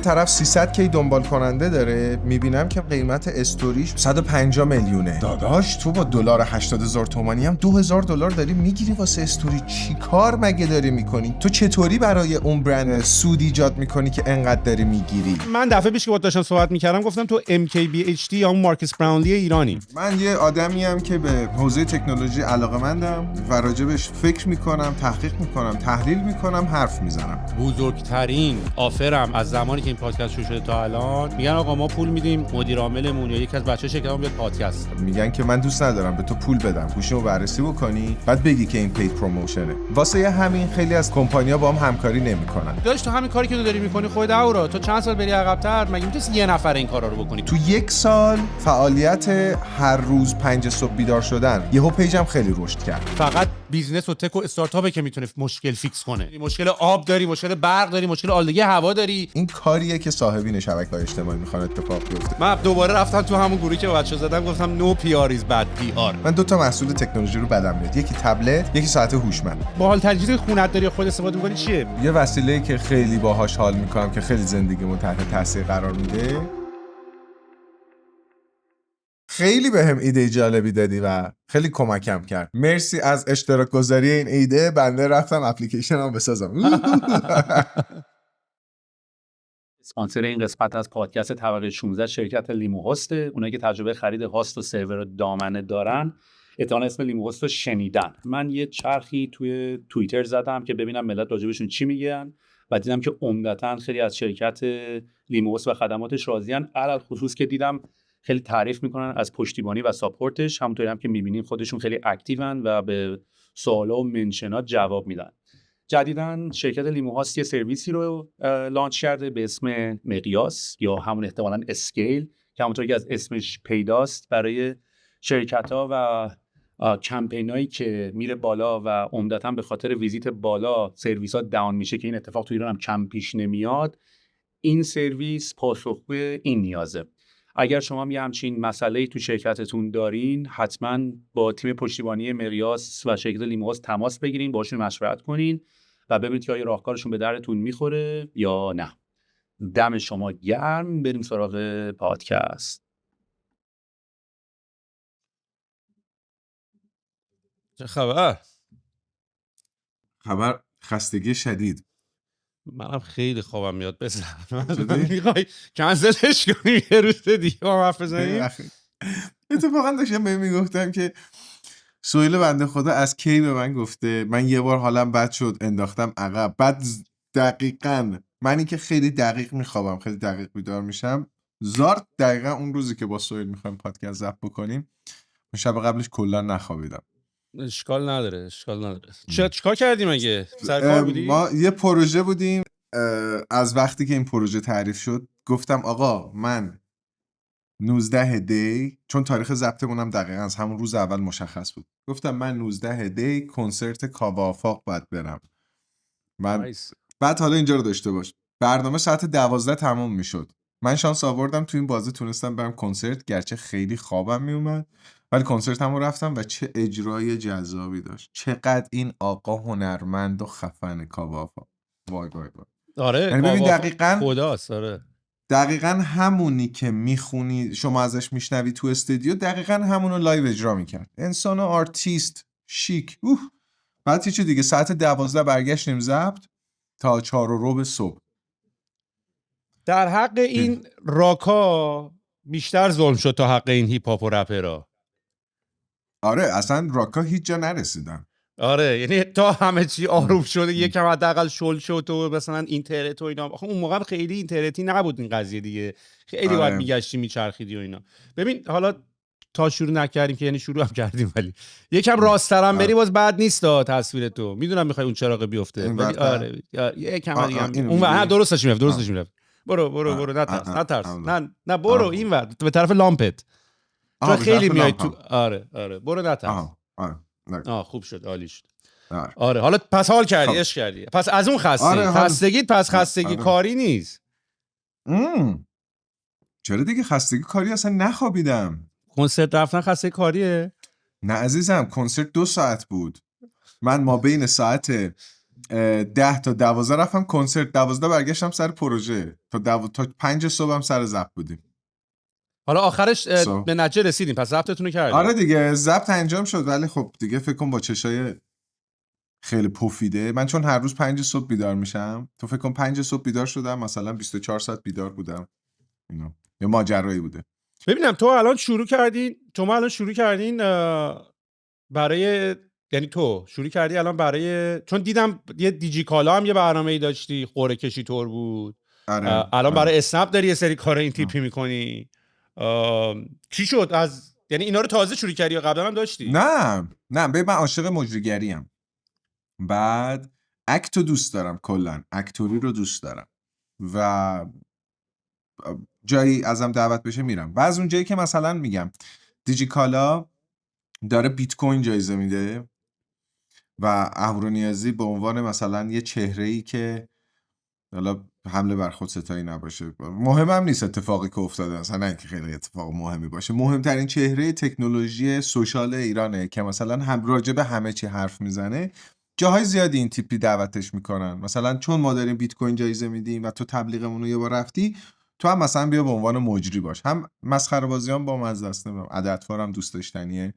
طرف 300 کی دنبال کننده داره، میبینم که قیمت استوریش 150 میلیونه. داداش تو با دلار 80,000 تومانی هم 2000 دلار داری میگیری واسه استوری، چی کار مگه داری میکنی؟ تو چطوری برای اون برند سود ایجاد میکنی که انقدر داری میگیری؟ من دفعه پیش که با داشتم صحبت میکردم گفتم تو MKBHD یا اون مارکس براونلی ایرانی. من یه آدمی ام که به حوزه تکنولوژی علاقه‌مندم و راجبش فکر میکنم، تحقیق میکنم، تحلیل میکنم، حرف میزنم. بزرگترین آفرم از زمانی که این پادکست شروع شده تا الان میگن آقا ما پول میدیم مدیر عاملمون یا یکی از بچه‌ها شرکتمون بیاد پادکست. میگن که من دوست ندارم به تو پول بدم، گوشیمو بررسی بکنی بعد بگی که این پید پروموشنه. واسه همین خیلی از کمپانی‌ها با هم همکاری نمیکنن. داداش تو همین کاری که تو داری میکنی خودت اورا تو چند سال بری عقب‌تر مگه میتونی یه نفر این کارا رو بکنی؟ تو 1 سال فعالیت هر روز 5 صبح بیدار شدن یهو پیجم خیلی رشد کرد. فقط بیزنس و تک و استارتاپه که میتونه مشکل فیکس کنه. مشکل آب داری، مشکل برق داری، مشکل آلودگی هوا داری. این کاریه که صاحبین شبکه‌های اجتماعی میخوان اتفاق بیفته. من دوباره رفتم تو همون گروهی که بچه‌ها زدم گفتم نو PR is bad PR. من 2 تا محصول تکنولوژی رو بدم میاد، یکی تبلت، یکی ساعت هوشمند. باحال تجهیز خونت داری خود استفاده می‌کنی چیه؟ یه وسیله‌ای که خیلی باهاش حال میکنم که خیلی زندگیمو تحت تاثیر قرار میده. خیلی بهم ایده جالبی دادی و خیلی کمکم کرد. مرسی از اشتراک گذاری این ایده. بنده رفتم اپلیکیشنم بسازم. اسپانسر این قسمت از پادکست طبقه 16 شرکت لیمو هست. اونایی که تجربه خرید هاست و سرور دامنه دارن احتمالاً اسم لیمو هست رو شنیدن. من یه چرخی توی توییتر زدم که ببینم ملت راجبشون چی میگن و دیدم که عمدتاً خیلی از شرکت لیمو هست و خدماتش راضیان. علل خصوص که دیدم خیلی تعریف میکنن از پشتیبانی و ساپورتش. همونطوری هم که میبینیم خودشون خیلی اکتیون و به سوالا و منشنات جواب میدن. جدیداً شرکت لیمو هاست یه سرویسی رو لانچ کرده به اسم مقیاس یا همون احتمالاً اسکیل که همونطوری که از اسمش پیداست برای شرکت‌ها و کمپینایی که میره بالا و عمدتاً به خاطر ویزیت بالا سرویس‌ها داون میشه که این اتفاق تو ایران هم کم پیش نمیاد. این سرویس پاسخگو این نیازه. اگر شما هم یه همچین مسئله‌ای تو شرکتتون دارین حتما با تیم پشتیبانی مقیاس و شرکت لیمو هاست تماس بگیرین، باشون مشورت کنین و ببینید که آیا راهکارشون به درتون میخوره یا نه. دم شما گرم. بریم سراغ پادکست. چه خبر؟ خبر خستگی شدید. منم خیلی خوابم میاد بزنم. میخوای کنسلش کنی یه روز دیگه ما حرف بزنیم؟ اتفاقا داشتم بهم میگفتم که سهیل بنده خدا از کی به من گفته من یه بار حالم بد شد انداختم عقب. بعد دقیقاً منی که خیلی دقیق میخوابم، خیلی دقیق بیدار میشم، زارت دقیقاً اون روزی که با سهیل میخوایم پادکست ضبط بکنیم شب قبلش کلا نخوابیدم. اشکال نداره. چیکار کردیم مگه؟ سر کار بودی؟ ما یه پروژه بودیم. از وقتی که این پروژه تعریف شد گفتم آقا من 19 دی، چون تاریخ ضبطمون هم دقیقاً از همون روز اول مشخص بود، گفتم من 19 دی کنسرت کاوه آفاق باید برم. من بعد حالا اینجا رو داشته باش، برنامه ساعت 12 تموم میشد. من شانس آوردم تو این بازی تونستم برم کنسرت، گرچه خیلی خوابم میومد ولی کنسرت هم رو رفتم و چه اجرای جذابی داشت. چقدر این آقا هنرمند و خفن کاوه آفاق. وای وای وای. آره یعنی ببین دقیقاً خداست. آره دقیقاً همونی که میخونی شما ازش میشنوی تو استودیو دقیقاً همونو لایو اجرا میکرد. انسان آرتیست شیک. بعد چی دیگه ساعت 12 برگشتیم ضبط تا 4:15 صبح. در حق این راکا بیشتر ظلم شد تا حق این هیپ هاپ و رپرها. آره اصلا راکا هیچ جا نرسیدن. آره یعنی تا همه چی آروم شده یکم حداقل شل شد و مثلا اینترنت و اینا. آخه اون موقع خیلی اینترنتی نبود این قضیه دیگه، خیلی باید میگشتی میچرخیدی و اینا. ببین حالا تا شروع نکردیم که یعنی شروع هم کردیم ولی یکم راست‌ترم بری باز بد نیست تصویر تو. میدونم میخوای اون چراغ بیفته ولی آره یکم دیگه اون درستش میرفت. برو نترس. نه برو اینور به طرف لامپت. تو خیلی میای تو. آره برو نترس. خوب شد، عالی شد. آره حالا پس حال کردی، عشق کردی. پس از اون خستگی پس خستگی کاری نیست. چرا دیگه خستگی کاری اصلا نخوابیدم. کنسرت رفتن خستگی کاریه؟ نه عزیزم، کنسرت 2 ساعت بود. من ما بین ساعت 10 تا 12 رفتم کنسرت، 12 برگشتم سر پروژه، تا 5 صبح هم سر ضبط بودیم. حالا آخرش به نتیجه رسیدیم، پس ضبطتون رو کردیم. آره دیگه ضبط انجام شد، ولی خب دیگه فکر کنم با چشای خیلی پوفیده، من چون هر روز 5 صبح بیدار میشم، تو فکر کن 5 صبح بیدار شدم مثلا 24 ساعت بیدار بودم، اینا یه ماجرایی بوده. ببینم تو الان شروع کردین برای، یعنی تو شروع کردی الان برای، چون دیدم یه دیجی کالا هم یه برنامه‌ای داشتی، قرعه کشی طور بود. الان برای اسنپ داری یه سری کارا این تیپی میکنی. چی شد یعنی اینا رو تازه شروع کردی یا قبلا هم داشتی؟ نه ببین من عاشق مجریگریم، بعد اکتو دوست دارم، کلا اکتوری رو دوست دارم و جایی ازم دعوت بشه میرم. و از اون جایی که مثلا میگم دیجیکالا داره بیت کوین جایزه میده و اهورانیازی به عنوان مثلا یه چهره‌ای که حالا حمله بر خود ستایی نباشه، مهمم نیست اتفاقی که افتاده، مثلا نه که خیلی اتفاق مهمی باشه، مهمترین چهره تکنولوژی سوشال ایرانه که مثلا هم راجع به همه چی حرف میزنه. جاهای زیادی این تیپی دعوتش میکنن، مثلا چون ما داریم بیت کوین جایزه میدیم و تو تبلیغمون رو یه بار رفتی، تو هم مثلا بیا به عنوان مجری باش. هم مسخره بازیام با مزه است، عددوارم دوست داشتنیه،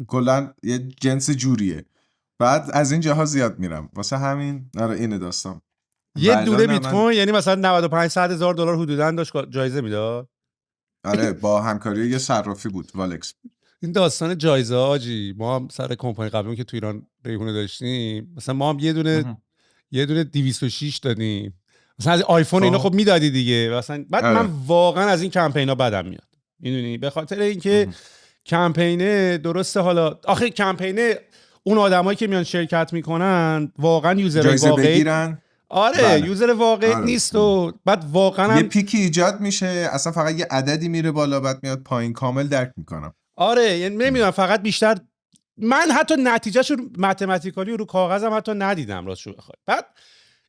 کلا یه جنس جوریه. بعد از این جاها زیاد میرم، واسه همین آره اینه داستان. یه دونه بیت کوین یعنی مثلا $95,000 حدوداً داشت جایزه میداد. آره با همکاری یه صرافی بود، والکس. این داستان جایزه آجی، ما هم سر کمپانی قبلی که تو ایران ریحونه داشتیم، مثلا ما هم یه دونه 206 دادیم، مثلا از آیفون اینا خب میدادی دیگه مثلا. بعد من واقعا از این کمپینا بدم میاد، میدونی، به خاطر اینکه کمپینه درسته، حالا آخه کمپینه اون آدمایی که میان شرکت میکنن واقعا یوزر واقعی بگیرن. آره بله. یوزر واقعی نیست و بعد واقعا یه پیکی ایجاد میشه، اصلا فقط یه عددی میره بالا بعد میاد پایین، کامل درک میکنم. آره یعنی نمیدونم، فقط بیشتر من حتی نتیجهشو متمتیکالی رو کاغذم حتی ندیدم راستشو بخوای. بعد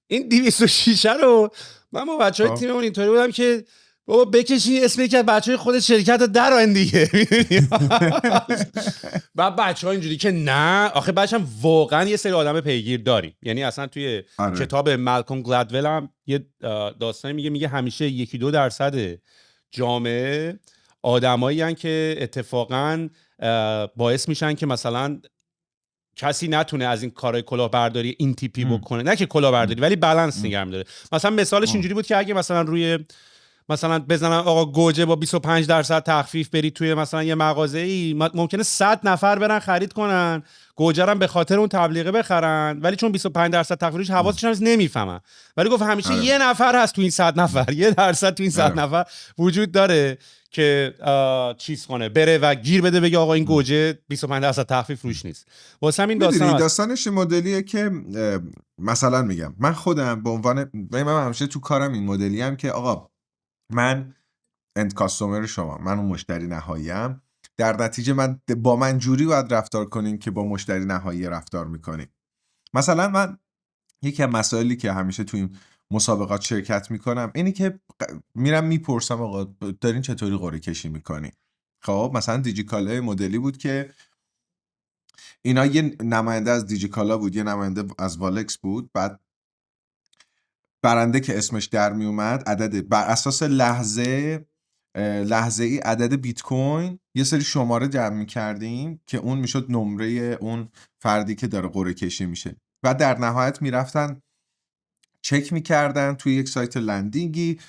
این 206 رو من با بچهای تیممون اینطوری بودم که بابا بکشی اسم یکی از بچهای خود شرکت رو درآین دیگه، میدونی. بعد بچه‌ها اینجوری که نه آخه بچه‌م واقعا یه سری آدم پیگیر داریم، یعنی اصلا توی کتاب مالکوم گلدول هم یه داستانی میگه همیشه 1-2% جامعه آدمایی هستن که اتفاقاً باعث میشن که مثلا کسی نتونه از این کارهای کلاهبرداری این تیپی بکنه، نه که کلاهبرداری ولی بالانس نگه داره. مثلا مثالش اینجوری بود که اگه مثلا روی مثلا بزنن آقا گوجه با 25% تخفیف برید توی مثلا یه مغازه‌ای، ممکنه 100 نفر برن خرید کنن گوجه رو به خاطر اون تبلیغه بخرن، ولی چون 25% تخفیفش حواسشون هست نمیفهمن، ولی گفت همیشه یه نفر هست تو این 100 نفر، 1% تو این 100 نفر وجود داره که چیز کنه، بره و گیر بده بگه آقا این گوجه 25% تخفیف روش نیست. واسه همین داستانش این مدلیه که مثلا میگم من خودم به عنوان من همیشه تو کارم این مدلی ام که آقا من اند کاستومر شما، من اون مشتری نهایی‌ام، در نتیجه من با من جوری باید رفتار کنین که با مشتری نهایی رفتار میکنین. مثلا من یکی از مسائلی که همیشه تو این مسابقات شرکت میکنم اینی که میرم میپرسم آقا دارین چطوری قرعه کشی میکنین. خب مثلا دیجیکالا مدلی بود که اینا یه نماینده از دیجیکالا بود، یه نماینده از والکس بود، بعد برنده که اسمش در می اومد عدد بر اساس لحظه ای عدد بیت کوین یه سری شماره جمع می کردیم که اون میشد نمره اون فردی که داره قرعه کشی میشه و در نهایت میرفتن چک میکردن توی یک سایت لندینگی.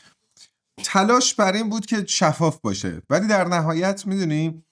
تلاش بر این بود که شفاف باشه، ولی در نهایت میدونی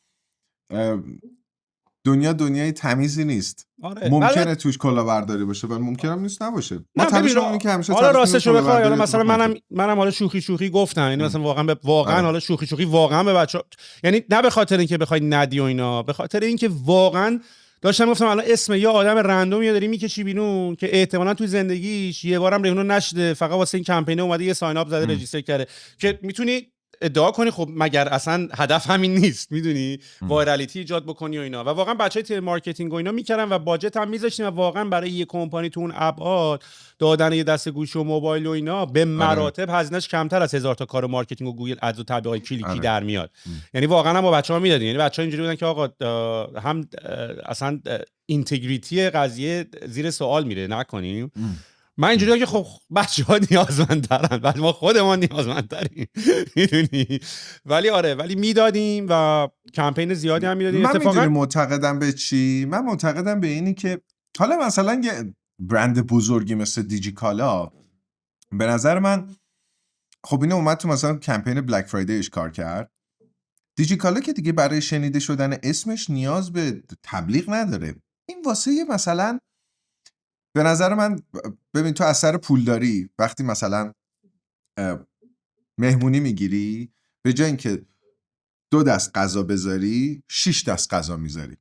دنیای تمیزی نیست. آره. ممکنه توش کلاهبرداری باشه ولی ممکنه هم نیست نباشه. ما تلاشمون که همیشه حالا راستشو بخوای، حالا مثلا منم حالا شوخی گفتم، یعنی مثلا واقعا حالا شوخی واقعا به بچا، یعنی نه به خاطر اینکه بخوای ندی و اینا، به خاطر اینکه واقعا داشتم گفتم الان اسم یه آدم رندومی داری میکشی بیرون که احتمالاً تو زندگیش یه بارم ریحونه نشده، فقط واسه این کمپین اومده یه ساین اپ زده رجیستر کرده، که میتونی ادعا کنی خب مگر اصلا هدف همین نیست، میدونی وایرالیتی ایجاد بکنی و اینا. و واقعا بچهای تیم مارکتینگ و اینا میکردن و باجت هم میذاشتیم و واقعا برای یه کمپانی تو اون ابعاد دادن یه دسته گوشی و موبایل و اینا به مراتب هزینه‌اش کمتر از 1000 تا کار مارکتینگ و گوگل ادز و تبلیغات کلیکی در میاد. یعنی واقعا هم با بچه‌ها میدادیم، یعنی بچه‌ها اینجوری بودن که آقا هم اصلا اینتگریتی قضیه زیر سوال میره نکنیم. من اینجوریه که خب بچه‌ها نیازمندترن، بعد ما خودمون نیازمندتریم میدونی. ولی آره، ولی میدادیم و کمپین زیادی هم میدادیم. من میدونی معتقدم به چی؟ من معتقدم به اینی که حالا مثلا یه برند بزرگی مثل دیجیکالا به نظر من خب اینو اومد تو مثلا کمپین بلک فرایدیش کار کرد. دیجیکالا که دیگه برای شنیده شدن اسمش نیاز به تبلیغ نداره. این واسه یه مثلا به نظر من، ببین تو اثر پولداری وقتی مثلا مهمونی میگیری به جای اینکه 2 دست غذا بذاری 6 دست غذا میذاری،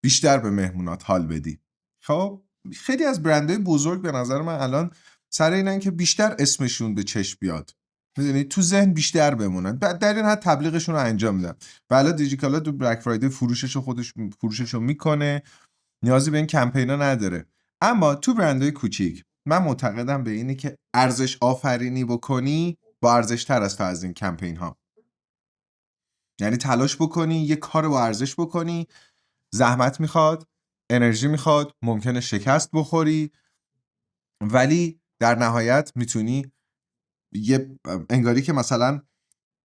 بیشتر به مهمونات حال بدی. خب خیلی از برندهای بزرگ به نظر من الان سر اینن که بیشتر اسمشون به چشم بیاد، میدونی تو ذهن بیشتر بمونن، بعد در این حد تبلیغشون رو انجام میدن. بالا دیجیکالا تو بلک فرایدی فروششو میکنه، نیازی به این کمپینا نداره. اما تو برندهای کوچیک من معتقدم به اینه که ارزش آفرینی بکنی با ارزش تر است از این کمپین ها. یعنی تلاش بکنی یه کار با ارزش بکنی، زحمت میخواد، انرژی میخواد، ممکنه شکست بخوری، ولی در نهایت میتونی یه انگاری که مثلا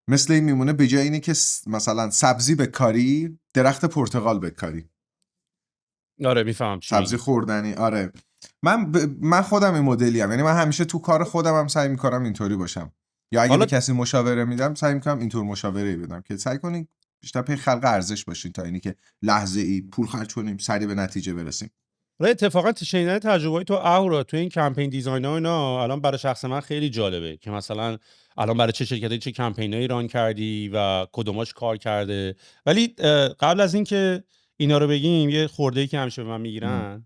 مثل این میمونه به جای اینه که مثلا سبزی بکاری درخت پرتقال بکاری. آره میفهم سبزی خوردنی. آره من خودم این مدلیم، یعنی من همیشه تو کار خودم هم سعی میکنم اینطوری باشم، یا اگه به کسی مشاوره میدم سعی میکنم اینطور مشاوره بدم که سعی کنین بیشتر پی خلق ارزش باشین تا اینی که لحظه ای پول خرج کنیم سریع به نتیجه برسیم. اتفاقا شنیدن تجربه‌ای تو اهورا تو این کمپین دیزاین ها اینا الان برای شخص من خیلی جالبه که مثلا الان برای چه شرکتی چه کمپینایی ران کردی و کدوماش کار کرده. ولی قبل از این که اینا رو بگیم یه خورده‌ای که همیشه به من میگیرن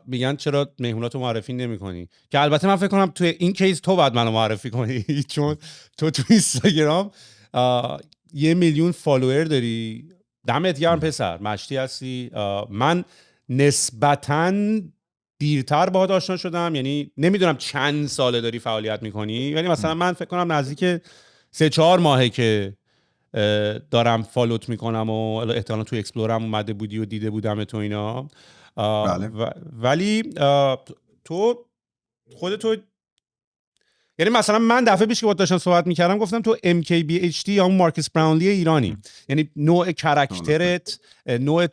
میگن چرا مهموناتو معرفی نمی‌کنی، که البته من فکر کنم تو این کیس تو بعد منو معرفی کنی چون تو اینستاگرام 1 میلیون فالوور داری. دمت گرم پسر، مشتی هستی. من نسبتاً دیرتر باهات آشنا شدم، یعنی نمیدونم چند ساله داری فعالیت میکنی، ولی مثلا من فکر کنم نزدیک 3-4 ماهه که دارم فالوت میکنم و احتمالاً تو اکسپلورم اومده بودی و دیده بودم تو اینا. بله. ولی تو خودتو، یعنی مثلا من دفعه پیش که باهات داشتم صحبت میکردم گفتم تو MKBHD یا اون مارکس براونلی ایرانی، یعنی نوع کاراکترت، نوع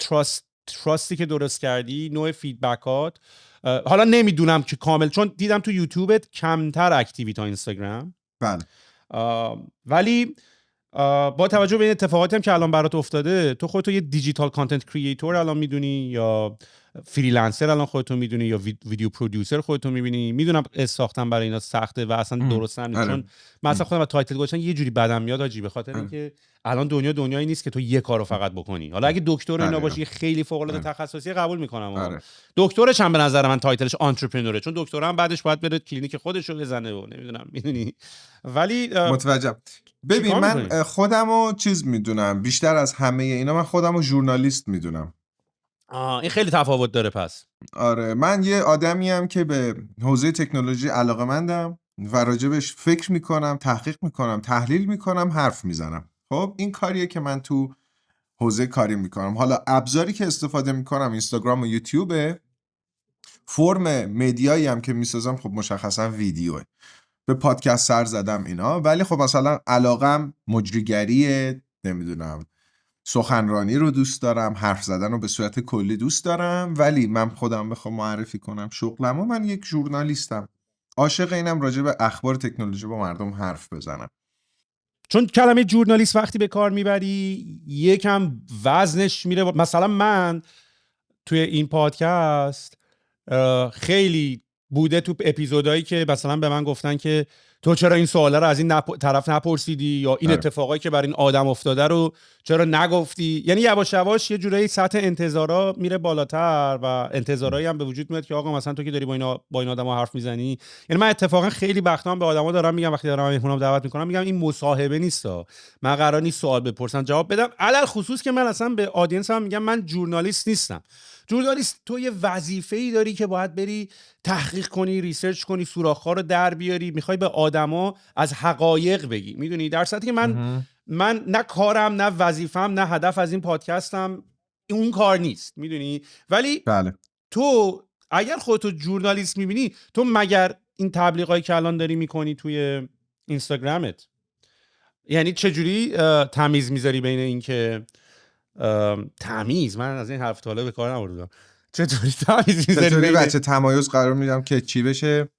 تراستی که درست کردی، نوع فیدبکات. حالا نمیدونم که کامل، چون دیدم تو یوتیوبت کمتر اکتیوی تا اینستاگرام. بله. ولی با توجه به این اتفاقاتی هم که الان برات افتاده، تو خودتو یه دیجیتال کانتنت کریئتور الان میدونی یا فریلنسر الان خودتو میدونی یا ویدیو پرودیوسر خودتو میبینی؟ میدونم ساختن برای اینا سخته و اصلا درست هم نیست، چون من اصلا خودم تایتل گذاشتن یه جوری بدم میاد آجی، به خاطر اینکه الان دنیایی نیست که تو یه کارو فقط بکنی. حالا اگه دکتر اینا باشی خیلی فوق العاده تخصصی قبول میکنم، دکترش هم به نظر من تایتلش آنترپرنوره، چون دکتر هم بعدش باید بره کلینیک خودش رو بزنه و نمیدونم میدونی. ولی متوجهم. ببین من خودمو چیز میدونم، بیشتر از همه اینا من خودمو ژورنالیست میدونم. این خیلی تفاوت داره پس. آره من یه آدمیم که به حوزه تکنولوژی علاقه‌مندم و راجبش فکر میکنم، تحقیق میکنم، تحلیل میکنم، حرف میزنم. خب این کاریه که من تو حوزه کاری میکنم. حالا ابزاری که استفاده میکنم اینستاگرام و یوتیوبه، فرم مدیایی هم که میسازم خب مشخصا ویدیوه، به پادکست سر زدم اینا، ولی خب مثلا علاقم مجریگریه، نمیدونم سخنرانی رو دوست دارم، حرف زدن رو به صورت کلی دوست دارم. ولی من خودم بخوام معرفی کنم شغلمو، من یک ژورنالیستم، عاشق اینم راجع به اخبار تکنولوژی با مردم حرف بزنم. چون کلمه ژورنالیست وقتی به کار میبری یکم وزنش میره. مثلا من توی این پادکست خیلی بوده تو اپیزودایی که مثلا به من گفتن که تو چرا این سوالا رو از این طرف نپرسیدی، یا این اتفاقایی که بر این آدم افتاده رو چرا نگفتی. یعنی یواش یواش یه جورایی سطح انتظارا میره بالاتر و انتظارایی هم به وجود میاد که آقا مثلا تو که داری با این آدما حرف میزنی. یعنی من اتفاقا خیلی وقتا به آدما دارم میگم وقتی دارم مهمونام دعوت میکنم، میگم این مصاحبه نیستا، من قرار نیست سوال بپرسم جواب بدم، علل خصوص که من اصلا به آدینس هم میگم من ژورنالیست نیستم. ژورنالیست تو یه وظیفه‌ای داری که باید بری تحقیق کنی، ریسرچ کنی، سوراخ‌ها رو در بیاری، میخوای به آدما از حقایق بگی، میدونی. در صورتی که من نه کارم، نه وظیفه‌ام، نه هدف از این پادکستم اون کار نیست، میدونی. ولی بله. تو اگر خودتو ژورنالیست میبینی، تو مگر این تبلیغایی که الان داری میکنی توی اینستاگرامت، یعنی چجوری تمیز میذاری بین این که تمیز، من از این حرف طالب به کار نبردم، چطوری تمیز میذاری چطوری بچه تمایز قرار میدم که چی بشه؟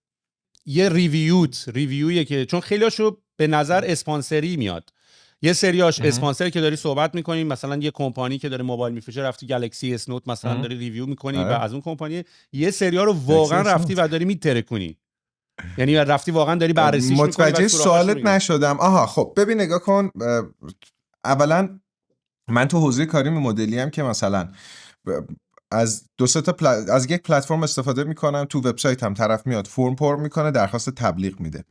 یه ریویویه که چون خیلیاشو به نظر اسپانسری میاد، یه سریاش اسپانسری که داری صحبت میکنی، مثلا یه کمپانی که داره موبایل میفروشه رفتی گلکسی اس نوت مثلا داری ریویو میکنی و از اون کمپانی. یه سریا رو واقعا رفتی و داری میترکونی، یعنی رفتی واقعا داری بررسیش میکنی. متوجه سوالت نشدم. آها خب ببین نگاه کن، اولا من تو حوزه کاریم مدلی ام که مثلا از از یک پلتفرم استفاده میکنم، تو وبسایتم طرف میاد فرم پر میکنه، درخواست تبلیغ میده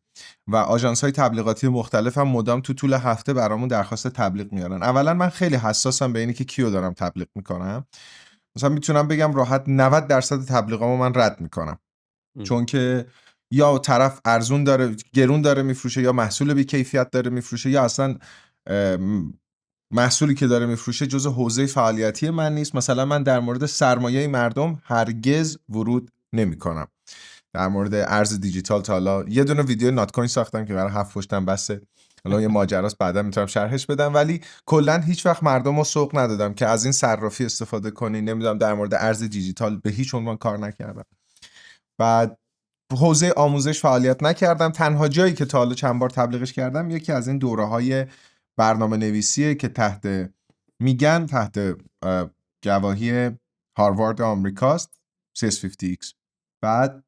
و آژانس های تبلیغاتی مختلف هم مدام تو طول هفته برامون درخواست تبلیغ میارن. اولا من خیلی حساسم به اینی که کیو دارم تبلیغ میکنم. مثلا میتونم بگم راحت 90% تبلیغامو من رد میکنم، چون که یا طرف ارزون داره، گرون داره میفروشه، یا محصول بی کیفیت داره میفروشه، یا اصلا محصولی که داره میفروشه جزء حوزه فعالیتی من نیست. مثلا من در مورد سرمایه مردم هرگز ورود نمی‌کنم. در مورد ارز دیجیتال تا حالا یه دونه ویدیو نات کوین ساختم که قرار 7 پشتم بسه، حالا یه ماجراست بعدا میتونم شرحش بدم، ولی کلا هیچ وقت مردم رو سوق ندادم که از این صرافی استفاده کنی. نمیدونم در مورد ارز دیجیتال به هیچ عنوان کار نکردم. بعد حوزه آموزش فعالیت نکردم. تنها جایی که تا حالا چند بار تبلیغش کردم یکی از این دوره‌های برنامه نویسیه که تحت گواهی هاروارد آمریکاست، CS50X. بعد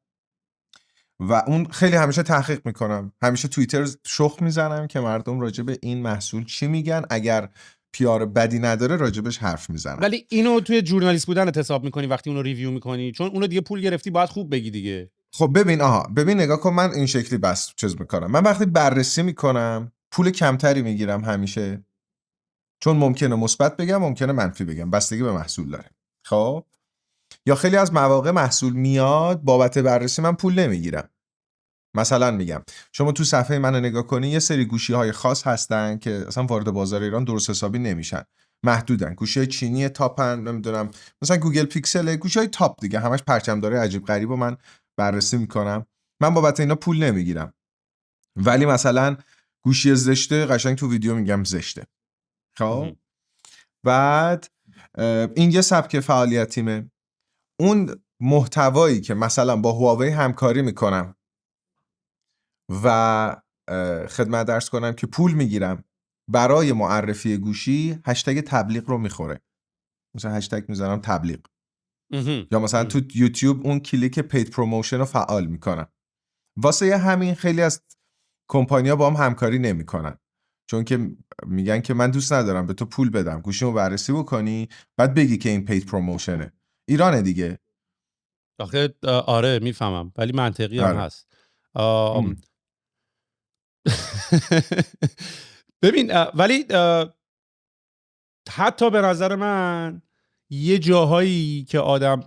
و اون خیلی همیشه تحقیق میکنم، همیشه توییتر شخ میزنم که مردم راجع به این محصول چی میگن، اگر پیار بدی نداره راجبش حرف میزنم. ولی اینو توی ژورنالیست بودن حساب میکنی وقتی اونو ریویو میکنی، چون اونو دیگه پول گرفتی باید خوب بگی دیگه. خب ببین نگاه کن، من این شکلی بس چیز میکنم. من وقتی بررسی میکنم پول کمتری میگیرم همیشه، چون ممکنه مثبت بگم ممکنه منفی بگم، بستگی به محصول داره. خب یا خیلی از مواقع محصول میاد بابت بررسی من پول نمیگیرم. مثلا میگم شما تو صفحه من نگاه کنی یه سری گوشی‌های خاص هستن که اصلا وارد بازار ایران درست حسابی نمیشن، محدودن، گوشی‌های چینی تاپن، نمیدونم مثلا گوگل پیکسل، گوشی‌های تاپ دیگه، همش پرچم‌دار عجیب غریب و من بررسی میکنم، من بابت اینا پول نمیگیرم. ولی مثلا گوشی زشته قشنگ تو ویدیو میگم زشته. خب بعد این یه سبک فعالیتیمه. اون محتوایی که مثلا با هواوی همکاری میکنم و خدمت درس کنم که پول میگیرم برای معرفی گوشی، هشتگ تبلیغ رو میخوره، مثلا هشتگ میذارم تبلیغ. یا مثلا تو یوتیوب اون کلیک پید پروموشن رو فعال میکنم. واسه همین خیلی از کمپانی‌ها با هم همکاری نمیکنن، چون که میگن که من دوست ندارم به تو پول بدم گوشیمو بررسی بکنی بعد بگی که این پید پروموشنه. ایرانه دیگه. آخه آره میفهمم، ولی منطقی هم هست. ببین ولی حتی به نظر من یه جاهایی که آدم،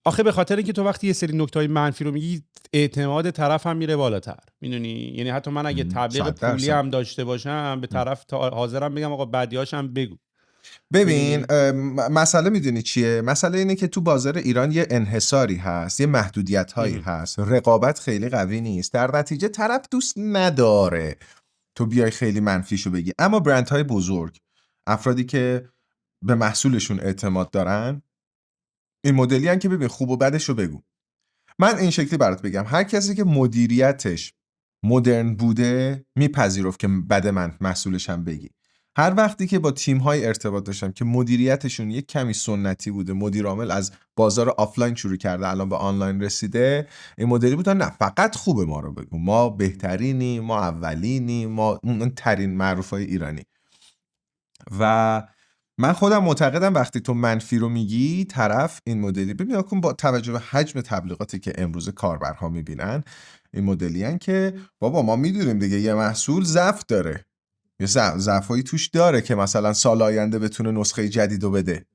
آخه به خاطر اینکه تو وقتی یه سری نکته‌های منفی رو میگی اعتماد طرف هم میره بالاتر، میدونی. یعنی حتی من اگه تبلیغ پولی هم داشته باشم به طرف حاضرم بگم آقا بدیاش هم بگو. ببین مسئله میدونی چیه؟ مسئله اینه که تو بازار ایران یه انحصاری هست، یه محدودیت هایی هست، رقابت خیلی قوی نیست، در نتیجه طرف دوست نداره تو بیای خیلی منفیشو بگی. اما برندهای بزرگ، افرادی که به محصولشون اعتماد دارن، این مدلی هن که ببین خوب و بدشو بگو. من این شکلی برات بگم، هر کسی که مدیریتش مدرن بوده میپذیرفت که بد من محصولش هم بگی. هر وقتی که با تیم‌های ارتباط داشتم که مدیریتشون یک کمی سنتی بوده، مدیر عامل از بازار آفلاین شروع کرده الان به آنلاین رسیده، این مدلی بودن نه فقط خوبه ما رو بگو، ما بهترینی، ما اولینی، ما اون ترین معروفای ایرانی. و من خودم معتقدم وقتی تو منفی رو میگی طرف این مدلی ببین کن با توجه به حجم تبلیغاتی که امروز کاربرها میبینن این مدلی هن که بابا ما میدونیم دیگه یه محصول ضعف داره، یه ضعفایی توش داره که مثلا سال آینده بتونه نسخه جدیدو بده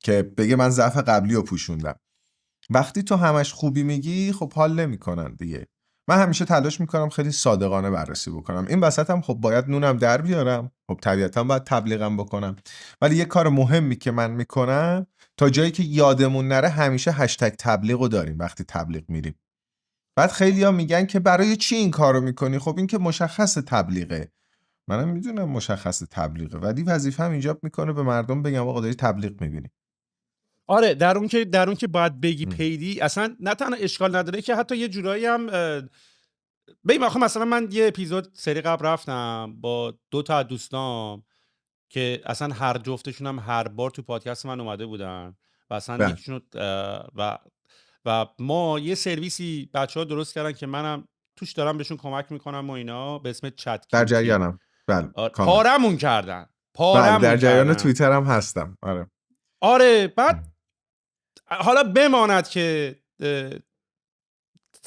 که بگه من ضعف قبلی رو پوشوندم. وقتی تو همش خوبی میگی خب حال نمیکنن دیگه. من همیشه تلاش میکنم خیلی صادقانه بررسی بکنم. این وسط هم خب باید نونم در بیارم، خب طبیعتا باید تبلیغم بکنم، ولی یه کار مهمی که من میکنم تا جایی که یادمون نره همیشه هشتگ تبلیغو داریم وقتی تبلیغ میریم. بعد خیلی‌ها میگن که برای چی این کارو میکنی؟ خب این که مشخص تبلیغه، منم میدونم مشخص تبلیغه، ولی وظیفه‌م ایجاب میکنه به مردم بگم آقا داری تبلیغ میبینی. آره در اون که باید بگی پیدی اصلا نه تنها اشکال نداره که حتی یه جورایی هم ببین آخه مثلا من یه اپیزود سری قبل رفتم با 2 تا از دوستام که اصلا هر جفتشون هم هر بار تو پادکست من اومده بودن و اصلا یکیشون و ما یه سرویسی بچه‌ها درست کردن که منم توش دارم بهشون کمک میکنم و اینا به اسم چت در جریانم. بله پارمون کردن بله در جریان توییتر هم هستم. آره بعد حالا بماند که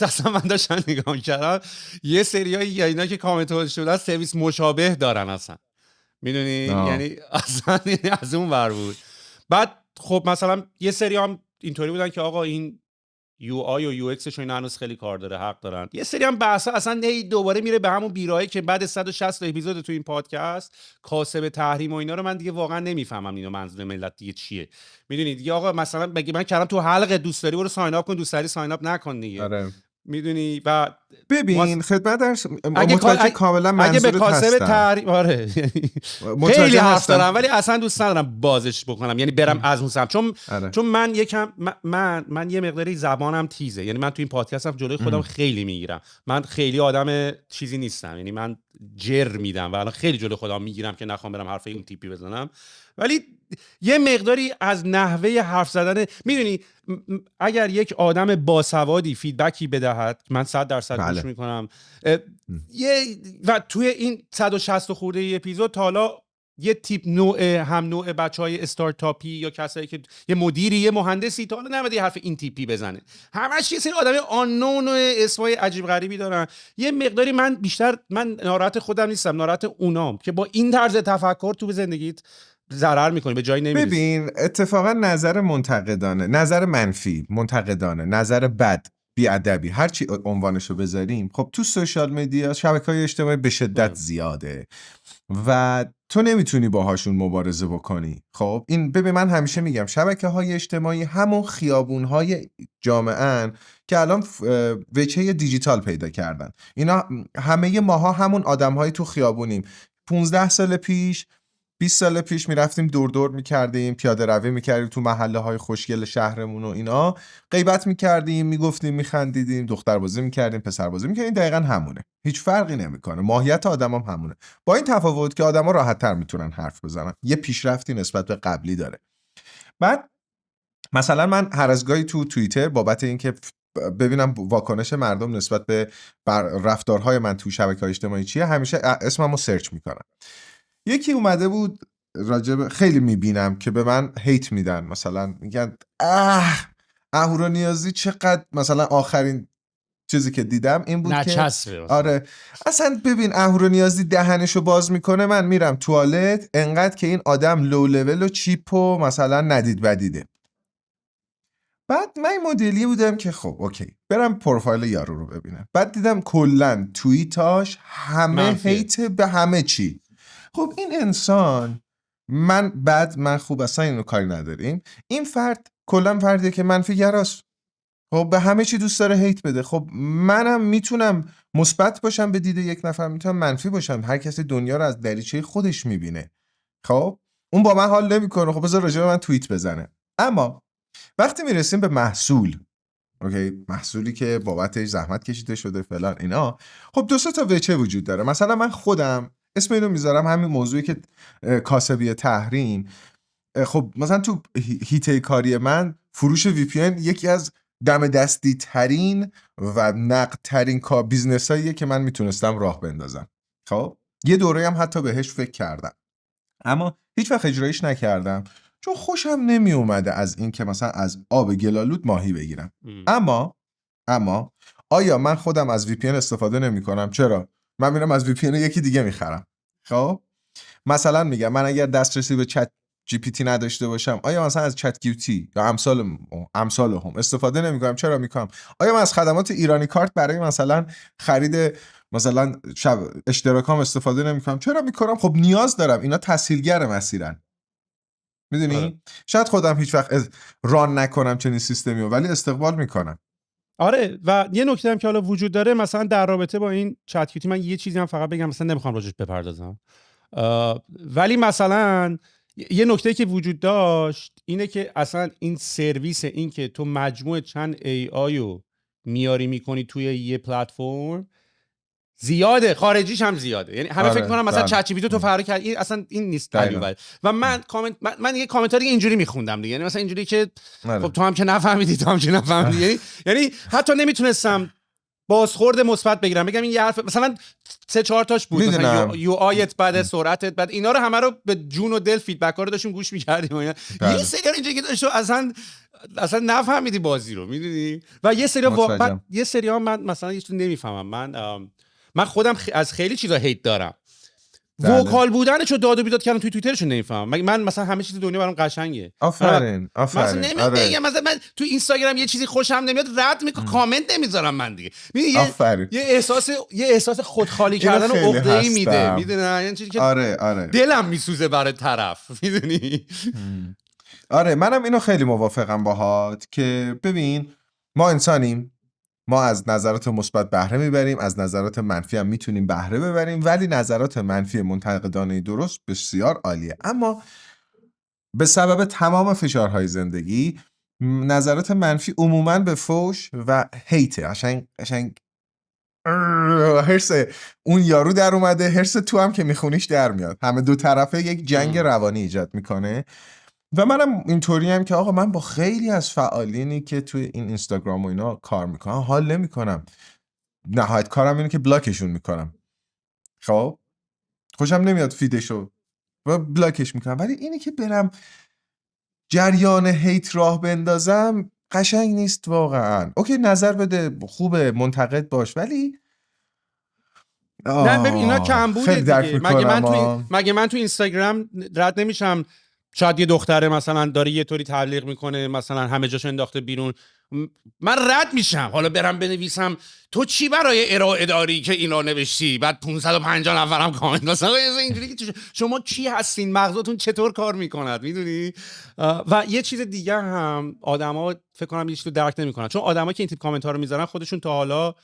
اصلا من داشتم نگاه کردم یه سریای اینا که کامنت شده سرویس مشابه دارن اصلا میدونی یعنی اصلا از اون ور بود. بعد خب مثلا یه سری هم اینطوری بودن که آقا این یو آی و یو ایکسش اینا هنوز خیلی کار داره، حق دارن. یه سری هم بحثا اصلا دوباره میره به همون بیراهه که بعد 160 اپیزود تو این پادکست کاسب تحریم و اینا رو من دیگه واقعا نمیفهمم اینو منظور ملت دیگه چیه. میدونید دیگه آقا مثلا بگی من کردم تو حلقه دوست داری برو ساین اپ کن، دوست داری ساین اپ نکن دیگه. آره. میدونی و ببین خدمت درس متوجه کاملا منظورت اگه به کاسب تحریم آره خیلی حرف دارم ولی اصلا دوست ندارم بازش بکنم، یعنی برم از اون سمت چون من یکم من یه مقداری زبانم تیزه، یعنی من تو این پادکستم جلوی خودم خیلی میگیرم، من خیلی آدم چیزی نیستم، یعنی من جر میدم و الان خیلی جلوی خودم میگیرم که نخوام برم حرف این تیپی بزنم، ولی یه مقداری از نحوه حرف زدن میدونی اگر یک آدم باسوادی فیدبکی بدهد من 100% گوش میکنم و توی این 160 خورده اپیزود تا حالا یه تیپ هم نوع بچهای استارتاپی یا کسایی که یه مدیری یه مهندسی تا حالا نمیده حرف این تیپی بزنه، همش یه سری آدم آنون و اسمای عجیب غریبی دارن. یه مقداری من ناراحت خودم نیستم، ناراحت اونام که با این طرز تفکر تو زندگیت ضرر میکنی، به جایی نمیرسی. ببین اتفاقا نظر منتقدانه، نظر منفی، منتقدانه، نظر بد، بی‌ادبی، هر چی عنوانشو بذاریم، خب تو سوشال مدیا، شبکه‌های اجتماعی به شدت زیاده و تو نمیتونی باهاشون مبارزه بکنی. خب این ببین من همیشه میگم شبکه‌های اجتماعی همون خیابون‌های جامعه‌ان که الان وجهه دیجیتال پیدا کردن. اینا همه ماها همون آدم‌های تو خیابونیم. 15 سال پیش 20 سال پیش میرفتیم دور میکردیم، پیاده روی میکردیم تو محله های خوشگل شهرمون و اینا، غیبت میکردیم، میگفتیم، میخندیدیم، دختربازی میکردیم، پسربازی میکردیم. دقیقاً همونه، هیچ فرقی نمیکنه، ماهیت آدم هم همونه، با این تفاوت که آدم ها راحت تر میتونن حرف بزنن، یه پیشرفتی نسبت به قبلی داره. بعد مثلا من هر از گاهی تو توییتر بابت اینکه ببینم واکنش مردم نسبت به رفتارهای من تو شبکه‌های اجتماعی چیه، همیشه اسممو سرچ میکنم. یکی اومده بود راجب خیلی میبینم که به من هیت میدن، مثلا میگن اهورانیازی چقدر، مثلا آخرین چیزی که دیدم این بود که آره اصلا ببین اهورانیازی دهنشو باز میکنه، من میرم توالت انقدر که این آدم لو لول و چیپ و مثلا ندید بدیده. بعد من این مدلی بودم که خب اوکی برم پروفایل یارو رو ببینم، بعد دیدم کلن توییتاش همه هیت به همه چی. خب این انسان من خوب اصلا اینو کاری نداریم، این فرد کلا فردیه که منفی گراست، خب به همه چی دوست داره هیت بده. خب منم میتونم مثبت باشم به دید یک نفر، میتونم منفی باشم، هر کسی دنیا رو از دریچه خودش میبینه. خب اون با من حال نمیکنه، خب بذار راجع به من توییت بزنه. اما وقتی میرسیم به محصول، اوکی، محصولی که بابتش زحمت کشیده شده فلان اینا، خب 2 تا وجه وجود داره. مثلا من خودم اسم اینو میذارم همین موضوعی که کاسبی تحریم. خب مثلا تو هیته کاری من فروش VPN یکی از دم دستی ترین و نقد ترین بیزنس هاییه که من میتونستم راه بندازم. خب یه دوره هم حتی بهش فکر کردم اما هیچ وقت اجرایش نکردم چون خوشم نمی اومده از این که مثلا از آب گلالود ماهی بگیرم. اما آیا من خودم از VPN استفاده نمی کنم؟ چرا؟ من میرم از VPN یکی دیگه میخرم. خب مثلا میگم من اگر دسترسی به چت GPT نداشته باشم آیا مثلا از چت GPT یا امثال هم استفاده نمی کنم؟ چرا میکنم؟ آیا من از خدمات ایرانی کارت برای مثلا خرید مثلا اشتراکام استفاده نمی کنم؟ چرا میکنم؟ خب نیاز دارم، اینا تسهیلگر مسیرن. میدونی؟ شاید خودم هیچ وقت ران نکنم چنین سیستمی ولی استقبال میکنم. آره و یه نکته هم که حالا وجود داره مثلا در رابطه با این چت GPT من یه چیزی هم فقط بگم، مثلا نمیخوام راجعش بپردازم، ولی مثلا یه نکته که وجود داشت اینه که اصلا این سرویس، این که تو مجموعه چند AI رو میاری میکنی توی یه پلتفرم زیاده، خارجیش هم زیاده، یعنی همه فکر کنم مثلا چت جی پی تی تو فرار کرد، این اصلا این نیست. و من من یه کامنتاری اینجوری میخوندم دیگه، یعنی مثلا اینجوری که خب تو هم که نفهمیدی یعنی حتی نمیتونستم بازخورد مثبت بگیرم، بگم این یه حرف مثلا 3-4 تاش بود مثلا یو آیت بعد سرعتت بعد اینا رو همه رو به جون و دل فیدبک ها رو داشتیم گوش می‌کردیم و اینا. یه سری اینجوری که داشت اصلا نفهمیدی بازی رو، میدونی؟ و یه سری یه سری ها من مثلا هیچ نمیفهمم. من خودم از خیلی چیزا هیت دارم، وکال بودنشو داد و بیداد کردن توی توییترشون نمیفهمم. من مثلا همه چیز دنیا برام قشنگه. آفرین مثلا نمیگم مثلا من تو اینستاگرام یه چیزی خوشم نمیاد رد میکنم، کامنت نمیذارم من دیگه. یه احساس خودخالی کردن و عقده‌ای میده، میدونی؟ یعنی چیزی که آره دلم میسوزه برای طرف، میدونی؟ آره منم اینو خیلی موافقم باهات که ببین ما انسانیم، ما از نظرات مثبت بهره میبریم، از نظرات منفی هم میتونیم بهره ببریم، ولی نظرات منفی منتقدانه درست بسیار عالیه. اما به سبب تمام فشارهای زندگی نظرات منفی عموماً به فوش و هیته، قشنگ هرس اون یارو در اومده، هرس تو هم که میخونیش در میاد، همه دو طرفه یک جنگ روانی ایجاد میکنه. و منم اینطوری هم که آقا من با خیلی از فعالینی که توی این اینستاگرام و اینا کار میکنم حال نمیکنم، نهایت کارم اینه که بلاکشون میکنم. خب خوشم نمیاد فیدشو و بلاکش میکنم، ولی اینه که برم جریان هیت راه بندازم قشنگ نیست واقعا. اوکی نظر بده، خوبه، منتقد باش، ولی نه ببین اینا کمبوده دیگه. مگه من تو اینستاگرام رد نمیشم شاید یه دختره مثلا داره یه طوری تبلیغ میکنه مثلا همه جاشو انداخته بیرون، من رد میشم حالا برم بنویسم تو چی برای ارائه داری که اینا نوشتی بعد 550 نفرم کامنت مثلا اینجوری که شما کی هستین، مغزتون چطور کار میکند، میدونی؟ و یه چیز دیگه هم آدما فکر کنم یه چیزی رو درک نمیکنن، چون آدما که این تیپ کامنت ها رو میذارن خودشون تا حالا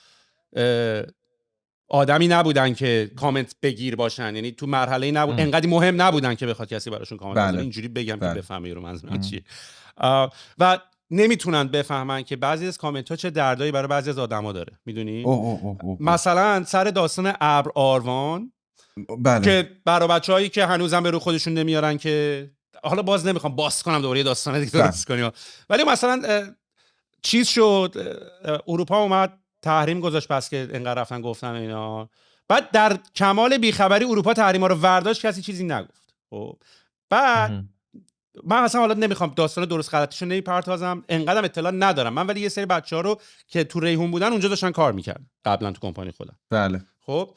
آدمی نبودن که کامنت بگیر باشن، یعنی تو مرحله نبود، انقدر مهم نبودن که بخواد کسی براشون کامنت بذاره. اینجوری بگم که بفهمه رو منظورم چیه. و نمیتونن بفهمن که بعضی از کامنت ها چه دردایی برای بعضی از آدما داره، میدونی؟ مثلا سر داستان ابر آروان که برای بچه‌هایی که هنوزم به رو خودشون نمیارن، که حالا باز نمیخوام باز کنم دوباره داستان دیگه درست کنیم، ولی مثلا چیز شد اروپا اومد تحریم گذاشت بس که انقدر رفتن گفتن اینا، بعد در کمال بیخبری اروپا تحریما رو ورداشت، کسی چیزی نگفت. خب بعد من اصلا حالا نمیخوام داستان درست غلطیشو نمیپردازم، انقدرم اطلاع ندارم من، ولی یه سری بچه‌ها رو که تو ریحون بودن اونجا داشتن کار میکردن قبلا تو کمپانی خودم. بله. خب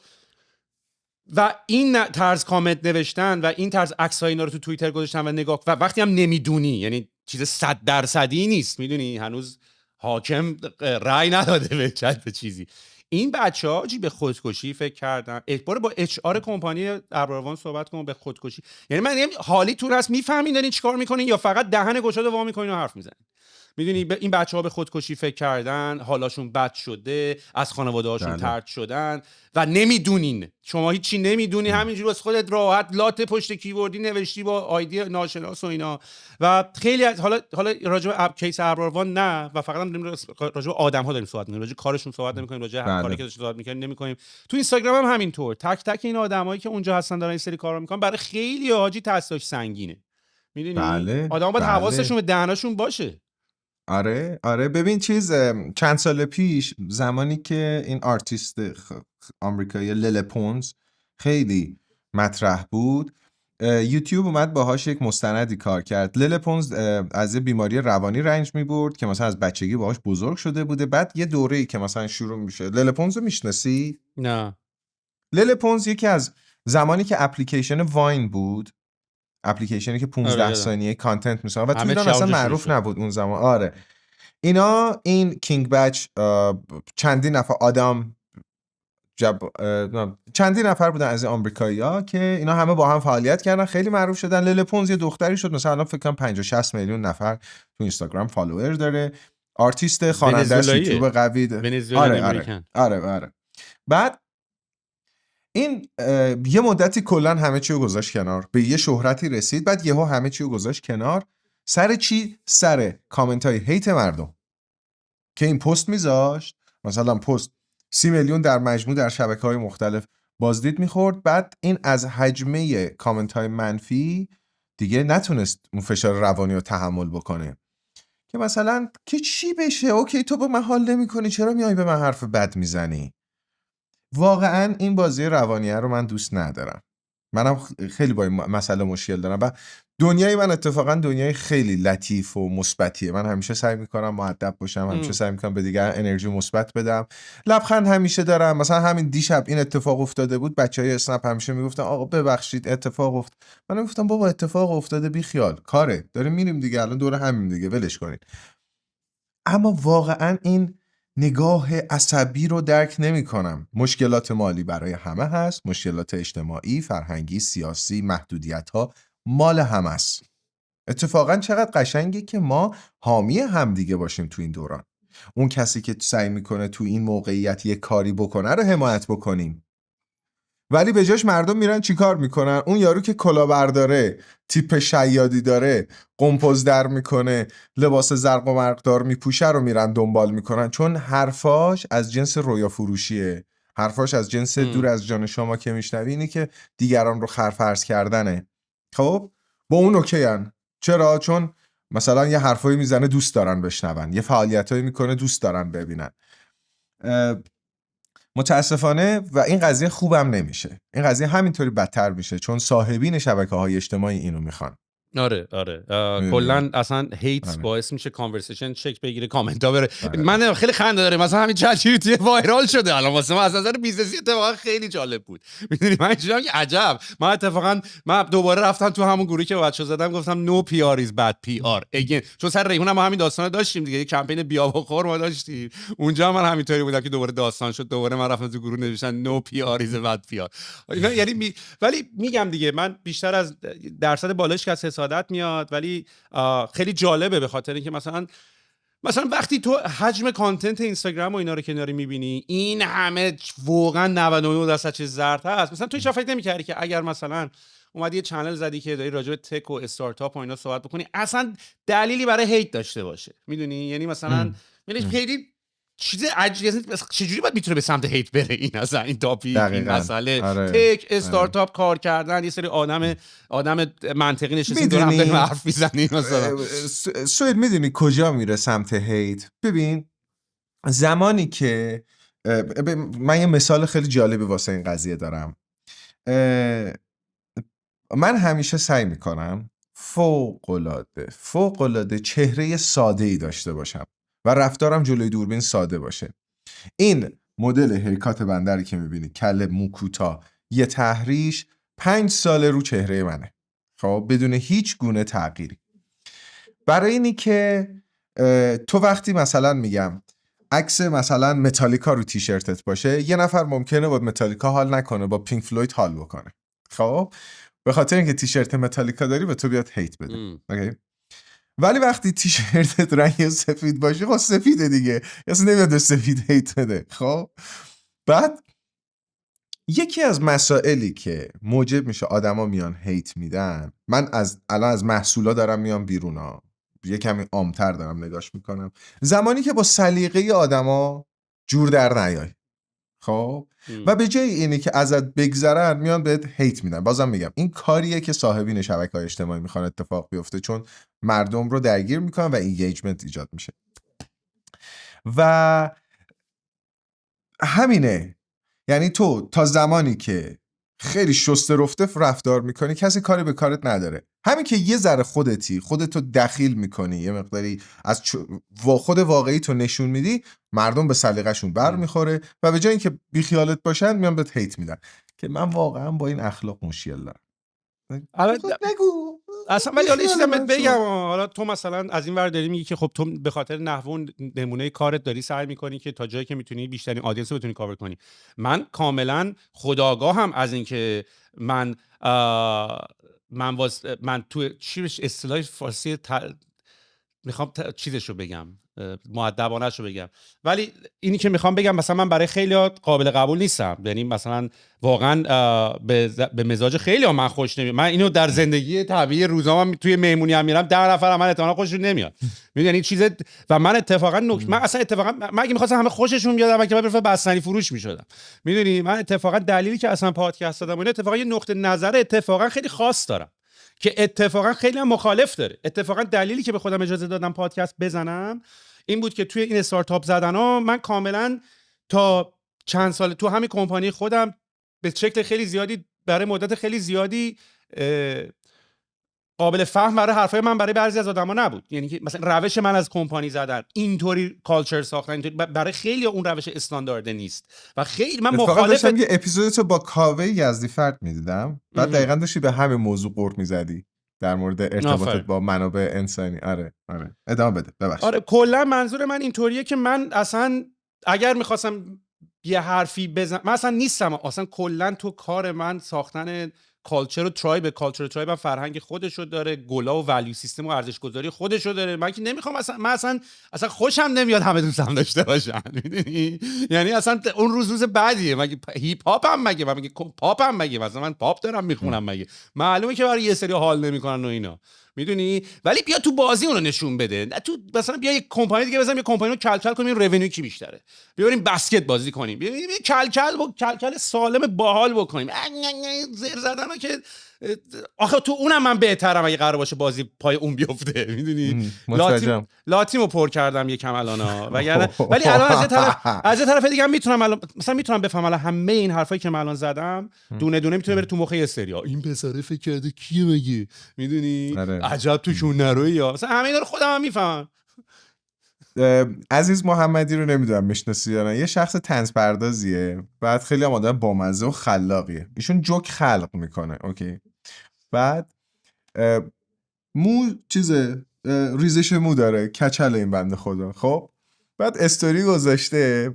و این طرز کامنت نوشتن و این طرز عکسای اینا رو تو توییتر گذاشتن و نگاه، و وقتی هم نمیدونی، یعنی چیز 100% نیست، میدونی هنوز حاکم رأی نداده به چت به چیزی، این بچه‌ها به خودکشی فکر کردن. اجبار با اچ آر کمپانی ابراروان صحبت کنم به خودکشی، یعنی من حالیتون هست میفهمین دارین چیکار میکنین یا فقط دهن گشاده وا میکنین و حرف میزنین؟ میدونی این بچه‌ها به خودکشی فکر کردن، حالاشون بد شده، از خانواده‌هاشون طرد شدن و نمیدونین، شما هیچی نمیدونی، همینجوری واسه خودت راحت لات پشت کیبوردی نوشتی با آیدی ناشناس و اینا. و خیلی از حالا راجع به کیس ابراروان نه، و فقط هم راجع به آدم‌ها داریم صحبت می‌کنیم، راجع به کارشون صحبت نمی‌کنیم، راجع به کاری که داشتن صحبت می‌کنیم نمی‌کنیم. تو اینستاگرام هم همینطور، تک تک این آدمایی که اونجا هستن دارن این سری کارا می‌کنن، برای خیلی حاجی تاثیرش سنگینه. می‌دونی آدم‌ها باید حواسشون به دهناشون باشه. آره ببین چند سال پیش زمانی که این آرتیست آمریکایی لیل پونز خیلی مطرح بود، یوتیوب اومد باهاش یک مستندی کار کرد. لیل پونز از بیماری روانی رنج می‌برد که مثلا از بچگی باهاش بزرگ شده بوده. بعد یه دوره‌ای که مثلا شروع میشه، لیل پونز رو میشناسی؟ نه. لیل پونز یکی از زمانی که اپلیکیشن واین بود، اپلیکیشنی که 15 ثانیه کانتنت میسازه و تو ایران اصلا معروف نبود اون زمان. آره این کینگ بچ چندین نفر آدم چندین نفر بودن از آمریکایی‌ها که اینا همه با هم فعالیت کردن، خیلی معروف شدن. لیل پونز یه دختری شد مثلا الان فکر کنم 50 60 میلیون نفر تو اینستاگرام فالوور داره، آرتیست، خواننده است، یوتیوب قوی داره. آره بعد این یه مدتی کلا همه چی رو گذاشت کنار، به یه شهرتی رسید، بعد یهو همه چی رو گذاشت کنار. سر چی؟ سر کامنت های هیت مردم که این پست میذاشت، مثلا پست 30 میلیون در مجموع در شبکه‌های مختلف بازدید میخورد. بعد این از حجمه کامنت های منفی دیگه نتونست اون فشار روانی رو تحمل بکنه که مثلا که چی بشه، اوکی تو با من حال نمی‌کنی، چرا میای به من حرف بد میزنی؟ واقعا این بازی روانیه رو من دوست ندارم. منم خیلی با این مسئله مشکل دارم و دنیای من اتفاقا دنیای خیلی لطیف و مثبتیه. من همیشه سعی میکنم مؤدب باشم، همیشه سعی میکنم به دیگران انرژی مثبت بدم، لبخند همیشه دارم. مثلا همین دیشب این اتفاق افتاده بود، بچهای اسنپ همیشه میگفتن آقا ببخشید اتفاق افتاد. من گفتم بابا اتفاق افتاده، بی خیال، کاره، داریم میریم دیگه، الان دور همیم دیگه، ولش کنین. اما واقعا این نگاه عصبی رو درک نمی کنم. مشکلات مالی برای همه هست، مشکلات اجتماعی، فرهنگی، سیاسی، محدودیت ها مال همه است. اتفاقا چقدر قشنگه که ما حامی همدیگه باشیم تو این دوران. اون کسی که سعی میکنه تو این موقعیت یک کاری بکنه رو حمایت بکنیم، ولی به جاش مردم میرن چی کار میکنن؟ اون یارو که کلاهبرداره، تیپ شیادی داره، قمپوز در میکنه، لباس زرق و مرغدار میپوشه رو میرن دنبال میکنن، چون حرفاش از جنس رویا فروشیه، حرفاش از جنس دور از جان شما که میشنوی اینه که دیگران رو خرفرز کردنه. خب با اون اوکیان. چرا؟ چون مثلا یه حرفایی میزنه دوست دارن بشنون، یه فعالیتایی میکنه دوست دارن ببینن. متاسفانه و این قضیه خوبم نمیشه، این قضیه همینطوری بدتر میشه چون صاحبین شبکه‌های اجتماعی اینو میخوان. آره کلا اصلا هیت باعث میشه کانورسیشن شکل بگیره، کامنت ها بره. من خیلی خنده داره، مثلا همین چت جی پی تی وایرال شده الان واسه من، از نظر بیزنسی اتفاقا خیلی جالب بود. میدونی من چیزام که عجب، من دوباره رفتم تو همون گروهی که بچه‌ها زدم، گفتم نو پی آر ایز بد پی آر اگین، چون سر ریحون هم همین داستانا داشتیم دیگه، یه کمپین بیا بخور ما داشتیم اونجا، من همینطوری بودم که دوباره داستان شد، دوباره من رفتم تو گروه نوشتن نو پی آر ایز بد پی آر. یعنی ولی میگم دیگه من بیشتر از درصد بالایش که حسادت میاد، ولی خیلی جالبه به خاطر اینکه مثلا وقتی تو حجم کانتنت اینستاگرام و اینا رو کناری میبینی، این همه واقعا 99% چیز زرد هست. مثلا تو هیچ فکر نمی‌کردی که اگر مثلا اومدی یه چنل زدی که داری راجع به تک و استارتاپ و اینا صحبت بکنی، اصلا دلیلی برای هیت داشته باشه. میدونی یعنی مثلا خیلی چیز عجیبه، چجوری باید میتونه به سمت هیت بره این اصلا این تاپیک، این مسئله تک استارتاپ کار کردن، یه سری آدم منطقی نشستین دور هم داریم حرف میزنیم مثلا. سوید میدونی کجا میره سمت هیت؟ ببین زمانی که من یه مثال خیلی جالبی واسه این قضیه دارم. من همیشه سعی میکنم فوق‌العاده چهره ساده‌ای داشته باشم و رفتارم جلوی دوربین ساده باشه. این مدل هیرکات بندری که میبینی، کله مو کوتاه، یه تحریش 5 سال رو چهره منه، خب بدون هیچ گونه تغییری. برای اینی که تو وقتی مثلا میگم عکس مثلا متالیکا رو تیشرتت باشه، یه نفر ممکنه با متالیکا حال نکنه، با پینک فلوید حال بکنه، خب به خاطر اینکه تیشرت متالیکا داری به تو بیاد هیت بده. اوکی؟ ولی وقتی تیشرتت رنگ سفید باشه خب سفیده دیگه، اصلا نمیاد سفید هیت بده. خب بعد یکی از مسائلی که موجب میشه آدما میان هیت میدن، من الان از محصولا دارم میام بیرون ها، یه کمی عام‌تر دارم نگاش میکنم، زمانی که با سلیقه آدما جور در نیای خب و به جای اینی که ازت بگذرن میان بهت هیت میدن. بازم میگم این کاریه که صاحبین شبکه‌های اجتماعی میخوان اتفاق بیفته، چون مردم رو درگیر میکنن و اینگیجمنت ایجاد میشه و همینه. یعنی تو تا زمانی که خیلی شسته رفته رفتار میکنی کسی کاری به کارت نداره. همین که یه ذره خودتو دخیل میکنی، یه مقداری از خود واقعی تو نشون میدی، مردم به سلیقه‌شون بر میخوره و به جای اینکه بیخیالت باشن میان بهت هیت میدن که من واقعا با این اخلاق مشکل دارم. نگو اصلا. ولی حالا یه چیزی من بگم، حالا تو مثلا از این ور داری میگی که خب تو به خاطر نحو نمونه کارت داری سعی میکنی که تا جایی که میتونی بیشترین آدینس رو بتونی کاور کنی. من کاملا خودآگاهم از این که من تو چی اصطلاح فارسی میخوام چیزشو بگم، مؤدبانه‌شو بگم، ولی اینی که میخوام بگم مثلا من برای خیلی‌ها قابل قبول نیستم. یعنی مثلا واقعا به مزاج خیلی‌ها من خوش نمیاد. من اینو در زندگی طبیعی روزام توی مهمونی هم میرم 10 نفر من احتمالاً خوششون نمیاد. میدونی چیز و من اتفاقا من اصلا اتفاقا من اگه می‌خواستم همه خوششون بیاد من که بعد بستنی فروش می‌شدم. میدونی من اتفاقا دلیلی که اصلا پادکست دادم اون اتفاقا یه نقطه نظر اتفاقا خیلی خاص دارم که اتفاقا خیلی هم مخالف داره. اتفاقا دلیلی که به خودم اجازه دادم پادکست بزنم این بود که توی این استارتاپ زدن‌ها من کاملا تا چند سال تو همین کمپانی خودم به شکل خیلی زیادی برای مدت خیلی زیادی قابل فهم برای حرفای من برای بعضی از آدما نبود. یعنی که مثلا روش من از کمپانی زدن، اینطوری کالچر ساختن، اینطوری برای خیلی اون روش استاندارد نیست و خیلی من مخالفم. یه اپیزودتو با کاوه یزدیفرد میدیدم، بعد دقیقاً داشتی به همین موضوع قرط میزدی در مورد ارتباطت با منابع انسانی. آره ادامه بده. ببخشید. آره کلا منظور من اینطوریه که من اصلا اگر میخواستم یه حرفی بزنم، من اصلا نیستم اصلا کلا تو کار من ساختن کالچر و ترایب، کالچر ترایب هم فرهنگ خودشو داره، گلا و ولیو سیستم و ارزش گذاری خودشو داره. من که نمیخوام اصلا خوشم نمیاد همه دوستم داشته باشن. میدونی یعنی اصلا اون روز بعدیه. مگه هیپ هاپ هم مگه پاپ هم مگه مثلا من پاپ دارم میخونم مگه معلومه که برای یه سری حال نمیکنن و اینا. میدونی ولی بیا تو بازی اونو نشون بده. نه تو مثلا بیا یک کمپانی دیگه بزنیم، یه کمپانی رو کلکل کنیم، رونیو کی بیشتره، بیاریم بسکت بازی کنیم، بیاریم کلکل سالم باحال بکنیم. زر زدن که آخه تو اونم من بهترم اگه قرار باشه بازی پای اون بیفته. میدونی لاتیمو پر کردم یکم الانا وگرنه. ولی الان از یه طرف دیگه هم میتونم بفهمم الان همه این حرفایی که من الان زدم دونه دونه میتونه بره تو مخ یه سریا. این پسره فکر کرده کیه مگه؟ میدونی عجب توشون نروی یا مثلا همه اینا رو خودم هم میفهمم. عزیز محمدی رو نمیدونم میشناسی یا نه، یه شخص طنز پردازیه، بعد خیلی هم آدم بامزه و خلاقیه. ایشون جوک خلق میکنه. اوکی. بعد ریزش مو داره، کچل این بنده خدا. خب بعد استوری گذاشته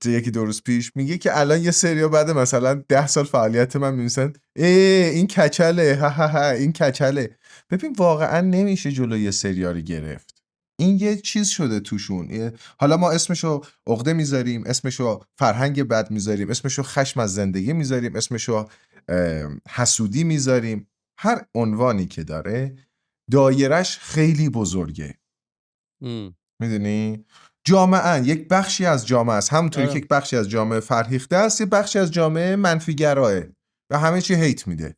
یکی 2 روز پیش، میگه که الان یه سریا بعد مثلا 10 سال فعالیت من می‌نویسن این کچله، ها ها ها این کچله. ببین واقعا نمیشه جلوی سریا رو گرفت. این یه چیز شده توشون. حالا ما اسمشو عقده میذاریم، اسمشو فرهنگ بد میذاریم، اسمشو خشم از زندگی میذاریم، اسمشو حسودی میذاریم. هر عنوانی که داره دایرش خیلی بزرگه. میدونی جامعه یک بخشی از جامعه است، همونطوری که یک بخشی از جامعه فرهیخته است، یه بخشی از جامعه منفی گراه و همه چی هیت میده.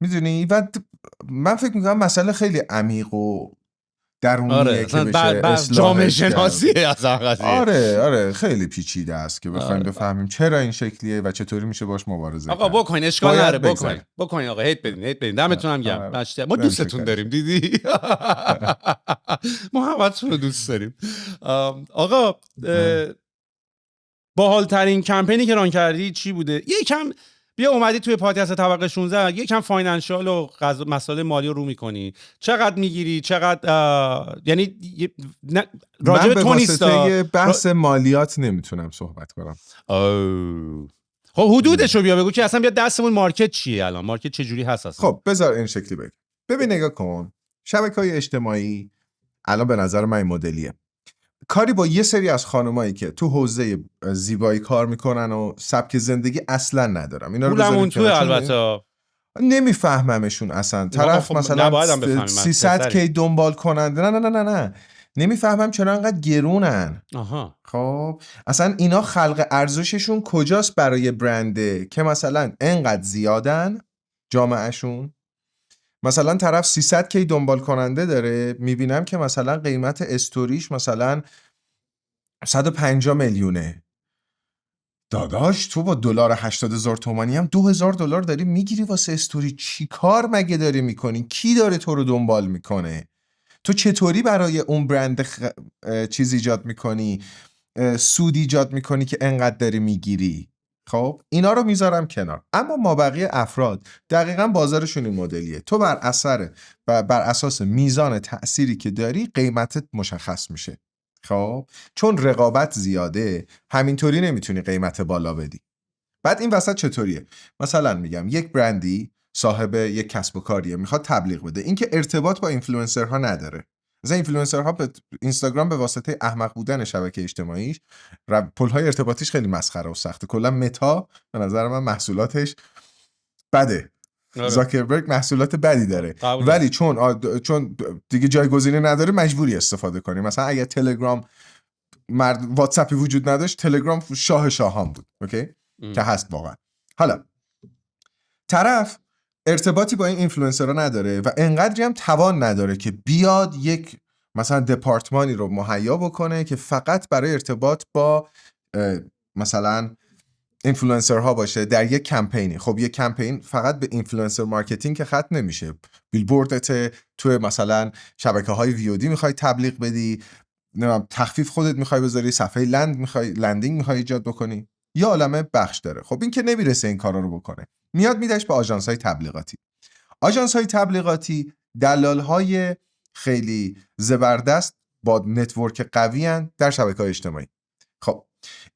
میدونی و من فکر میکنم مسئله خیلی عمیق و درونیه که بشه جامعه شناسیه اصلا قضیه. آره خیلی پیچیده است که بخوایم بفهمیم چرا این شکلیه و چطوری میشه باش مبارزه کرد. آقا بکنین، اشکال نداره، بکنین آقا، هیت بدین دمتون هم گرم. ما دوستتون داریم. دیدی ما همتون رو دوست داریم. آقا باحال‌ترین کمپینی که ران کردی چی بوده؟ یکم بیا اومدی توی پادکست طبقه 16 یکم فاینانشال و مسائل مالی رو میکنی، چقدر میگیری، چقدر یعنی راجع به تو نیست. بحث مالیات نمیتونم صحبت کنم. خب حدودشو بیا بگو که اصلا بیا دستمون مارکت چیه الان، مارکت چه جوری هست اصلا. خب بذار این شکلی بگم. ببین نگاه کن، شبکه‌های اجتماعی الان به نظر من این مدلیه. کاری با یه سری از خانمایی که تو حوزه زیبایی کار میکنن و سبک زندگی اصلا ندارم. اینا رو پولمون توی البته نمیفهممشون اصلا. طرف مثلا 300 کی دنبال کننده نه نمیفهمم چرا انقدر گرونن. خب اصلا اینا خلق ارزششون کجاست برای برنده که مثلا انقدر زیادن جامعهشون؟ مثلا طرف 300 کی دنبال کننده داره، میبینم که مثلا قیمت استوریش مثلا 150 میلیونه. داداش تو با دلار 80,000 تومانی هم 2,000 دلار داری میگیری واسه استوری. چی کار مگه داری میکنی؟ کی داره تو رو دنبال میکنه؟ تو چطوری برای اون برند چیز ایجاد میکنی، سود ایجاد میکنی که انقدر داری میگیری؟ خب اینا رو میذارم کنار. اما ما بقیه افراد دقیقاً بازارشون این مدلیه. تو بر اساس میزان تأثیری که داری قیمتت مشخص میشه. خب چون رقابت زیاده همینطوری نمیتونی قیمت بالا بدی. بعد این وسط چطوریه؟ مثلا میگم یک برندی صاحب یک کسب و کاریه، میخواد تبلیغ بده، این که ارتباط با اینفلوئنسرها نداره. مثلا اینفلوئنسرها به اینستاگرام به واسطه احمق بودن شبکه اجتماعیش پل‌های ارتباطیش خیلی مسخره و سخته. کلا متا به نظر من محصولاتش بده. زاکربرگ محصولات بدی داره ولی چون دیگه جایگزینی نداره مجبوری استفاده کنی. مثلا اگه تلگرام واتساپی وجود نداشت، تلگرام شاه شاهان بود. اوکی که هست واقعا. حالا طرف ارتباطی با این اینفلوئنسرها نداره و انقدری هم توان نداره که بیاد یک مثلا دپارتمانی رو مهیا بکنه که فقط برای ارتباط با مثلا اینفلوئنسرها باشه در یک کمپینی. خب یک کمپین فقط به اینفلوئنسر مارکتینگ که ختم نمیشه. بیلبوردت تو مثلا شبکه‌های VOD میخوای تبلیغ بدی، تخفیف خودت میخوای بذاری، صفحه لندینگ میخوای ایجاد بکنی، یا عالمه بخش داره. خب این که نمیرسه این کارا رو بکنه، میاد میدش به آژانس‌های تبلیغاتی. آژانس‌های تبلیغاتی دلال‌های خیلی زبردست با نتورک قوی ان در شبکه‌های اجتماعی. خب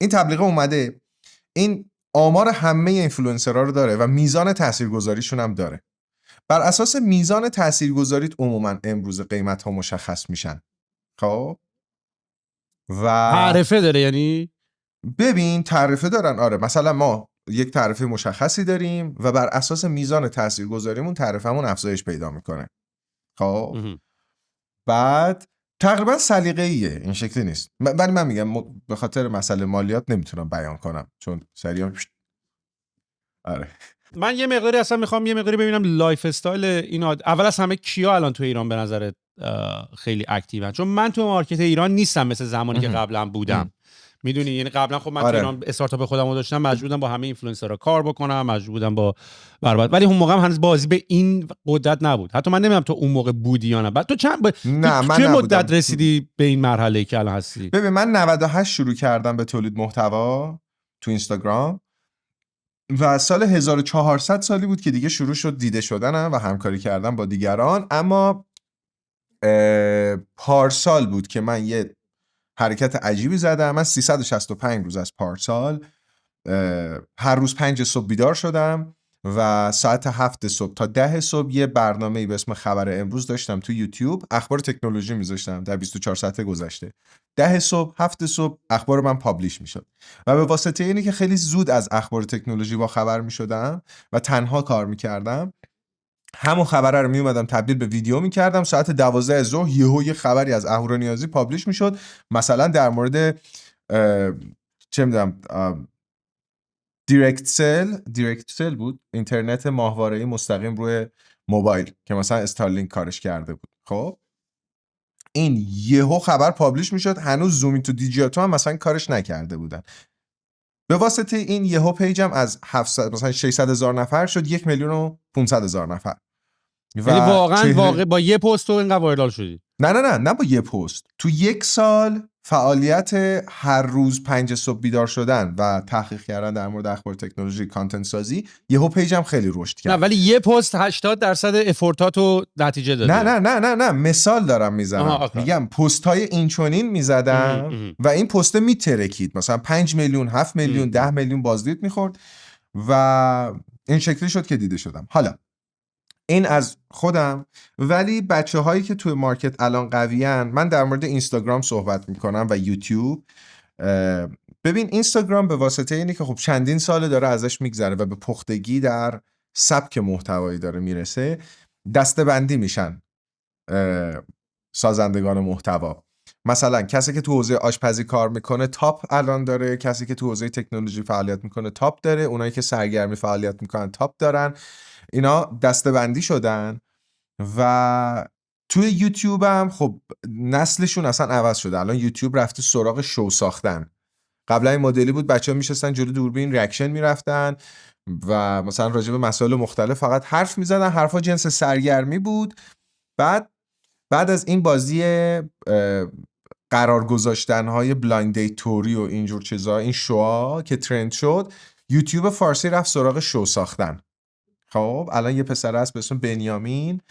این تبلیغ اومده، این آمار همه اینفلوئنسرها رو داره و میزان تاثیرگذاریشون هم داره. بر اساس میزان تاثیرگذاریت عموما امروز قیمت‌ها مشخص میشن. خب و تعرفه داره، یعنی ببین تعرفه دارن. آره مثلا ما یک تعرفه مشخصی داریم و بر اساس میزان تاثیرگذاریمون تعرفه‌مون افزایش پیدا میکنه. خب بعد تقریبا سلیقه‌ایه، این شکلی نیست. ولی من میگم به خاطر مسئله مالیات نمیتونم بیان کنم چون سریع آره من یه مقداری اصلا میخوام یه مقداری ببینم لایف استایل اینا. اول از همه کیا الان تو ایران به نظرت خیلی اکتیون؟ چون من تو مارکت ایران نیستم مثل زمانی که قبلا بودم. میدونی یعنی قبلا خب من تو ایران استارتاپ خودمو داشتم، مجبور بودم با همه اینفلوئنسرها کار بکنم، مجبور بودم با برباد، ولی اون موقع هم هنوز بازی به این قدرت نبود. حتی من نمیدونم تو اون موقع بودی یا نه. بعد تو چه مدت رسیدی به این مرحله که الان هستی؟ ببین من 98 شروع کردم به تولید محتوا تو اینستاگرام و سال 1400 سالی بود که دیگه شروع شد دیده شدنم و همکاری کردم با دیگران. اما پارسال بود که من یه حرکت عجیبی زدم. من 365 روز از پارسال هر روز 5 صبح بیدار شدم و ساعت 7 صبح تا 10 صبح یه برنامه‌ای به اسم خبر امروز داشتم تو یوتیوب. اخبار تکنولوژی میذاشتم در 24 ساعت گذشته. 10 صبح 7 صبح اخبار من پابلیش میشد و به واسطه اینی که خیلی زود از اخبار تکنولوژی با خبر میشدم و تنها کار میکردم، همون خبره رو میومدم تبدیل به ویدیو میکردم. ساعت 12 ظهر یه خبری از اهورانیازی پابلیش میشد، مثلا در مورد چه میدونم دایرکت سل بود، اینترنت ماهواره‌ای مستقیم روی موبایل که مثلا استارلینک کارش کرده بود. خب این یهو خبر پابلیش میشد، هنوز زوم تو دیجیاتو هم مثلا کارش نکرده بودن. به واسطه این یهو پیجم از 700 مثلا 600,000 نفر شد 1,500,000 نفر. یعنی واقعا با یه پست تو اینقدر وایرال شدی؟ نه با یه پست. تو یک سال فعالیت هر روز 5 صبح بیدار شدن و تحقیق کردن در مورد اخبار تکنولوژی، کانتنت سازی، یهو پیجم خیلی رشد کرد. نه ولی یه پست 80% افورتاتو نتیجه داده. نه مثال دارم میزنم. میگم پست‌های اینچنین میزدم و این پست میترکید، مثلا 5 میلیون، 7 میلیون، 10 میلیون بازدید میخورد و این شکلی شد که دیده شدم. حالا این از خودم. ولی بچه هایی که توی مارکت الان قویان، من در مورد اینستاگرام صحبت میکنم و یوتیوب. ببین اینستاگرام به واسطه اینه که خب چندین ساله داره ازش میگذره و به پختگی در سبک محتوایی داره میرسه، دسته‌بندی میشن سازندگان محتوا. مثلا کسی که تو حوزه آشپزی کار میکنه تاپ الان داره، کسی که تو حوزه تکنولوژی فعالیت میکنه تاپ داره، اونایی که سرگرمی فعالیت میکنن تاپ دارن. اینا دسته‌بندی شدن و توی یوتیوب هم خب نسلشون اصلا عوض شده. الان یوتیوب رفته سراغ شو ساختن. قبلا این مدلی بود بچه‌ها میشستن جلوی دوربین ریاکشن میرفتن و مثلا راجع به مسائل مختلف فقط حرف میزدن، حرفا جنس سرگرمی بود. بعد از این بازی قرار گذاشتن های بلایند دیت توری و اینجور چیزا، این شوها که ترند شد، یوتیوب فارسی رفت سراغ شو ساختن. خب الان یه پسر هست به اسم بنیامین،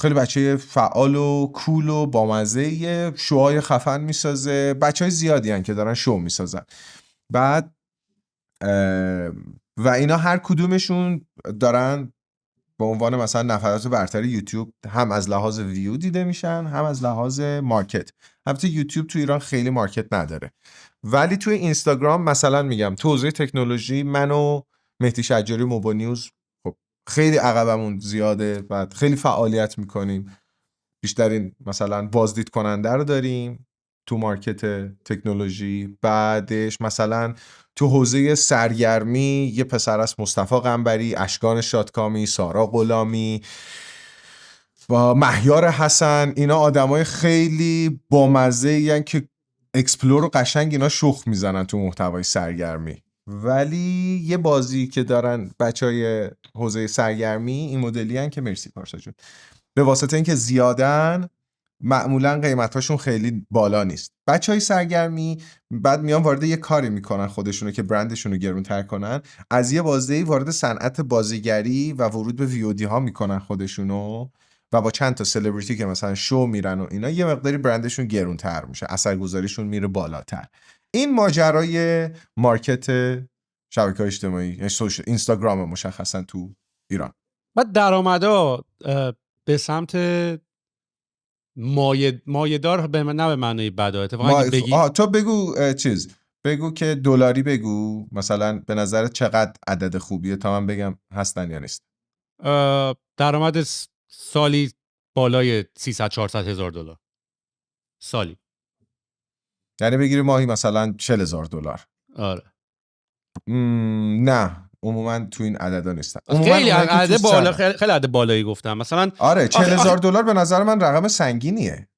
خیلی بچه فعال و کول و بامزه، شوهای خفن میسازه. بچهای زیادی هن که دارن شو میسازن. بعد و اینا هر کدومشون دارن به عنوان مثلا نفرات برتر یوتیوب هم از لحاظ ویو دیده میشن، هم از لحاظ مارکت. البته یوتیوب تو ایران خیلی مارکت نداره، ولی توی اینستاگرام مثلا میگم تو حوزه تکنولوژی من و مهدی شجاری موبا نیوز خب خیلی عقبمون زیاده و خیلی فعالیت میکنیم. بیشترین مثلا بازدید کننده رو داریم تو مارکت تکنولوژی. بعدش مثلا تو حوزه سرگرمی یه پسر است مصطفی قنبری، اشکان شادکامی، سارا غلامی و مهیار حسن. اینا آدمای خیلی بامزه این که اکسپلور و قشنگ اینا شخ میزنن تو محتوای سرگرمی. ولی یه بازی که دارن بچهای حوزه سرگرمی این مدلی هن که مرسی پارسا جون، به واسطه اینکه زیادن معمولا قیمتاشون خیلی بالا نیست. بچهای سرگرمی بعد میان وارد یه کاری میکنن خودشونو که برندشونو گرونتر کنن، از یه بازی وارد صنعت بازیگری و ورود به ویودی ها میکنن خودشونو و با چند تا سلبریتی که مثلا شو میرن و اینا یه مقداری برندشون گرونتر میشه، اثرگذاریشون میره بالاتر. این ماجرای مارکت شبکه‌های اجتماعی اینستاگرام مشخصا تو ایران. بعد درآمدا به سمت مایه‌دار به نه به معنی بده، اتفاقا بگی تو بگو بگو که دلاری بگو مثلا به نظرت چقدر عدد خوبیه تا من بگم هستن یا نیست. درآمد سالی بالای 300-400 هزار دلار سالی، یعنی بگیری ماهی مثلا 40,000 دلار. آره. نه عموما تو این عددا نیستن. خیلی عدد بالا، خیلی عدد بالایی گفتم مثلا. آره 40,000 دلار به نظر من رقم سنگینیه.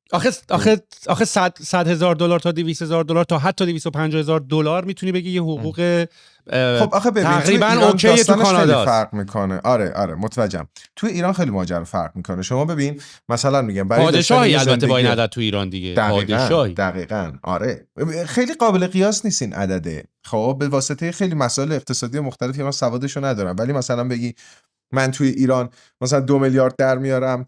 آخه 100,000 دلار تا 200,000 دلار تا حتی 250,000 دلار میتونی بگی یه حقوق خب آخه ببین تقریبا اوکی تو کانادا فرق میکنه. آره متوجهم. تو ایران خیلی ماجرا فرق میکنه. شما ببین مثلا میگم برای پادشاهی البته با این عدد تو ایران دیگه پادشاهی دقیقاً آره خیلی قابل قیاس نیست این عدده. خب به واسطه خیلی مسائل اقتصادی مختلفی من سوادشو ندارم، ولی مثلا بگی من توی ایران مثلا 2 میلیارد در میارم،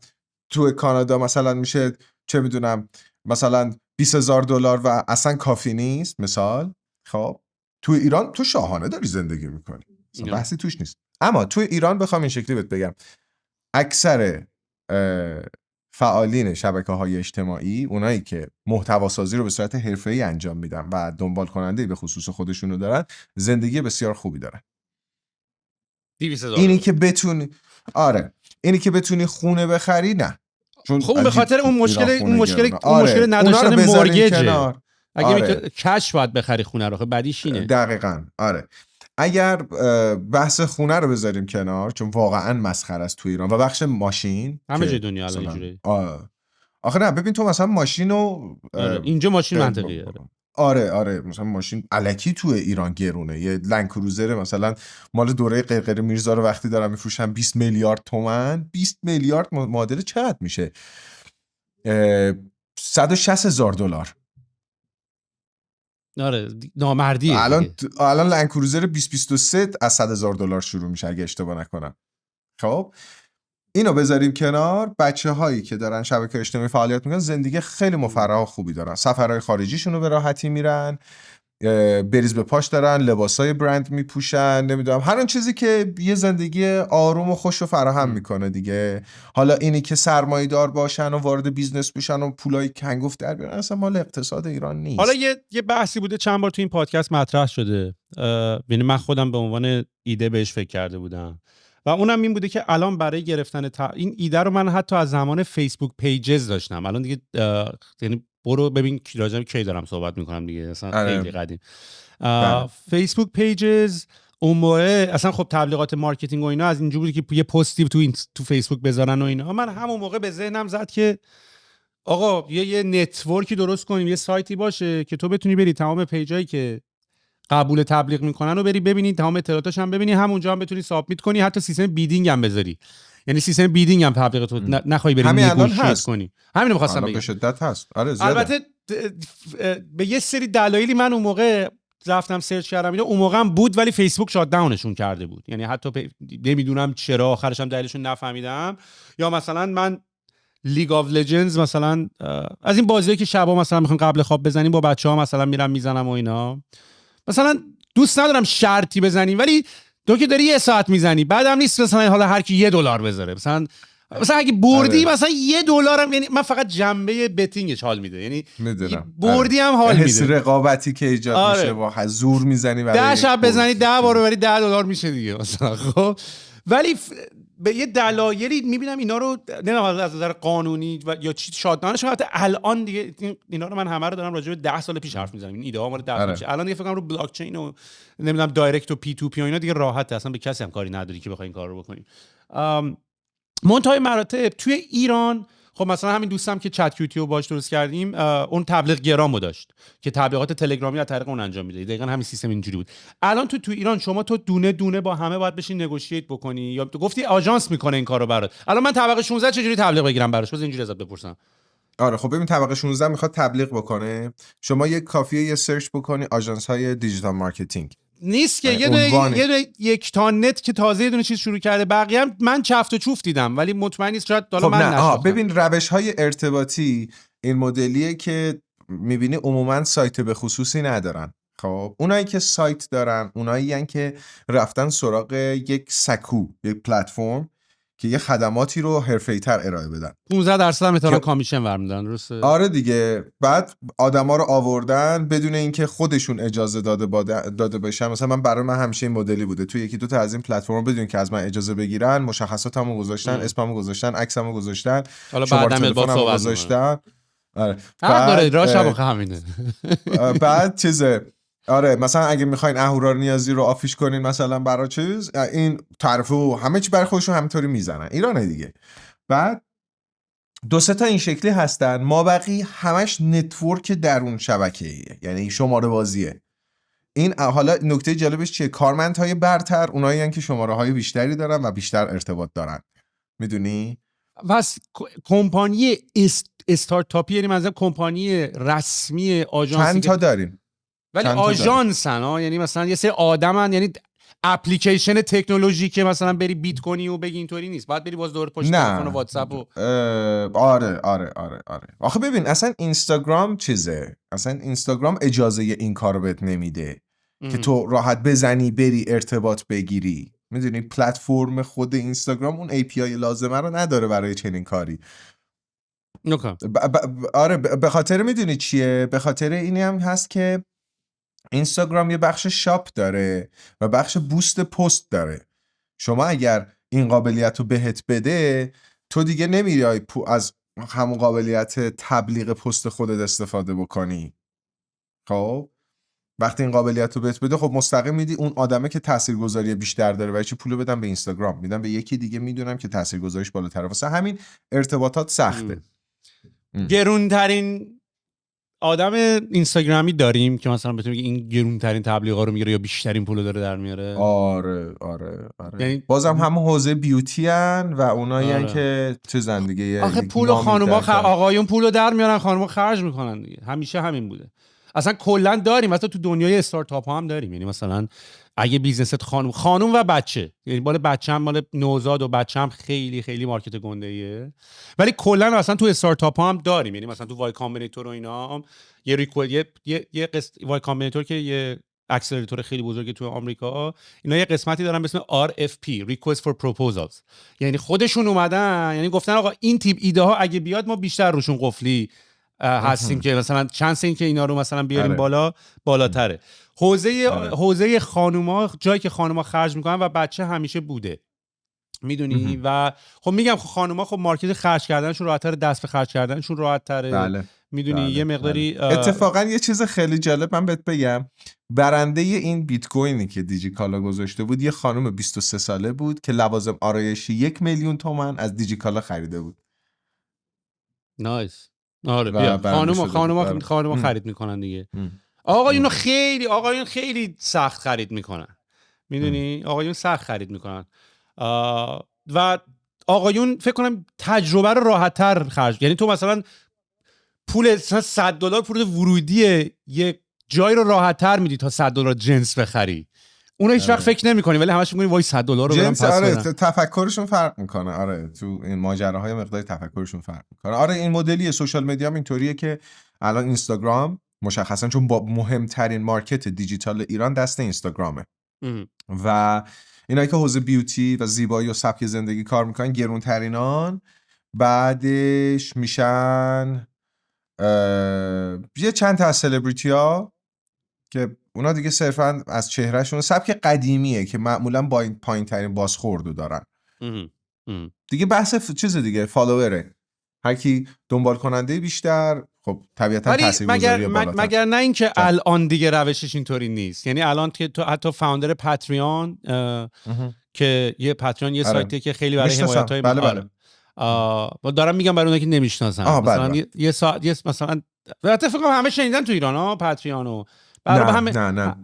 توی کانادا مثلا میشه چه میدونم مثلا 20,000 دلار و اصلا کافی نیست مثال. خب توی ایران تو شاهانه داری زندگی میکنی، بحثی توش نیست. اما توی ایران بخوام این شکلی بهت بگم، اکثر فعالین شبکه‌های اجتماعی، اونایی که محتوا سازی رو به صورت حرفه‌ای انجام میدن و دنبال کننده به خصوص خودشونو دارن، زندگی بسیار خوبی دارن. 200,000 اینی که بتونی اینی که بتونی خونه بخری نه، چون خب به خاطر اون مشکل نداشتن مورگیجه. اگه کش باید بخری خونه رو، خب بعدیش اینه. دقیقاً آره. اگر بحث خونه رو بذاریم کنار، چون واقعا مسخره است تو ایران، و بخش ماشین همه جای دنیا الان اینجوریه. آخه نه ببین تو مثلا ماشینو اینجا ماشین منطقیه. آره مثلا ماشین الکی تو ایران گرونه. یه لند کروزر مثلا مال دوره قرقر میرزا رو وقتی دارن میفروشن 20 میلیارد تومان، 20 میلیارد معادل چقدر میشه؟ 160,000 دلار. آره نامردیه. الان لند کروزر 2023 از 100,000 دلار شروع میشه اگه اشتباه نکنم. خب اینو بذاریم کنار، بچه‌هایی که دارن شبکه‌های اجتماعی فعالیت میکنن زندگی خیلی مفرح و خوبی دارن، سفرهای خارجیشون رو به راحتی میرن، بریز به پاش دارن، لباسای برند میپوشن، نمیدونم هر اون چیزی که یه زندگی آروم و خوش رو فراهم میکنه دیگه. حالا اینی که سرمایه‌دار باشن و وارد بیزنس بشن و پولای کنگفت در بیارن اصلا مال اقتصاد ایران نیست. حالا یه بحثی بوده چند بار تو این پادکست مطرح شده، یعنی من خودم به عنوان ایده بهش فکر کرده بودم و اونم این بوده که الان برای گرفتن این ایده رو من حتی از زمان فیسبوک پیجز داشتم. الان دیگه یعنی برو ببین راجع به کی دارم صحبت میکنم دیگه، اصلا خیلی قدیم. فیسبوک پیجز اون موقع اصلا خب تبلیغات مارکتینگ و اینا از اینجوری بود که یه پستی تو فیسبوک بذارن و اینا. من همون موقع به ذهنم زد که آقا یه نتورکی درست کنیم، یه سایتی باشه که تو بتونی بری تمام پیجایی که قبول تبلیغ میکنن رو بری ببینی، تمام اطلاعاتش هم ببینی، همونجا هم بتونی سابمیت کنی، حتی سیستم بیدینگ هم بذاری، یعنی سیستم بیدینگ هم تبلیغاتو نخوای بری نگوشیت کنی. همین رو می‌خواستم بگم. به شدت هست. آره البته به یه سری دلایلی من اون موقع رفتم سرچ کردم اینا، اون موقع هم بود ولی فیسبوک شات داونشون کرده بود، یعنی حتی نمیدونم چرا، آخرش هم دلیلشون نفهمیدم. یا مثلا من لیگ آف لجندز مثلا از این بازیایی که شبا مثلا میخوام قبل خواب بزنیم با بچه‌ها مثلا میرم میزنم و اینا، مثلا دوست ندارم شرطی بزنیم ولی تو که داری 1 ساعت میزنی بعدم نیست مثلا حالا هر کی $1 بذاره، مثلا اگه بردی مثلا $1 هم، یعنی من فقط جنبه بتینگش حال میده، یعنی بردی هم حال میده، حس رقابتی که ایجاد میشه با زور میزنی برای 10 شب بزنی 10 بار ببری $10 میشه دیگه مثلا. خب ولی به یه دلایلی میبینم اینا رو نمیدونم از نظر قانونی و یا چی شادانش حتی الان دیگه اینا رو من همه رو دارم راجع به 10 سال پیش حرف میزنم، این ایده ها مال 10 سال پیش. الان دیگه فکر کنم رو بلاک چین و نمیدونم دایرکت و پی تو پی و اینا دیگه راحته، اصلا به کسی هم کاری نداری که بخوای این کار رو بکنیم. منتهای مراتب توی ایران خب مثلا همین دوستم که چت کیوتیو باش درست کردیم اون تبلیغ گرامو داشت که تبلیغات تلگرامی از طریق اون انجام میده، دقیقاً همین سیستم اینجوری بود. الان تو ایران شما تو دونه دونه با همه باید بشین نگوشییت بکنی، یا تو گفتی آژانس میکنه این کارو برات. الان من طبقه 16 چجوری تبلیغ بگیرم براش؟ بذار اینجوری ازت بپرسم. آره خب ببین طبقه 16 میخواد تبلیغ بکنه، شما یک کافیه یه سرچ بکنی آژانس های دیجیتال مارکتینگ نیست که یه دونه یک تا نت که تازه یه دونه چیز شروع کرده، بقیه هم من چفت و چوف دیدم ولی مطمئن نیست شاید حالا من نشناختم. ببین روش های ارتباطی این مدلیه که میبینی عموما سایت به خصوصی ندارن. خب اونایی که سایت دارن اونایی هستن که رفتن سراغ یک سکو، یک پلتفرم که یه خدماتی رو حرفه‌ای‌تر ارائه بدن. 15% هم مثلا کامیشن ورمیدن، درسته؟ آره دیگه. بعد آدما رو آوردن بدون اینکه خودشون اجازه داده بشن. مثلا برای من همیشه این مدلی بوده، تو یکی دو تا از این پلتفرم بدون که از من اجازه بگیرن مشخصاتمو گذاشتن، اسممو گذاشتن، عکسمو گذاشتن، حالا بعدم با صحبت گذاشتن. آره بعد راشم همینه. بعد چیزه آره مثلا اگه میخواین اهورا نیازی رو آفیش کنین مثلا برای چیز، این تعرفه و همه چی برای خودشون همینطوری میزنن، ایرانه دیگه. بعد 2-3 تا این شکلی هستن، ما بقی همش نتورک درون شبکه‌ایه، یعنی شماره بازیه. این حالا نکته جالبش چیه؟ کارمندهای برتر اونایی هستن که شماره‌های بیشتری دارن و بیشتر ارتباط دارن، میدونی؟ پس کمپانی استارتاپی، یعنی مثلا کمپانی رسمی آژانسی چند تا داریم ولی آژانسن ها، یعنی مثلا یه سری آدمن، یعنی اپلیکیشن تکنولوژی که مثلا بری بیت کنی و بگی اینطوری نیست، باید بری باز دور پشت تلفن و واتساپ و آره. آخه ببین اصلا اینستاگرام چیزه، اصلا اینستاگرام اجازه این کارو بهت نمیده که تو راحت بزنی بری ارتباط بگیری، میدونی؟ پلتفرم خود اینستاگرام اون API لازمه رو نداره برای چنین کاری. آره به خاطر میدونی چیه؟ به خاطر اینی هم هست که اینستاگرام یه بخش شاپ داره و بخش بوست پست داره. شما اگر این قابلیت رو بهت بده تو دیگه نمیری از همون قابلیت تبلیغ پست خودت استفاده بکنی. خب وقتی این قابلیت رو بهت بده خب مستقیم میدی اون آدمه که تاثیرگذاری بیشتر داره و چی پولو بدم به اینستاگرام، میدم به یکی دیگه میدونم که تاثیرگذاریش بالاتره. واسه همین ارتباطات سخته. گرونترین آدم اینستاگرامی داریم که مثلا بتونیم این گرونترین تبلیغا رو میگیره یا بیشترین پولو داره در میاره؟ آره. یعنی بازم همون حوزه بیوتی ان و اونایی ان که تو زندگی آخه پول خانوما آقایون پولو در میارن، خانوما خرج میکنن دیگه، همیشه همین بوده. اصلا کلا داریم، مثلا تو دنیای استارتاپ ها هم داریم، یعنی مثلا اگه بیزنست خانم و بچه، یعنی مال بچه‌م، مال نوزاد و بچه‌م خیلی خیلی مارکت گنده‌ایه. ولی کلا اصلا تو استارتاپ ها هم داریم، یعنی مثلا تو وای کامبینیتور و اینا هم یه وای کامبینیتور که یه اکسلراتور خیلی بزرگی تو آمریکا، اینا یه قسمتی دارن به اسم RFP Request for Proposals. یعنی خودشون اومدن، یعنی گفتن آقا این تیپ ایده ها اگه بیاد ما بیشتر روشون قفلی هستیم که مثلا چانس این که اینا رو مثلا بیاریم بالاتره. حوزه خانوما، جایی که خانوما خرج میکنن و بچه همیشه بوده، میدونی. و خب میگم خانوما خب مارکت خرج کردنشون راحت‌تره، دست به خرج کردنشون راحت‌تره. بله. میدونی بله. یه مقداری اتفاقا یه چیز خیلی جالب من بهت بگم، برنده این بیت کوینی که دیجیکالا گذاشته بود یه خانم 23 ساله بود که لوازم آرایشی 1 میلیون تومان از دیجیکالا خریده بود. نایس. آره و خانوما خرید میکنن دیگه. آقایون خیلی سخت خرید میکنن، میدونی. آقایون سخت خرید میکنن و آقایون فکر کنم تجربه رو راحت‌تر خرج، یعنی تو مثلا پول $100 پول ورودی یک جای رو راحت‌تر میدی تا $100 جنس بخری. اون هیچ وقت فکر نمی‌کنی، ولی همش میگونی وای $100 رو برام پس آره بدم. تفکرشون فرق میکنه. آره تو این ماجراهای مقدار تفکرشون فرق میکنه. آره این مدلی سوشال مدیا هم اینطوریه که الان اینستاگرام مشخصا چون با مهمترین مارکت دیجیتال ایران دست اینستاگرامه و اینایی که حوزه بیوتی و زیبایی و سبک زندگی کار میکنن گرونترینان، بعدش میشن یه چند تا از سلبریتی ها که اونا دیگه صرفا از چهرهشون سبک قدیمیه که معمولا با این پایین ترین بازخوردو دارن دیگه. بحث چیز دیگه فالووره، هر کی دنبال کننده بیشتر، خب طبیعتا تاثیرگذاری بالاتر. مگر نه اینکه الان دیگه روشش اینطوری نیست. یعنی الان که تو حتی فاوندر پاتریون که یه پاتریون یه سایتی که خیلی برای حمایت‌های دارم میگم برای اونایی که نمیشناسن، مثلا یه ساعت مثلا البته فکر کنم همه شنیدن تو ایران ها پاتریونو. نه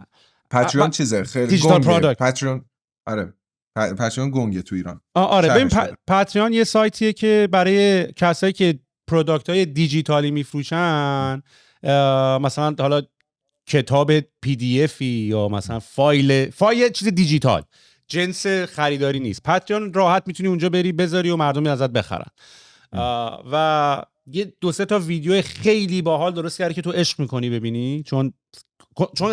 پاتریون چیزه خیلی گنگه. پاتریون آره پاتریون گنگه تو ایران. آره ببین پاتریون یه سایتیه که برای کسایی که پروداکت‌های دیجیتالی میفروشن، مثلا حالا کتاب PDF یا مثلا فایل چیز دیجیتال، جنس خریداری نیست. پاتریون راحت میتونی اونجا بری بذاری و مردم ازت بخرن. و یه 2-3 تا ویدیو خیلی باحال درست کرده که تو عشق میکنی ببینی، چون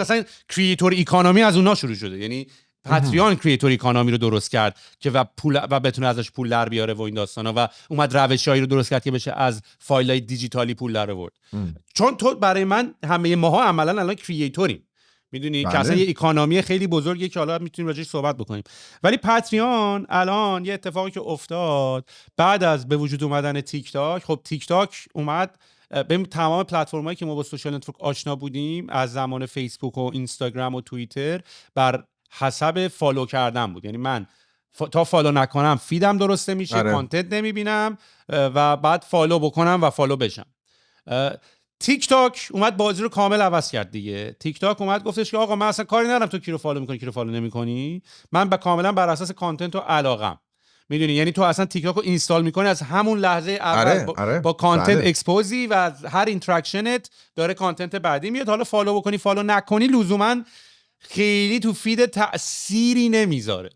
اصلا کریئتور اکانومی از اونها شروع شده. یعنی پاتریون کریئتور اکانومی رو درست کرد که و بتونه ازش پول در بیاره و این داستانا، و اومد روشایی رو درست کرد که بشه از فایلای دیجیتالی پول در آورد. چون تو برای من همه ماها عملاً الان کریئتوریم، میدونی که اصلا یه اکانومی خیلی بزرگیه که حالا میتونیم راجعش صحبت بکنیم. ولی پاتریون الان یه اتفاقی که افتاد بعد از به وجود اومدن تیک تاک، خب تیک تاک اومد به تمام پلتفرمایی که ما با سوشال نتورک آشنا بودیم از زمان فیسبوک و اینستاگرام و توییتر بر حسب فالو کردن بود. یعنی من تا فالو نکنم فیدم درسته میشه، کانتنت نمیبینم و بعد فالو بکنم و فالو بشم. تیک تاک اومد بازی رو کامل عوض کرد دیگه. تیک تاک اومد گفتش که آقا من اصلا کاری ندارم تو کی رو فالو میکنی کی رو فالو نمیکنی، من کاملا بر اساس کانتنت و علاقم، میدونی. یعنی تو اصلا تیک تاک رو اینستال میکنی از همون لحظه اول با کانتنت اکسپوزی و هر اینتراکشنت داره کانتنت بعدی میاد. حالا فالو بکنی فالو نکنی لزوما خیلی تو فید تأثیری نمیذاره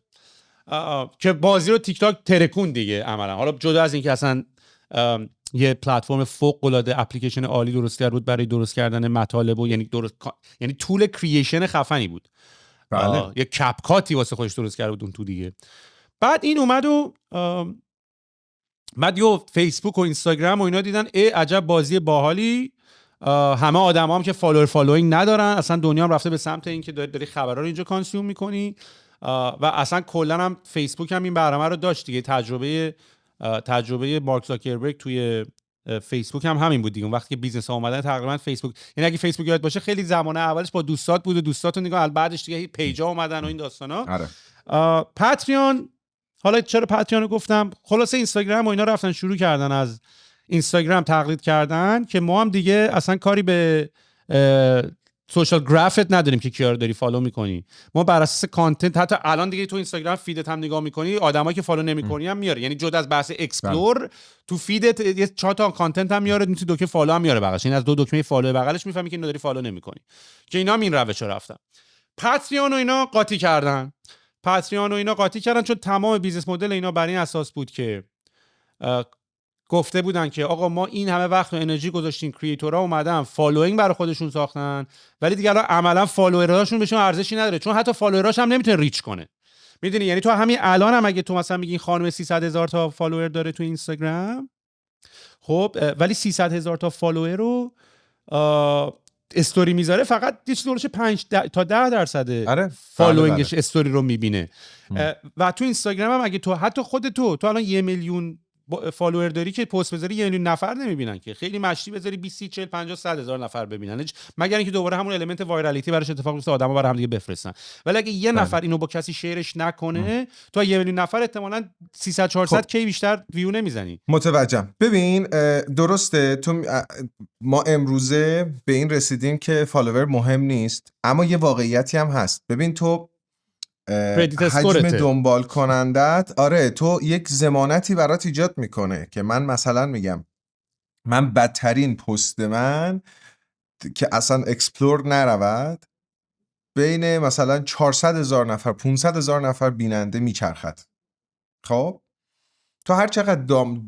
که بازی رو تیک تاک ترکون دیگه عملا. حالا جدا از اینکه اصلا یه پلتفرم فوق العاده اپلیکیشن عالی درست کرد بود برای درست کردن مطالب و یعنی طول کرییشن خفنی بود. یه کپکاتی واسه خودش درست کرده بود اون تو دیگه. بعد این اومد و بعد یه فیسبوک و اینستاگرام و اینا دیدن عجب بازی باحالی، همه آدما هم که فالوینگ ندارن، اصلا دنیا هم رفته به سمت این که داری خبرها رو اینجا کانسیوم میکنی و اصلا کلا هم فیسبوک هم این برنامه رو داشت دیگه. تجربه مارک زاکربرگ توی فیسبوک هم همین بود دیگه. اون وقتی که بیزنس ها اومدن تقریبا فیسبوک، یعنی اگه فیسبوک یاد باشه خیلی زمانه اولش با دوستات بود و دوستاتون دیگه بعدش دیگه پیجا اومدن و این داستانا. پاتریون، حالا چرا پاتریون رو گفتم، خلاصه اینستاگرام و اینا رفتن شروع کردن از اینستاگرام تقلید کردن که ما هم دیگه اصلا کاری به سوشال گرافت نداریم که کیا رو داری فالو میکنی. ما بر اساس کانتنت، حتی الان دیگه تو اینستاگرام فیدت هم نگاه میکنی آدمایی که فالو نمیکنی هم میاره. یعنی جدا از بحث اکسپلور تو فیدت یه 4 تا کانتنت هم میاره، میتونی دکمه فالو هم میاره بغلش. این از 2 دکمه فالو بغلش میفهمی که اینو داری فالو نمیکنی، که اینا هم این روشا رفتن. پاتریون و اینا قاطی کردن. چون تمام بیزنس مدل اینا بر این اساس بود که گفته بودن که آقا ما این همه وقت و انرژی گذاشتیم، کریئتورها اومدن فالوینگ برای خودشون ساختن، ولی دیگه الان عملا فالووراشون بهشون ارزشی نداره، چون حتی فالووراش هم نمیتونه ریچ کنه. میدونی یعنی تو همین الان هم اگه تو مثلا میگی خانم 300,000 تا فالوور داره تو اینستاگرام، خب ولی 300,000 تا فالوور رو استوری میذاره، فقط یه چیزی دورش 5 تا 10% آره. فالوینگش استوری رو میبینه. و تو اینستاگرام هم اگه تو حتی خود تو الان 1 میلیون فالوور داری که پست بذاری 1 میلیون نفر نمیبینن که، خیلی مشتی بذاری 20 30 40 50 100 هزار نفر ببینن، مگر اینکه دوباره همون المنت وایرالیتی براش اتفاق بیفته، آدما برای هم دیگه بفرستن. ولی اگه یه نفر اینو با کسی شیرش نکنه تو 1 میلیون نفر احتمالاً 300 400 کی بیشتر ویو نمیزنی. متوجهم. ببین درسته، تو ما امروزه به این رسیدیم که فالوور مهم نیست، اما یه واقعیتی هم هست. ببین تو حجم دنبال کنندت، آره، تو یک ضمانتی برات ایجاد میکنه که من مثلا میگم من بدترین پست من که اصلا اکسپلور نرود بین مثلا 400,000 نفر 500,000 نفر بیننده میچرخد. خب تو هر چقدر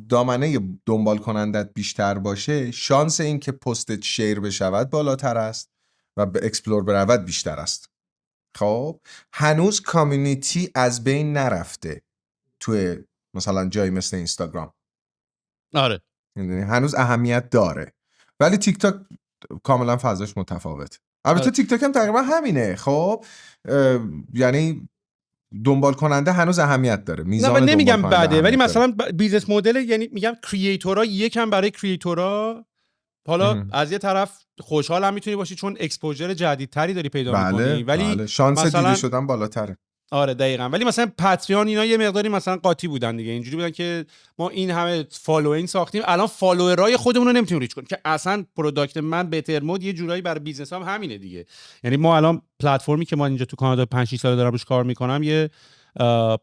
دامنه دنبال کنندت بیشتر باشه، شانس این که پستت شیر بشود بالاتر است و به اکسپلور برود بیشتر است. خب هنوز کامیونیتی از بین نرفته توی مثلا جایی مثل اینستاگرام. آره هنوز اهمیت داره، ولی تیک تاک کاملا فضاش متفاوت. البته تیک تاک هم تقریبا همینه. خب یعنی دنبال کننده هنوز اهمیت داره، میزان نه من نمیگم بده، ولی مثلا بیزنس مدل، یعنی میگم کریئتورها یکم برای کریئتورها حالا از یه طرف خوشحالم میتونی باشی چون اکسپوژر جدیدتری داری پیدا میکنی، ولی شانس دیده شدن بالاتره. آره دقیقاً. ولی مثلا پاتریون اینا یه مقداری مثلا قاطی بودن دیگه، اینجوری بودن که ما این همه فالوینگ ساختیم، الان فالوورای خودمون رو نمیتونیم ریچ کنیم، که اصلا پروداکت من بهتر مود یه جورایی برای بیزنس هم همینه دیگه. یعنی ما الان پلتفرمی که ما اینجا تو کانادا 5 6 سال دارم روش کار میکنم، یه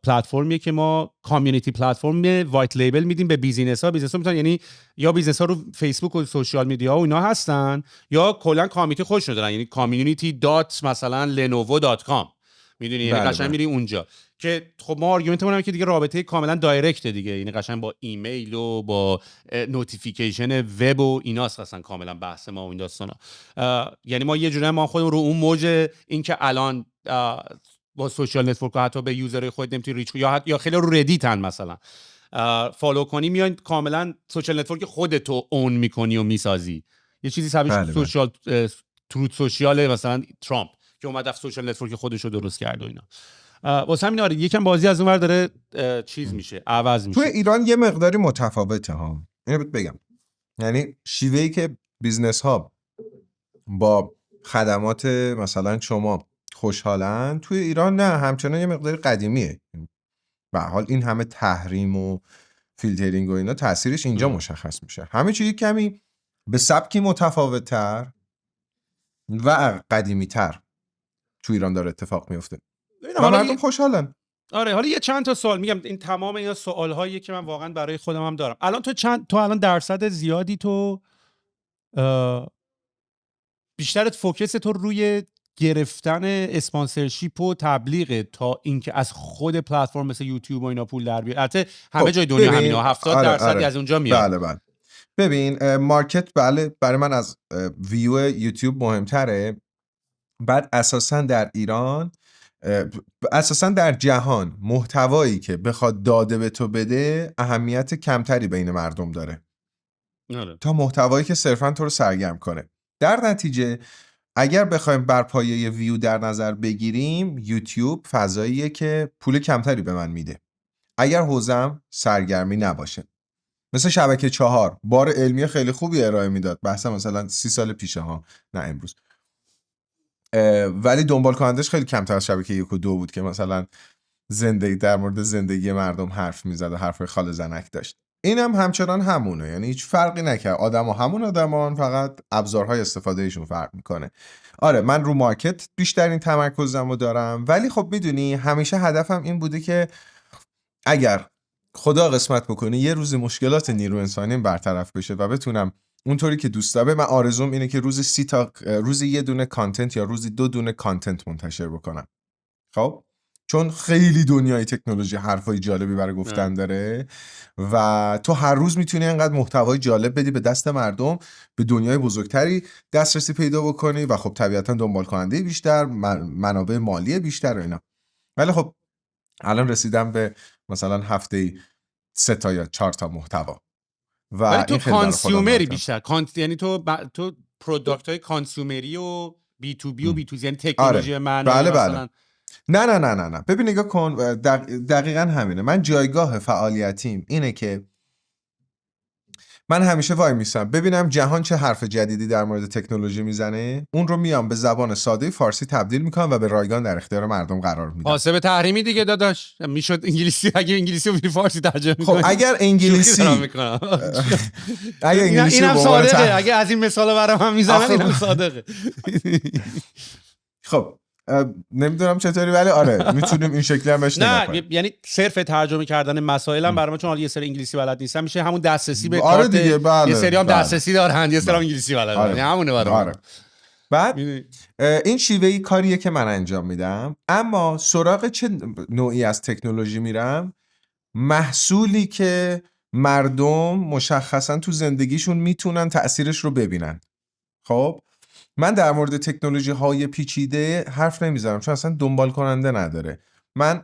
پلتفرمیه که ما کامیونیتی پلتفرم وایت لیبل میدیم به بیزینس‌ها میتونن، یعنی یا بیزنس‌ها رو فیسبوک و سوشال میدیا و اینا هستن، یا کلا کامیونیتی خودشون دارن، یعنی community. مثلا lenovo.com، میدونی، یعنی قشنگ میری اونجا که خب ما آرگومنتمون اینه که دیگه رابطه کاملا دایرکت دیگه، یعنی قشنگ با ایمیل و با نوتیفیکیشن وب و ایناست اصلا کاملا بحث ما و این داستانا. یعنی ما یه جوری ما خودمون رو اون موج این که الان با سوشال نتورک حتی به یوزرهای خود نمیتونی ریچ کنی، یا خیلی رو ردیتن مثلا فالو کنی، میان کاملا سوشال نتورک خودتو اون میکنی و میسازی. یه چیزی شبیه سوشال تروت سوشیال مثلا ترامپ که اومد رفت سوشال نتورک خودش رو درست کرد و اینا. واسه همین آره یکم بازی از اونور داره چیز میشه، عوض میشه. تو ایران یه مقداری متفاوته ها، اینو بهت بگم. یعنی شیوهی که بیزنس ها با خدمات مثلا شما خوشحالن، توی ایران نه، همچنان یه مقداری قدیمیه. به حال این همه تحریم و فیلترینگ و اینا تاثیرش اینجا مشخص میشه. همه چیزی کمی به سبکی متفاوت‌تر و قدیمی‌تر تو ایران داره اتفاق میفته و مردم خوشحالن. آره حالا یه چند تا سوال میگم، این تمام اینا سوال‌هایی که من واقعا برای خودم هم دارم. الان تو الان درصد زیادی تو بیشترت فوکس تو روی گرفتن اسپانسرشیپ و تبلیغ تا اینکه از خود پلتفرم مثل یوتیوب و اینا پول در بیاری. البته همه جای دنیا همینا 70% از اونجا میاد. بله. ببین مارکت برای من از ویو یوتیوب مهمتره. بعد اساساً در ایران، اساساً در جهان، محتوایی که بخواد داده به تو بده اهمیت کمتری بین مردم داره تا محتوایی که صرفاً تو رو سرگرم کنه. در نتیجه اگر بخوایم بر پایه ویو در نظر بگیریم، یوتیوب فضاییه که پول کمتری به من میده اگر حوزم سرگرمی نباشه. مثل شبکه 4 بار علمی خیلی خوبی ارائه میداد، بحث مثلا 30 سال پیشه ها، نه امروز، ولی دنبال کنندش خیلی کمتر از شبکه 1 و 2 بود که مثلا در مورد زندگی مردم حرف میزد و حرف خال زنک داشت. اینم همچنان همونه، یعنی هیچ فرقی نکرد، آدم ها همون آدمان، فقط ابزارهای استفاده ایشون فرق میکنه. آره من رو مارکت بیشترین تمرکزم رو دارم، ولی خب میدونی همیشه هدفم این بوده که اگر خدا قسمت بکنه یه روزی مشکلات نیرو انسانی برطرف بشه و بتونم اونطوری که دوست دارم. من آرزوم اینه که روزی یه دونه کانتنت یا روزی 2 دونه کانتنت منتشر بکنم. خب چون خیلی دنیای تکنولوژی حرفای جالبی برای گفتن داره و تو هر روز میتونی انقدر محتوای جالب بدی به دست مردم، به دنیای بزرگتری دسترسی پیدا بکنی و خب طبیعتا دنبال کننده بیشتر، منابع مالی بیشتر و اینا. ولی خب الان رسیدم به مثلا هفته‌ای 3 تا یا 4 تا محتوا و ولی تو این خیلی برای خودم کانسیومری راحته. بیشتر یعنی تو پروداکت های کانسیومری و بی تو بی و بی تو یعنی تکنولوژی معنوی مثلا. نه ببین نگاه کن، دقیقاً همینه. من جایگاه فعالیتیم اینه که من همیشه وای میسم ببینم جهان چه حرف جدیدی در مورد تکنولوژی میزنه، اون رو میام به زبان ساده فارسی تبدیل میکنم و به رایگان در اختیار مردم قرار میدم. حاسب تحریمی دیگه داداش، میشد انگلیسی، اگه انگلیسی رو به فارسی ترجمه خب کنی. اگر انگلیسی اینم صادقه، اگه از این مثال برام هم میزنن اینم صادقه. خب نمیدونم چطوری ولی آره میتونیم این شکلی هم بهش نگاه کنیم. یعنی صرف ترجمه کردن مسائلم برام، چون یه سری انگلیسی بلد نیستم، میشه همون دسترسی به آره کارت دیگه. بله، یه سری هم دسترسی دارن، یه سری هم انگلیسی بلدن. آره. همونه برام. آره. بعد این شیوهی کاریه که من انجام میدم، اما سراغ چه نوعی از تکنولوژی میرم؟ محصولی که مردم مشخصا تو زندگیشون میتونن تأثیرش رو ببینن. خب من در مورد تکنولوژی های پیچیده حرف نمیزنم چون اصلا دنبال کننده نداره. من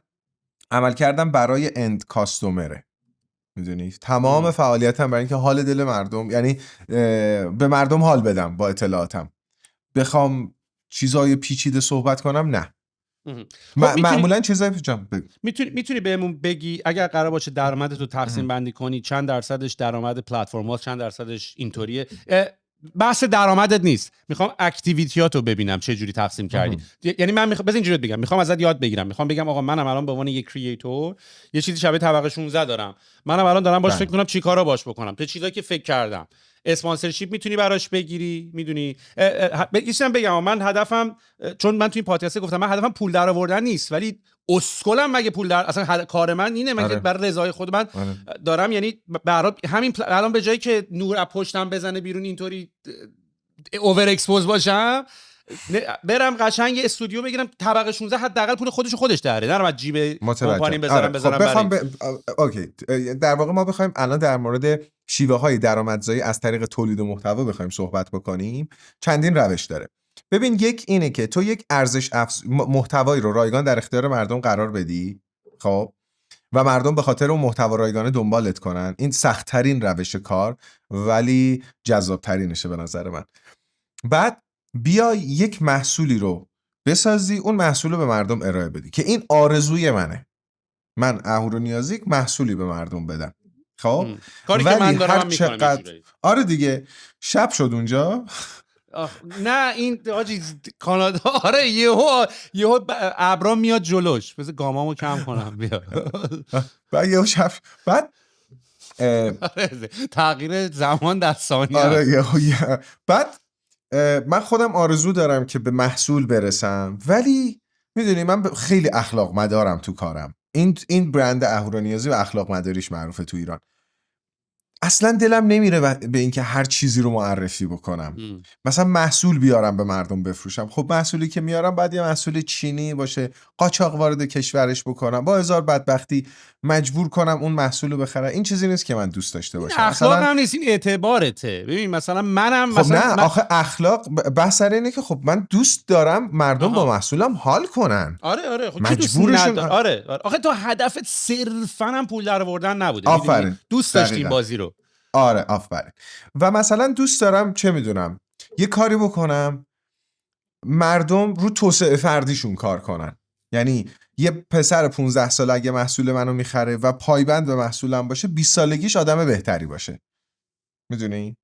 عمل کردم برای اند کاستومره، میدونی، تمام فعالیتم برای اینکه حال دل مردم، یعنی به مردم حال بدم با اطلاعاتم. بخوام چیزای پیچیده صحبت کنم نه. معمولا چیزای میتونی بهمون بگی اگر قرار باشه درآمدت رو تقسیم بندی کنی، چند درصدش درآمد پلتفرم هاست، چند درصدش اینطوریه؟ بحث درآمدت نیست، میخوام اکتیویتیاتو ببینم چه جوری تقسیم کردی. یعنی من بذار اینجوری بگم، میخوام ازت یاد بگیرم، میخوام بگم آقا منم الان به عنوان یک کریئتور یه چیزی شبیه طبقه 16 دارم، منم الان دارم باش فکر کنم چیکارا باش بکنم، چه چیزایی که فکر کردم. اسپانسرشیپ میتونی براش بگیری، میدونی. یکیشم بگم من هدفم، چون من تو این پادکست گفتم من هدفم پول در آوردن نیست، ولی اسکلم مگه پول در اصلا کار من اینه، مگه برای رضای خود من دارم، یعنی برای همین الان به جایی که نور از پشتم بزنه بیرون اینطوری اوور اکسپوز باشم، برم قشنگ یه استودیو بگیرم طبقه 16 حداقل پول خودش داره، نرم از جیب کمپانی بذارم اوکی. در واقع ما بخوایم الان در مورد شیوه های درآمدزایی از طریق تولید محتوا بخوایم صحبت بکنیم، چندین روش داره. ببین، یک اینه که تو یک ارزش محتوایی رو رایگان در اختیار مردم قرار بدی، خب، و مردم به خاطر اون محتوا رایگانه دنبالت کنن. این سخت ترین روش کار ولی جذاب ترینشه به نظر من. بعد بیا یک محصولی رو بسازی، اون محصول رو به مردم ارائه بدی، که این آرزوی منه. من اهورانیازی محصولی به مردم بدم، خب، کاری که من دارم میکنم. آره دیگه، شب شد اونجا. نه این آجی کانادا، آره یهو ابرام میاد جلوش، بذار گامامو کم کنم بیا. بعد یهو شب، بعد تغییر زمان در ثانیه. آره بعد من خودم آرزو دارم که به محصول برسم، ولی میدونی من خیلی اخلاق مدارم تو کارم. این برند اهورانیازی و اخلاق مداریش معروفه تو ایران. اصلا دلم نمیره به اینکه هر چیزی رو معرفی بکنم. مثلا محصول بیارم به مردم بفروشم، خب محصولی که میارم باید یه محصول چینی باشه، قاچاق وارد کشورش بکنم، با هزار بدبختی مجبور کنم اون محصول رو بخرم. این چیزی نیست که من دوست داشته باشم. اخلاق هم نیست، این اعتبارته. ببین مثلا منم خب مثلا آخه اخلاق بحث سر اینه که خب من دوست دارم مردم با محصولم حال کنن. آره خب مجبورشون. آره آخه تو هدفت صرفاً هم پول در آوردن نبوده. آفرین. دوست داشتیم بازی رو. آره آفرین. و مثلا دوست دارم چه میدونم یه کاری بکنم مردم رو توسعه فردیشون کار کنن. یعنی یه پسر 15 ساله اگه محصول منو میخره و پایبند به محصولم باشه، 20 سالگیش آدم بهتری باشه. میدونی؟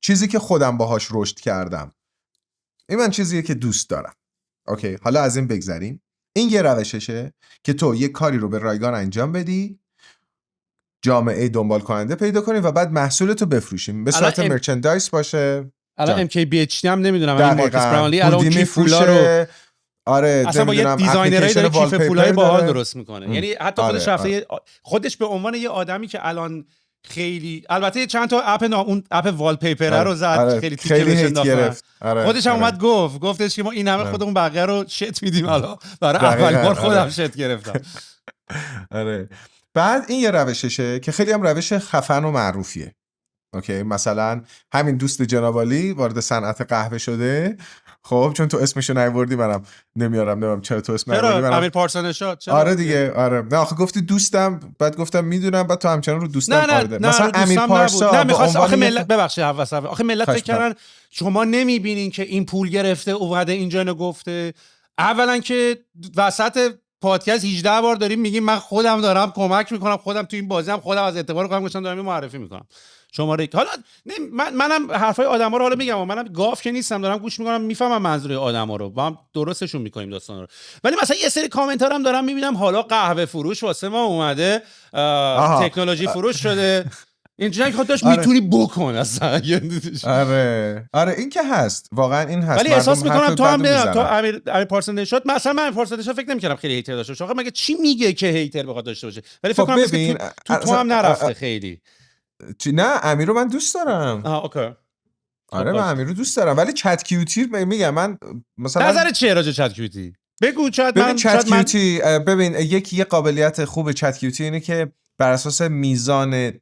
چیزی که خودم باهاش رشد کردم. این من چیزیه که دوست دارم. اوکی، حالا از این بگذریم. این یه روششه که تو یه کاری رو به رایگان انجام بدی، جامعه دنبال کننده پیدا کنیم و بعد محصولتو بفروشیم به صورت مرچندایز باشه. الان MKBHD هم نمیدونم این مارکس براونلی الان کیف پولا رو آره اصلا با یه دیزاینرای داره کیف پولای باحال درست میکنه. یعنی حتی خودش رفته خودش به عنوان یه آدمی که الان خیلی البته چند تا اپ اون اپ والپیپر رو زد. آره. خیلی تیکه بهش انداخت. خودش هم اومد گفتش که ما این همه خودمون بقیه رو شت میدیم، حالا برای اولین بار خودم شت گرفتم. آره. بعد این یه روششه که خیلی هم روش خفن و معروفیه. اوکی، مثلا همین دوست جنابالی وارد صنعت قهوه شده. خب چون تو اسمشو نیاوردی منم نمیارم چرا تو اسم نیاوردی منم. امیر پارسا نژاد. آره دیگه، آره. نه آخه گفتی دوستم، بعد گفتم میدونم، بعد تو همچنان رو دوستم آره. مثلا امیر پارسا نه می‌خواست آخه ملت ببخشید آخه ملت فکر کردن شما نمیبینین که این پول گرفته اومده اینجا اینو گفته. اولا که وسط پادکست 18 بار داریم میگیم من خودم دارم کمک میکنم، خودم تو این بازی هم خودم از اعتبار خودم گفتم دارم معرفی میکنم. شماره حالا منم حرفای آدما رو حالا میگم، منم گاف که نیستم، دارم گوش میکنم میفهمم منظور آدما رو، با هم درستشون میکنیم داستانا رو. ولی مثلا یه سری کامنت ها هم دارم میبینم حالا قهوه فروش واسه ما اومده، تکنولوژی فروش شده. اینجوری که خودش میتونی بکن اصلا. آره این که هست، واقعا این هست. ولی احساس میکنم تو هم تو امیر پارسا نژاد، مثلا من امیر پارسا نژاد فکر نمیکردم خیلی هیتر داشته باشه. آخه مگه چی میگه که هیتر بخواد داشته باشه؟ ولی فکر کنم تو هم نرفته خیلی. نه امیر رو من دوست دارم. اوکی. آره من امیر رو دوست دارم، ولی چت کیوتی میگم من مثلا نظرت چیه راجع چت کیوتی؟ بگو. چت کیوتی ببین یه قابلیت خوب چت کیوتی اینه که بر اساس میزان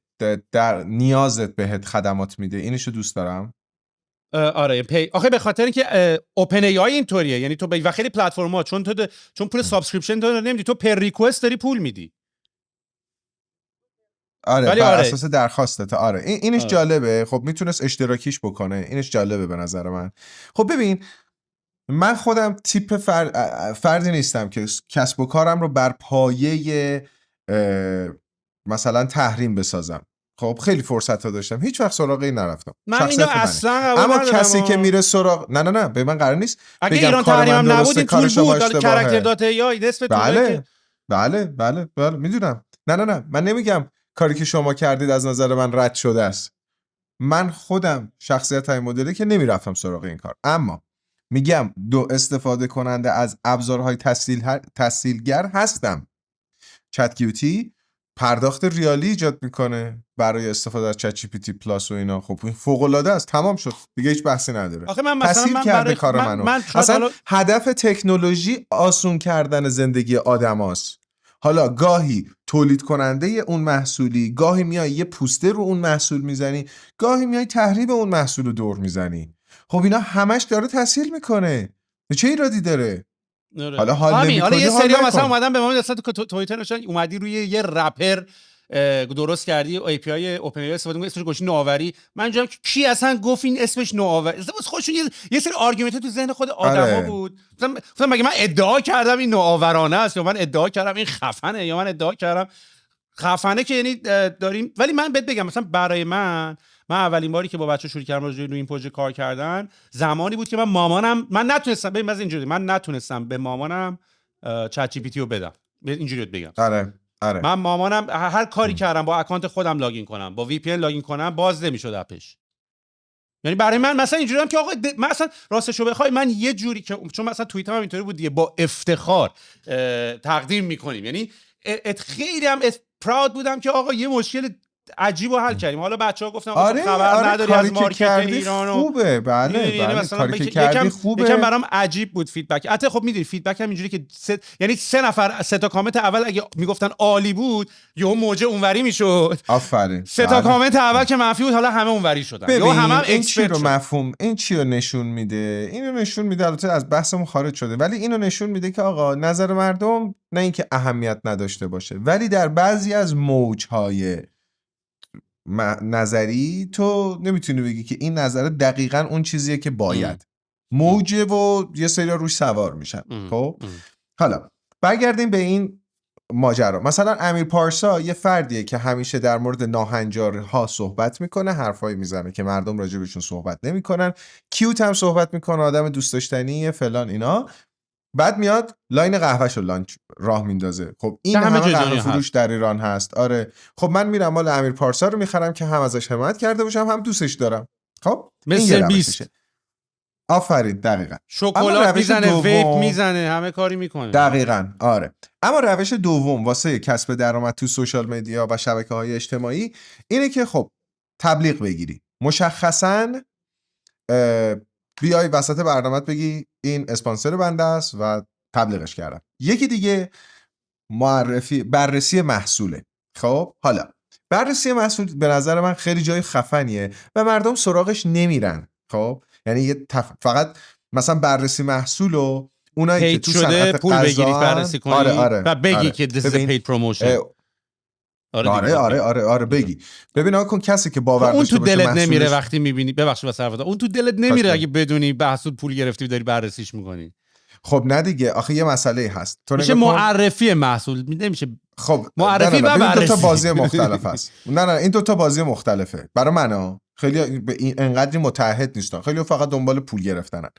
در نیازت بهت خدمات میده. اینشو دوست دارم. آره آخه به خاطر اینکه اوپن ای آی اینطوریه، یعنی تو و خیلی پلتفرم‌ها چون پول سابسکریپشن تو نمیدی، تو پر ریکوست داری پول میدی. آره بر اساس درخواستت. آره اینش جالبه. خب میتونست اشتراکیش بکنه، اینش جالبه به نظر من. خب ببین من خودم تیپ فردی نیستم که کسب و کارم رو بر پایه مثلا تحریم بسازم. خب خیلی فرصت ها داشتم، هیچ وقت سراغ این نرفتم. من اینو اصلا اما کسی که میره سراغ نه به من قرار نیست اگه ایران تحریم هم نبود این پول بود کاراکتر دات یا نصف بله میدونم. نه من نمیگم کاری که شما کردید از نظر من رد شده است. من خودم شخصیت های مدلی که نمیرفتم سراغ این کار، اما میگم دو استفاده کننده از ابزارهای تسهیلگر هستم. چت کیوتی پرداخت ریالی ایجاد میکنه برای استفاده از چت جی پی تی پلاس و اینا. خب فوق العاده است، تمام شد دیگه، هیچ بحثی نداره. آخه من مثلا کرده کار منو. اصلا هدف تکنولوژی آسون کردن زندگی آدماست. حالا گاهی تولید کننده اون محصولی، گاهی میای یه پوسته رو اون محصول میزنی، گاهی میای تحریب اون محصول رو دور میزنی. خب اینا همش داره تسهیل میکنه. چه ایرادی داره؟ حالا حالا یه سری مثلا اومدن به ما مثلا توییتر نشون اومدی روی یه رپر درست کردی ای پی آی اوپن ای استفاده می‌کنی، اسمش گوشی نوآوری. من جام کی اصلا گفت این اسمش نوآوری؟ خودشون یه سری آرگومنت تو ذهن خود آدما بود. مثلا مگه من ادعا کردم این نوآورانه است، یا من ادعا کردم این خفنه، یا من ادعا کردم خفنه که یعنی داریم. ولی من بهت بگم مثلا برای من اولین باری که با بچه‌ها شروع کردم روی این پروژه کار کردن زمانی بود که من نتونستم ببین مثلا اینجوری من نتونستم به مامانم چت جی پی تی رو بدم. اینجوری بگم. آره. من مامانم هر کاری کردم با اکانت خودم لاگین کنم، با وی پی ان لاگین کنم، باز نمیشد اپش. یعنی برای من مثلا اینجوریام که آقا مثلا راستش رو بخوای من یه جوری که چون مثلا توییتم هم اینطوری بود دیگه، با افتخار تقدیم میکنیم. یعنی خیلی هم پراود بودم که آقا یه مشکل عجیب و حل کردیم. حالا بچه‌ها گفتن خبر نداری از مارکت ایران خوبه. بله کاری که کردی خوبه. یکم برام عجیب بود فیدبک. البته خب میدونی فیدبک هم اینجوری که یعنی سه تا کامنت اول اگه میگفتن عالی بود یهو موجه اونوری میشد. آفرین. سه تا کامنت اول که منفی بود حالا همه اونوری شدن. یهو همه این چی رو مفهوم این چی رو نشون میده؟ اینو نشون میده، البته از بحثمون خارج شده، ولی اینو نشون میده که آقا نظر مردم نه اینکه اهمیت نداشته باشه، ولی در بعضی از موج‌های نظری تو نمیتونی بگی که این نظر دقیقاً اون چیزیه که باید. موجه و یه سری روش سوار میشن. خب حالا برگردیم به این ماجرا. مثلا امیر پارسا یه فردیه که همیشه در مورد ناهنجارها صحبت میکنه، حرفایی میزنه که مردم راجع بهشون صحبت نمیکنن، کیوت هم صحبت میکنه، آدم دوست داشتنیه فلان اینا. بعد میاد لاین قهوه‌شو راه میندازه. خب این همه قهوه فروش در ایران هست. آره خب من میرم مال امیر پارسا رو میخرم که هم ازش حمایت کرده باشم هم دوستش دارم. خب مثل 20 آفرین دقیقاً. شکلات میزنه، ویپ میزنه، همه کاری میکنه. دقیقاً آره. اما روش دوم واسه کسب درآمد تو سوشال مدیا و شبکه‌های اجتماعی اینه که خب تبلیغ بگیری. مشخصاً بیای وسط برنامه‌ت بگی این اسپانسر بنده است و تبلیغش کردم. یکی دیگه بررسی محصوله. خب حالا بررسی محصول به نظر من خیلی جای خفنیه و مردم سراغش نمیرن. خب یعنی فقط مثلا بررسی محصول و اونایی که تو صنعت پول بگیری بررسی کنی و بگی که this is a paid promotion. آره بگی. ببین آقا کن کسی که باور داشته باشه اون تو دلت نمیره وقتی میبینی، ببخشید واسه حرفت، اون تو دلت نمیره اگه بدونی محصول پول گرفتی داری بررسیش میکنی. خب نه دیگه، آخه یه مسئله هست. تو میشه معرفی محصول نمیشه. خب معرفی و بررسی. این دو تا بازی مختلف هست. نه این دو تا بازی مختلفه. برای من خیلی انقدری متعهد نیستن. خیلی فقط دنبال پول گرفتنن.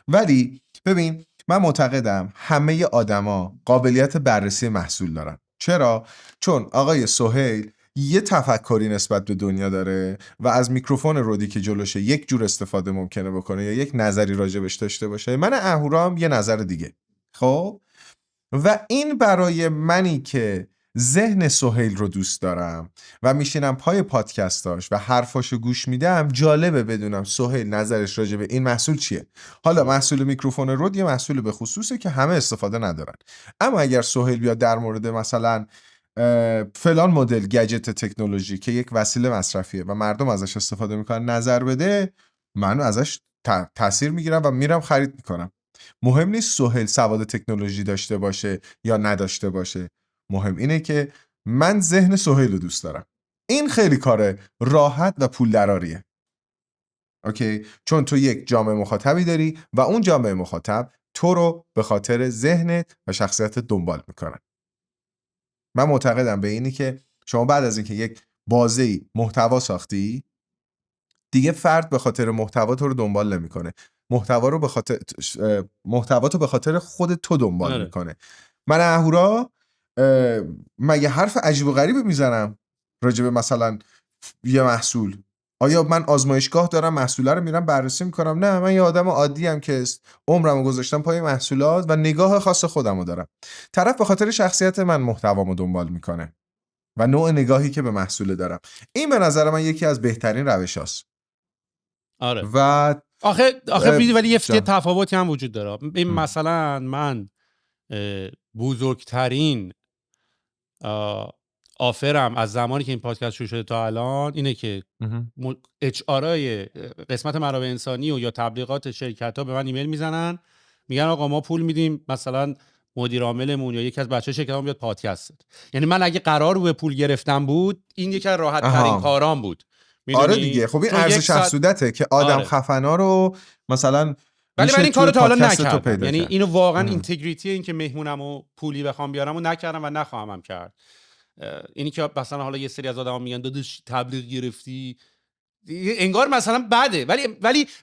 ولی ببین من معتقدم همه آدما قابلیت بررسی محصول دارن. چرا؟ چون آقای سهیل یه تفکری نسبت به دنیا داره و از میکروفون رودی که جلوشه یک جور استفاده ممکنه بکنه یا یک نظری راجبش داشته باشه. من اهورام یه نظر دیگه. خب و این برای منی که ذهن سهیل رو دوست دارم و میشینم پای پادکستاش و حرفاشو گوش میدم، جالبه بدونم سهیل نظرش راجع به این محصول چیه. حالا محصول میکروفون رود یه محصول به خصوصه که همه استفاده ندارن، اما اگر سهیل بیاد در مورد مثلا فلان مدل گجت تکنولوژی که یک وسیله مصرفیه و مردم ازش استفاده میکنن نظر بده، من ازش تاثیر میگیرم و میرم خرید میکنم. مهم نیست سهیل سواد تکنولوژی داشته باشه یا نداشته باشه، مهم اینه که من ذهن سهیل رو دوست دارم. این خیلی کار راحت و پول دراریه. اوکی؟ چون تو یک جامعه مخاطبی داری و اون جامعه مخاطب تو رو به خاطر ذهنت و شخصیتت دنبال میکنن. من معتقدم به اینی که شما بعد از اینکه یک بازی محتوا ساختی، دیگه فرد به خاطر محتوا تو رو دنبال نمیکنه. محتوا تو به خاطر خود تو دنبال میکنه. من اهورا مگه حرف عجیب و غریبی میزنم راجع به مثلا یه محصول؟ آیا من آزمایشگاه دارم محصوله رو میرم بررسی میکنم؟ نه، من یه آدم عادی ام که عمرمو گذاشتم پای محصولات و نگاه خاص خودمو دارم. طرف به خاطر شخصیت من محتوامو دنبال میکنه و نوع نگاهی که به محصول دارم. این به نظر من یکی از بهترین روشاست. آره. و آخه ولی یه تفاوتی هم وجود داره. این مثلا من بزرگترین آفرم از زمانی که این پادکست شروع شده تا الان اینه که HR-های قسمت منابع انسانی و یا تبلیغات شرکت‌ها به من ایمیل میزنن، میگن آقا ما پول میدیم مثلا مدیر عاملمون یا یکی از بچه‌های شرکتمون بیاد پادکست. یعنی من اگه قرار به پول گرفتن بود، این یکی از راحت ترین کارام بود. آره دیگه. خب این ارزش افزودته که آدم خفنا رو مثلا، ولی من این کارو تا حالا نکردم. یعنی اینو واقعا اینتگریتی این که مهمونمو پولی بخوام بیارم و نکردم و نخواهمم کرد. اینی که مثلا حالا یه سری از آدما میگن داداش تبلیغ گرفتی، انگار مثلا بده،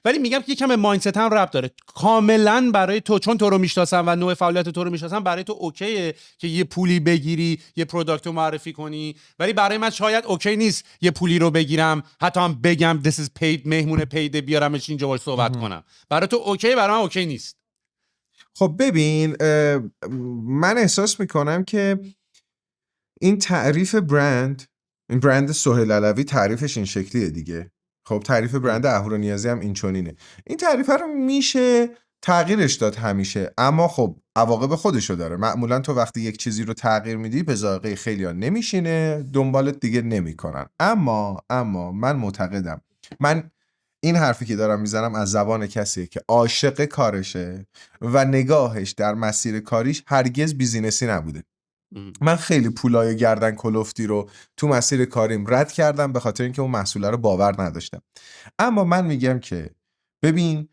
ولی میگم که یکم به مایندست هم ربط داره. کاملا برای تو، چون تو رو میشناسم و نوع فعالیت تو رو میشناسم، برای تو اوکیه که یه پولی بگیری یه پروداکت رو معرفی کنی، ولی برای من شاید اوکی نیست یه پولی رو بگیرم حتی هم بگم this is paid، مهمون پید بیارمش اینجا باهاش صحبت کنم. برای تو اوکی، برای من اوکی نیست. خب ببین من احساس میکنم که این تعریف برند، این برند سهیل علوی تعریفش این شکلیه دیگه. خب تعریف برند اهورانیازی هم این چنینه. این تعریف رو میشه تغییرش داد همیشه، اما خب عواقب خودشو داره. معمولا تو وقتی یک چیزی رو تغییر میدی به ذائقه خیلی‌ها نمیشینه، دنبالت دیگه نمیکنن. اما من معتقدم، من این حرفی که دارم میزنم از زبان کسیه که عاشق کارشه و نگاهش در مسیر کاریش هرگز بیزینسی نبوده. من خیلی پولای گردن کلفتی رو تو مسیر کاریم رد کردم به خاطر اینکه اون محصوله رو باور نداشتم. اما من میگم که ببین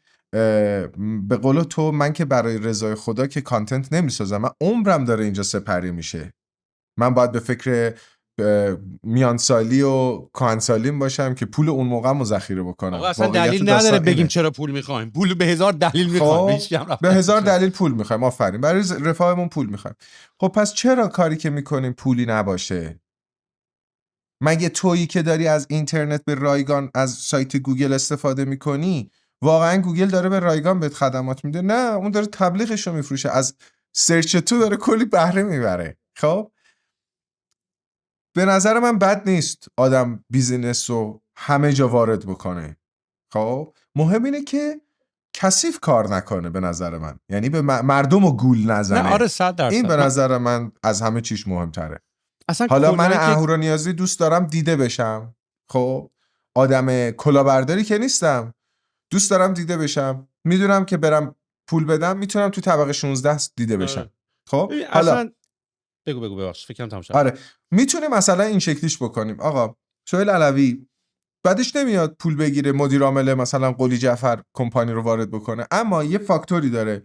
به قول تو، من که برای رضای خدا که کانتنت نمیسازم، من عمرم داره اینجا سپری میشه. من باید به فکر میانسالی و کانسالیم باشم که پول اون موقع رو ذخیره بکنم. اصلا دلیل نداره بگیم چرا پول میخوایم. پول به هزار دلیل میخوایم. به هزار دلیل پول میخوایم. آفرین، برای رفاهمون پول میخوایم. خب پس چرا کاری که میکنیم پولی نباشه؟ مگه تویی که داری از اینترنت به رایگان از سایت گوگل استفاده میکنی واقعا گوگل داره به رایگان بهت خدمات میده؟ نه، اون داره تبلیغش رو میفروشه، از سرچ تو داره کلی بهره میبره. خب به نظر من بد نیست آدم بیزینس رو همه جا وارد بکنه. خب مهم اینه که کثیف کار نکنه به نظر من، یعنی به مردم رو گول نزنه. نه آره 100%. این به نظر من از همه چیش مهمتره. اصلا حالا من اهورانیازی دوست دارم دیده بشم، خب آدم کلاهبرداری که نیستم، دوست دارم دیده بشم، میدونم که برم پول بدم میتونم تو طبقه 16 دیده بشم. خب حالا اصلا بگو ببخش فکرم تمام شد. آره میتونیم مثلا این شکلیش بکنیم. آقا سهیل علوی بعدش نمیاد پول بگیره، مدیر عامل مثلا قلی جعفر کمپانی رو وارد بکنه، اما یه فاکتوری داره،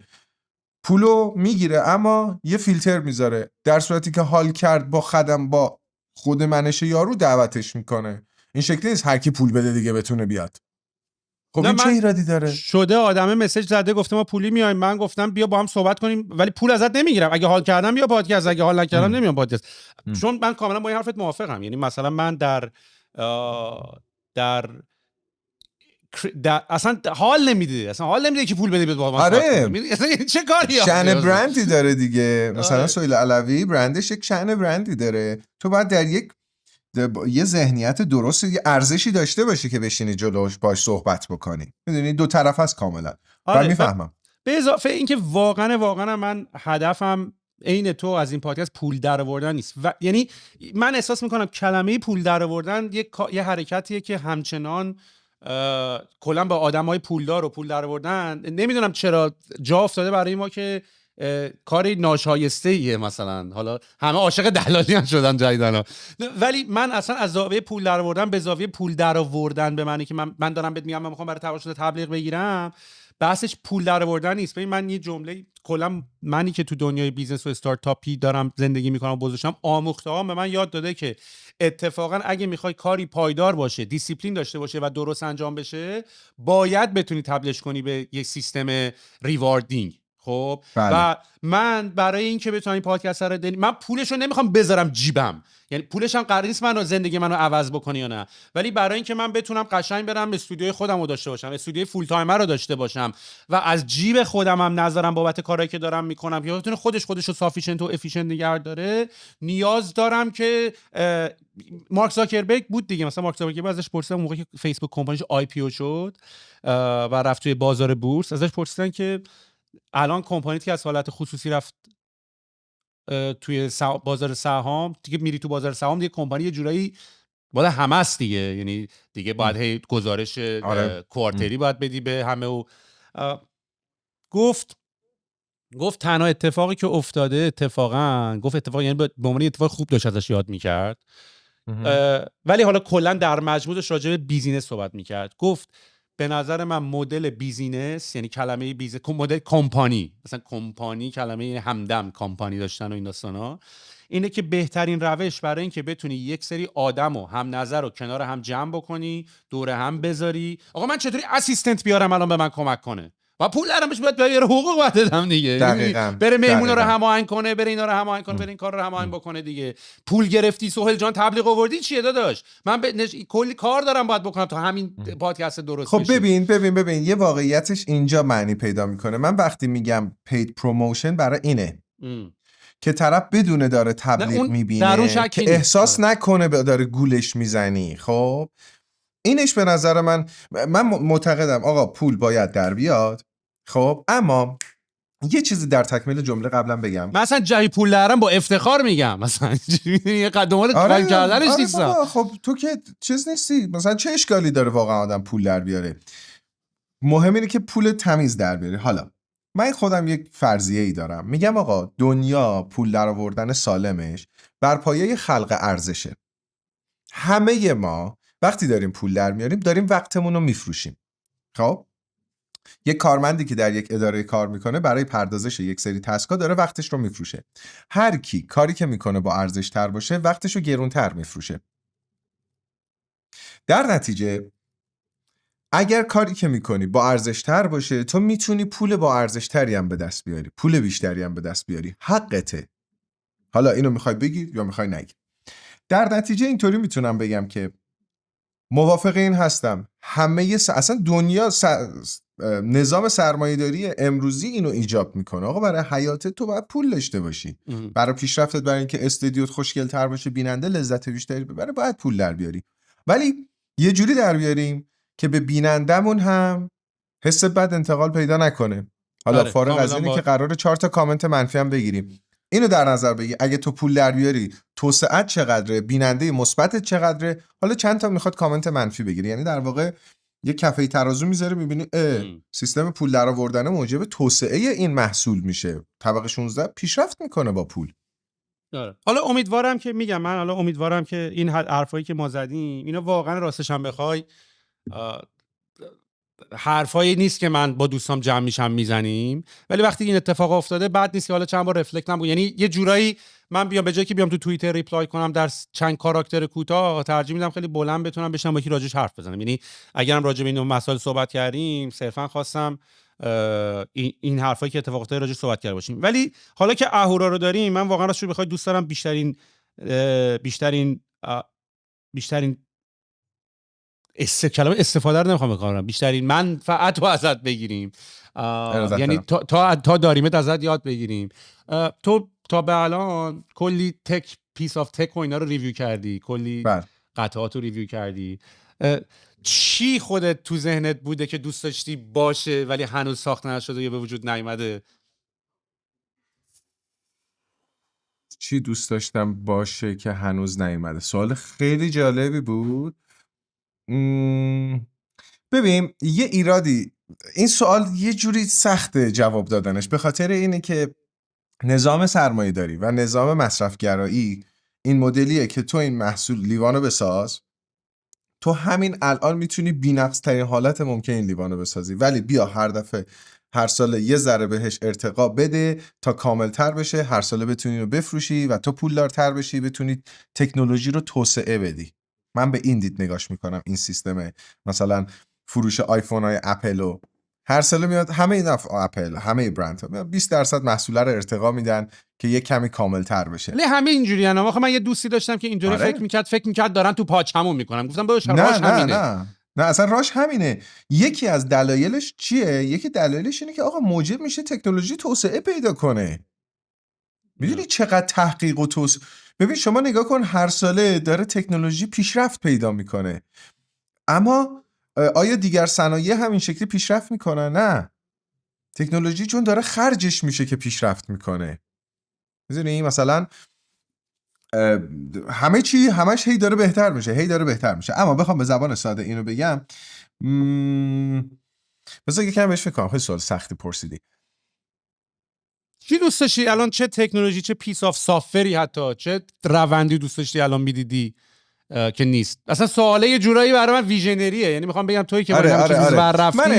پولو میگیره اما یه فیلتر میذاره، در صورتی که حال کرد با خود منش یارو دعوتش میکنه. این شکلی نیست هر کی پول بده دیگه بتونه بیاد. خب این چه ایرادی داره؟ شده آدمه مسیج زده گفته ما پولی میایم، من گفتم بیا با هم صحبت کنیم ولی پول ازت نمیگیرم، اگه حال کردم بیا پادکست، اگه حال نکردم نمیام پادکست. چون من کاملا با این حرفت موافقم. یعنی مثلا من در اصلا حال نمیده که پول بده با ما. آره چه کاری شأن برندی داره دیگه. مثلا سهیل علوی برندش یک شأن برندی داره، تو باید در یه ذهنیت درست، یه ارزشی داشته باشی که بشینی جلوش باش صحبت بکنی. میدونی دو طرف هست کاملا. من میفهمم. به اضافه اینکه واقعا من هدفم عین تو از این پادکست پول درآوردن نیست و یعنی من احساس میکنم کلمه پول درآوردن یه حرکتیه که همچنان کلا با آدمای پولدار و پول درآوردن نمیدونم چرا جا افتاده برای ما که کاری ناشایسته‌ایه. مثلا حالا همه عاشق دلالیان شدن جدیدن، ولی من اصلا از زاویه پول درآوردن به زاویه پول درآوردن به معنی که من دارم بهت میگم من میخوام برای تبلیغ تبلیغ بگیرم، بحثش پول درآوردن نیست. ببین من یه جمله کلا منی که تو دنیای بیزنس و استارتاپی دارم زندگی میکنم و بزرگشم، آموخته‌هام به من یاد داده که اتفاقا اگه میخوای کاری پایدار باشه، دیسیپلین داشته باشه و درست انجام بشه، باید بتونی تبلیغ کنی به یک سیستم ریواردینگ. خب بله. و من برای این که بتونم پادکست رو من پولش رو نمیخوام بذارم جیبم، یعنی پولش هم قرار نیست منو زندگی منو عوض بکنه یا نه، ولی برای اینکه من بتونم قشنگ برم استودیوی خودم رو داشته باشم، استودیوی فول تایمر رو داشته باشم و از جیب خودم هم نظرم بابت کارهایی که دارم میکنم یا بتونه خودش رو سافیشنت و افیشنت نگه داره، نیاز دارم که مارک زاکربرگ بود دیگه، مثلا مارک زاکربرگ ازش پرسیدن موقعی که فیسبوک کمپانیش آی پی او شد و رفت توی بازار بورس، ازش پرسیدن که الان کمپانی که از حالت خصوصی رفت توی بازار سهام، دیگه میری تو بازار سهام دیگه کمپانی یه جورایی باید همه است دیگه، یعنی دیگه باید گزارش کوارتری باید بدی به همه و گفت تنها اتفاقی که افتاده اتفاق یعنی به عنوان اتفاق خوب داشت ازش یاد میکرد، ولی حالا کلا در مجموعش راجع به بیزینس صحبت میکرد. گفت به نظر من مدل بیزینس، یعنی کلمه بیزینس، مدل کمپانی، مثلا کمپانی کلمه همدم کمپانی داشتن و این داستانا، اینه که بهترین روش برای این که بتونی یک سری آدمو هم نظر رو کنار هم جمع بکنی، دور هم بذاری، آقا من چطوری اسیستنت بیارم الان به من کمک کنه و پول درمش باید بیاره، حقوق باید بدم دیگه، بره مهمونا رو هماهنگ کنه، بره اینا رو هماهنگ کنه، بره این کار رو هماهنگ بکنه دیگه. پول گرفتی سهیل جان تبلیغ آوردی چیه داداش؟ من کلی کار دارم باید بکنم تا همین پادکست درست خب بشه. ببین یه واقعیتش اینجا معنی پیدا میکنه. من وقتی میگم پید پروموشن برای اینه که طرف بدونه داره تبلیغ میبینه که احساس نکنه داره گولش میزنی. خب اینش به نظر من معتقدم آقا پول باید در بیاد. خب اما یه چیزی در تکمیل جمله قبلا بگم، مثلا جای پول دارم با افتخار میگم، مثلا یه قدمات کار کردنش نیستم. خب تو که چیز نیستی، مثلا چه اشکالی داره واقعا آدم پول در بیاره؟ مهم اینه که پول تمیز در بیاره. حالا من خودم یک فرضیه ای دارم، میگم آقا دنیا پول در آوردن سالمش بر پایه خلق ارزشه. همه ما وقتی داریم پول در میاریم داریم وقتمون رو میفروشیم. خب یک کارمندی که در یک اداره کار میکنه برای پردازش یک سری تسکا داره وقتش رو میفروشه. هر کی کاری که میکنه با ارزش تر باشه وقتش رو گرونتر میفروشه. در نتیجه اگر کاری که میکنی با ارزش تر باشه تو میتونی پول با ارزش تری هم به دست بیاری، پول بیشتری هم به دست بیاری، حقته. حالا اینو میخوای بگی یا میخوای نگی. در نتیجه اینطوری میتونم بگم که موافق این هستم همه اصلا دنیا نظام سرمایه‌داری امروزی اینو ایجاب میکنه. آقا برای حیاتت تو باید پول داشته باشی، برای پیشرفتت، برای اینکه استودیوت خوشگل‌تر باشه، بیننده لذت بیشتری ببره، باید پول در بیاری. ولی یه جوری در بیاریم که به بینندمون هم حس بد انتقال پیدا نکنه. حالا فارغ از اینه که قراره 4 تا کامنت منفی هم بگیریم، اینو در نظر بگیر اگه تو پول در بیاری توسعت چقدره، بیننده مثبتت چقدره، حالا چند تا میخواد کامنت منفی بگیری. یعنی در واقع یه کفه ترازو میذاره، میبینی سیستم پول در آوردن موجب توسعه این محصول میشه، طبقه 16 پیشرفت میکنه با پول. حالا امیدوارم که امیدوارم که این حرفایی که ما زدیم اینا واقعا راستش هم بخوای حرفایی نیست که من با دوستام جمع میشم میزنیم، ولی وقتی این اتفاق افتاده بعد نیست که حالا چند بار رفلکت نمون. یعنی یه جورایی من بیام به جای که بیام تو توییتر ریپلای کنم در چند کاراکتر کوتاه، ترجیح میدم خیلی بلند بتونم بشم با کی راجعش حرف بزنم. یعنی اگرم راجع به این مسائل صحبت کردیم صرفا خواستم این حرفایی که اتفاق افتاده راجعش صحبت کرده باشیم. ولی حالا که اهورا رو داریم، من واقعا راستش بخوای دوست دارم بیشترین کلمه استفاده رو نمیخوام بکنم، بیشترین منفعت رو ازت بگیریم، یعنی تا داریمت ازت یاد بگیریم. تو تا به الان کلی تک پیس آف تک و اینا رو ریویو کردی، کلی قطعات رو ریویو کردی. چی خودت تو ذهنت بوده که دوست داشتی باشه ولی هنوز ساخته نشده یا به وجود نیامده؟ چی دوست داشتم باشه که هنوز نیامده؟ سوال خیلی جالبی بود. ببین یه ایرادی، این سوال یه جوری سخته جواب دادنش، به خاطر اینه که نظام سرمایه داری و نظام مصرفگرایی این مدلیه که تو این محصول لیوانو بساز، تو همین الان میتونی بی‌نقص ترین حالت ممکن این لیوانو بسازی، ولی بیا هر دفعه هر سال یه ذره بهش ارتقا بده تا کاملتر بشه، هر سال بتونی رو بفروشی و تو پولدارتر بشی، بتونی تکنولوژی رو توسعه بدی. من به این دید نگاش میکنم این سیستم مثلا فروش آیفون های اپل و هر سال میاد همه این اپل، همه برند 20% محصول رو ارتقا میدن که یه کمی کاملتر بشه. ولی همه اینجوریه. آخه من یه دوستی داشتم که اینجوری فکر میکرد دارن تو پاچمون میکنن. گفتم باشه راش همینه. نه اصلا راش همینه. یکی از دلایلش چیه؟ یکی دلایلش اینه که آقا موجب میشه تکنولوژی توسعه پیدا کنه. میدونی چقدر تحقیق و ببین شما نگاه کن، هر ساله داره تکنولوژی پیشرفت پیدا میکنه، اما آیا دیگر صنایع همین شکلی پیشرفت میکنن؟ نه، تکنولوژی چون داره خرجش میشه که پیشرفت میکنه. میدونی مثلا همه چی همش هی داره بهتر میشه. اما بخوام به زبان ساده اینو بگم، بذار یکم بهش فکر کنم. خیلی سوال سختی پرسیدی. چی دوست داشتی الان؟ چه تکنولوژی، چه پیس آف سافری، حتی چه روندی دوست داشتی الان میدیدی که نیست؟ اصلا سواله یه جورایی برای من ویژنریه. یعنی میخوام بگم تویی که رفتی. من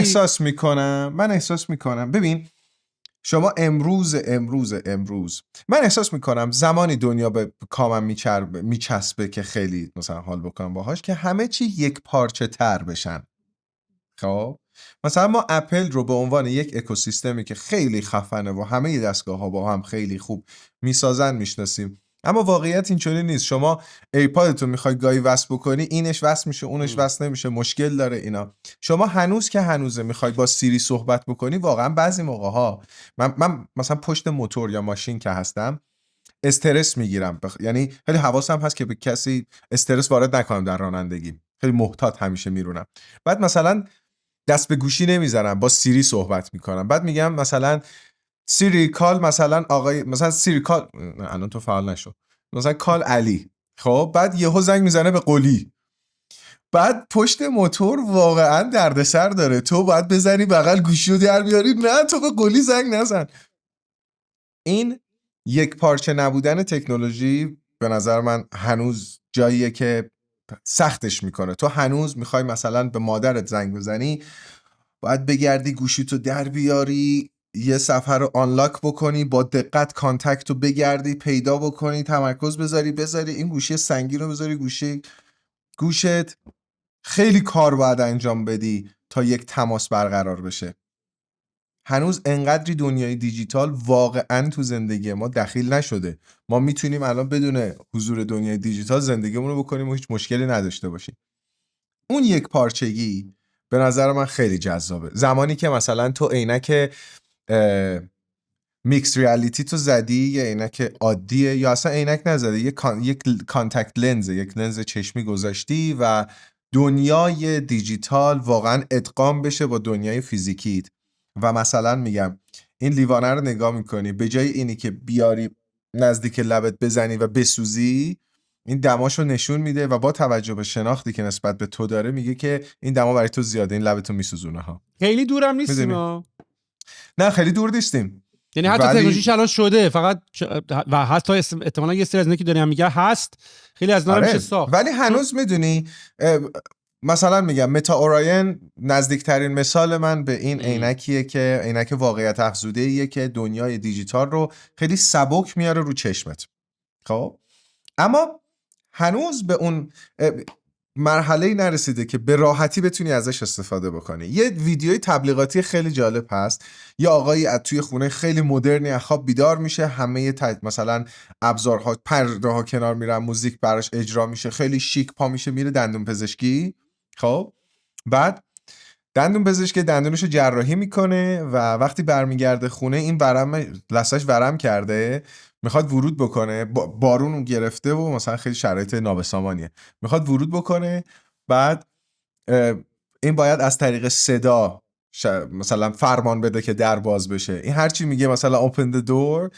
احساس میکنم ببین شما امروز من احساس میکنم زمانی دنیا به کامم میچسبه که خیلی مثلا حال بکنم باهاش، که همه چی یک پارچه تر بشن. خب مثلا ما اپل رو به عنوان یک اکوسیستمی که خیلی خفنه و همه دستگاه ها با هم خیلی خوب میسازن میشناسیم، اما واقعیت اینجوری نیست. شما ایپادتو میخوای گاهی وصل بکنی، اینش وصل میشه اونش وصل نمیشه، مشکل داره اینا. شما هنوز که هنوزه میخوای با سیری صحبت بکنی، واقعا بعضی موقع ها من مثلا پشت موتور یا ماشین که هستم استرس میگیرم، یعنی خیلی حواسم هست که به کسی استرس وارد نکنم در رانندگی، خیلی محتاط همیشه میرونم. بعد مثلا دست به گوشی نمیزنم، با سیری صحبت میکنم، بعد میگم مثلا سیری کال مثلا آقای، مثلا سیری کال الان تو فعال نشو، مثلا کال علی. خب بعد یهو زنگ میزنه به قلی، بعد پشت موتور واقعا دردسر داره، تو باید بزنی بغل گوشی رو در بیاری، نه تو به قلی زنگ نزن. این یک پارچه نبودن تکنولوژی به نظر من هنوز جاییه که سختش میکنه. تو هنوز میخوای مثلا به مادرت زنگ بزنی، باید بگردی گوشیتو در بیاری، یه صفحه رو آنلاک بکنی، با دقت کانتکت رو بگردی پیدا بکنی، تمرکز بذاری این گوشی سنگین رو بذاری گوشت، خیلی کار باید انجام بدی تا یک تماس برقرار بشه. هنوز انقدری دنیای دیجیتال واقعا تو زندگی ما دخیل نشده. ما میتونیم الان بدون حضور دنیای دیجیتال زندگیمون رو بکنیم و هیچ مشکلی نداشته باشیم. اون یک پارچگی به نظر من خیلی جذابه. زمانی که مثلا تو عینک میکس ریالیتی تو زدی، یه عینک عادیه یا اصلا عینک نزدی، یک کانتکت لنز، یک لنز چشمی گذاشتی و دنیای دیجیتال واقعا ادغام بشه با دنیای فیزیکیت و مثلا میگم این لیوانه رو نگاه میکنی، به جای اینی که بیاری نزدیک لبت بزنی و بسوزی، این دماشو نشون میده و با توجه به شناختی که نسبت به تو داره میگه که این دما برای تو زیاده، این لبتو میسوزونه ها. خیلی دورم نیستیم نه خیلی دور نیستیم، یعنی حتی تکنولوژیش الان شده، فقط و حتی احتمالاً یه سری از اینا که داریم میگه هست، خیلی از اینا میشه ساخت. ولی هنوز میدونی مثلا میگم متا اوراین نزدیکترین مثال من به این عینکیه که عینک واقعیت افزوده ایه که دنیای دیجیتال رو خیلی سبک میاره رو چشمت. خب اما هنوز به اون مرحله‌ای نرسیده که به راحتی بتونی ازش استفاده بکنی. یه ویدیوی تبلیغاتی خیلی جالب هست، یه آقایی از توی خونه خیلی مدرنی از خواب بیدار میشه، همه مثلا ابزارها پرده ها کنار میرن، موزیک براش اجرا میشه، خیلی شیک پا میشه میره دندون پزشکی. خب بعد دندون پزشکی دندونشو جراحی میکنه و وقتی برمیگرده خونه این لثه‌اش ورم کرده، میخواد ورود بکنه، بارون گرفته و مثلا خیلی شرایط نابسامانیه، میخواد ورود بکنه، بعد این باید از طریق صدا مثلا فرمان بده که در باز بشه. این هرچی میگه مثلا open the door،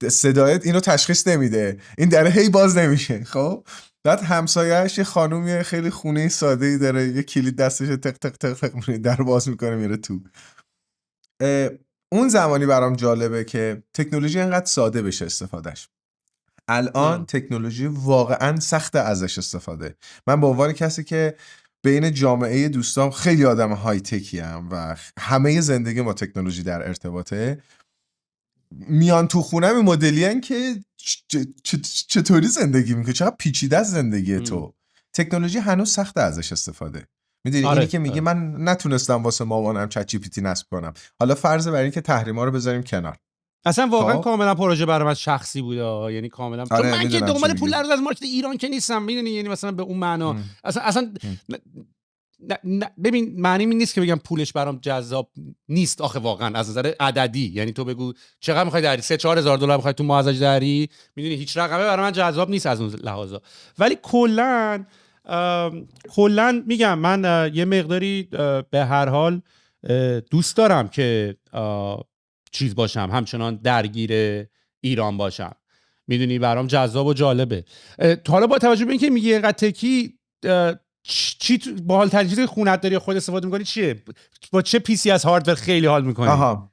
صدایت اینو تشخیص نمیده، این در هی باز نمیشه. خب بعد همسایه‌اش یه خانومی خیلی خونه ساده‌ای داره، یه کلید دستش تق تق تق تق در باز میکنه میره تو. اون زمانی برام جالبه که تکنولوژی انقدر ساده بشه استفادهش. الان تکنولوژی واقعا سخت ازش استفاده. من به عنوان کسی که بین جامعه دوستام خیلی آدم های تکی ام و همه زندگی با تکنولوژی در ارتباطه، میان تو خونم این مدلیان که چطوری زندگی میکنی، چقدر پیچیده از زندگی تو. تکنولوژی هنوز سخت ازش استفاده. میدونی اینی که میگه من نتونستم واسه مامانم چت جی پی تی نصب کنم، حالا فرض بر این که تحریما رو بذاریم کنار، اصلا واقعا کاملا پروژه برای من شخصی بوده، یعنی کاملا من که دنبال پول از مارکت ایران که نیستم، میدونی، یعنی مثلا به اون معنا اصلا ببین معنی این نیست که بگم پولش برام جذاب نیست آخه، واقعا از نظر عددی، یعنی تو بگو چقدر میخوای داری، 3-4 هزار دلار میخوای تو ماه ازش داری، میدونی هیچ رقمه برای من جذاب نیست از اون لحاظا. ولی کلا میگم من یه مقداری به هر حال دوست دارم که چیز باشم، همچنان درگیر ایران باشم، میدونی، برام جذاب و جالبه. حالا با توجه به اینکه میگی اینقدر تکی، چی باحال‌ترین چیزی که خونت داری خود استفاده می‌کنی چیه؟ با چه پی سی از هاردور خیلی حال می‌کنی؟ آها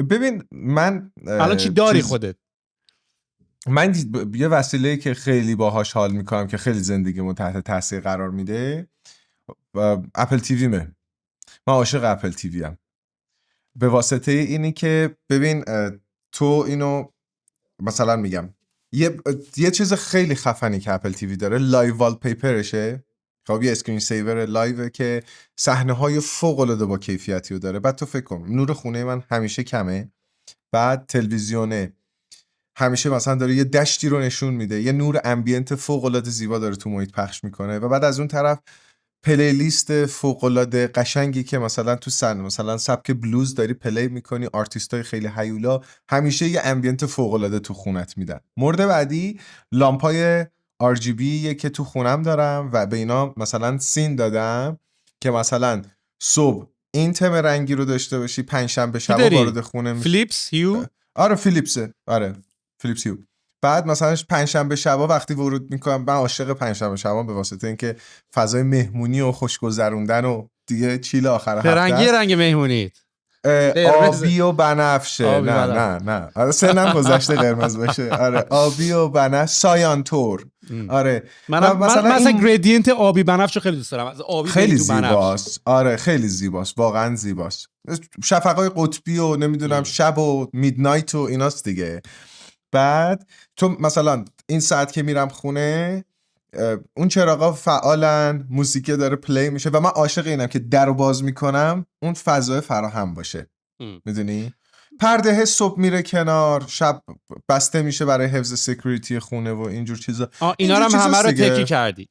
ببین من الان چی داری خودت؟ من یه وسیله‌ای که خیلی باهاش حال می‌کنم که خیلی زندگیمو تحت تاثیر قرار میده، اپل تیویمه. من عاشق اپل تیوی ام. به واسطه اینی که ببین تو اینو مثلا میگم یه چیز خیلی خفنی که اپل تیوی داره لایو والپیپرشه. خب یه اسکرین سیور لایو که صحنه‌های فوق‌العاده با کیفیتی رو داره. بعد تو فکر کن نور خونه من همیشه کمه، بعد تلویزیونه همیشه مثلا داره یه دشتی رو نشون میده، یه نور امبینت فوق‌العاده زیبا داره تو محیط پخش میکنه و بعد از اون طرف پلیلیست فوق‌العاده قشنگی که مثلا تو مثلا سبک بلوز داری پلی میکنی، آرتیستای خیلی هیولا همیشه یه امبینت فوق‌العاده تو خونت میدن. مورد بعدی لامپای RGB که تو خونم دارم و به اینا مثلا سین دادم که مثلا صبح این تم رنگی رو داشته باشی، پنجشنبه شب وارد خونه میشی. فیلیپس هیو؟ آره فیلیپسه، آره فیلیپس هیو. بعد مثلا پنجشنبه شبا وقتی ورود میکنم، من عاشق پنجشنبه شبا به واسطه اینکه فضای مهمونی و خوشگذروندن و دیگه چیل آخر هفته. رنگ مهمونیت آبی و بنفشه. نه سنم گذشته قرمز باشه. آره آبی و بنفش، سایانتور. آره من مثلا گریدینت آبی بنفش خیلی دوست دارم، از آبی خیلی زیباست. آره خیلی زیباست، واقعا زیباست. شفقای قطبی و نمیدونم شب و میدنایت و ایناست دیگه. بعد تو مثلا این ساعت که میرم خونه، اون چراغا فعالن، موسیقی داره پلی میشه و من عاشق اینم که درو باز میکنم اون فضای فراهم باشه. میدونی پرده صبح میره کنار، شب بسته میشه برای حفظ سکیوریتی خونه و اینجور چیزا. اینا رو هم همه رو تکی کردی.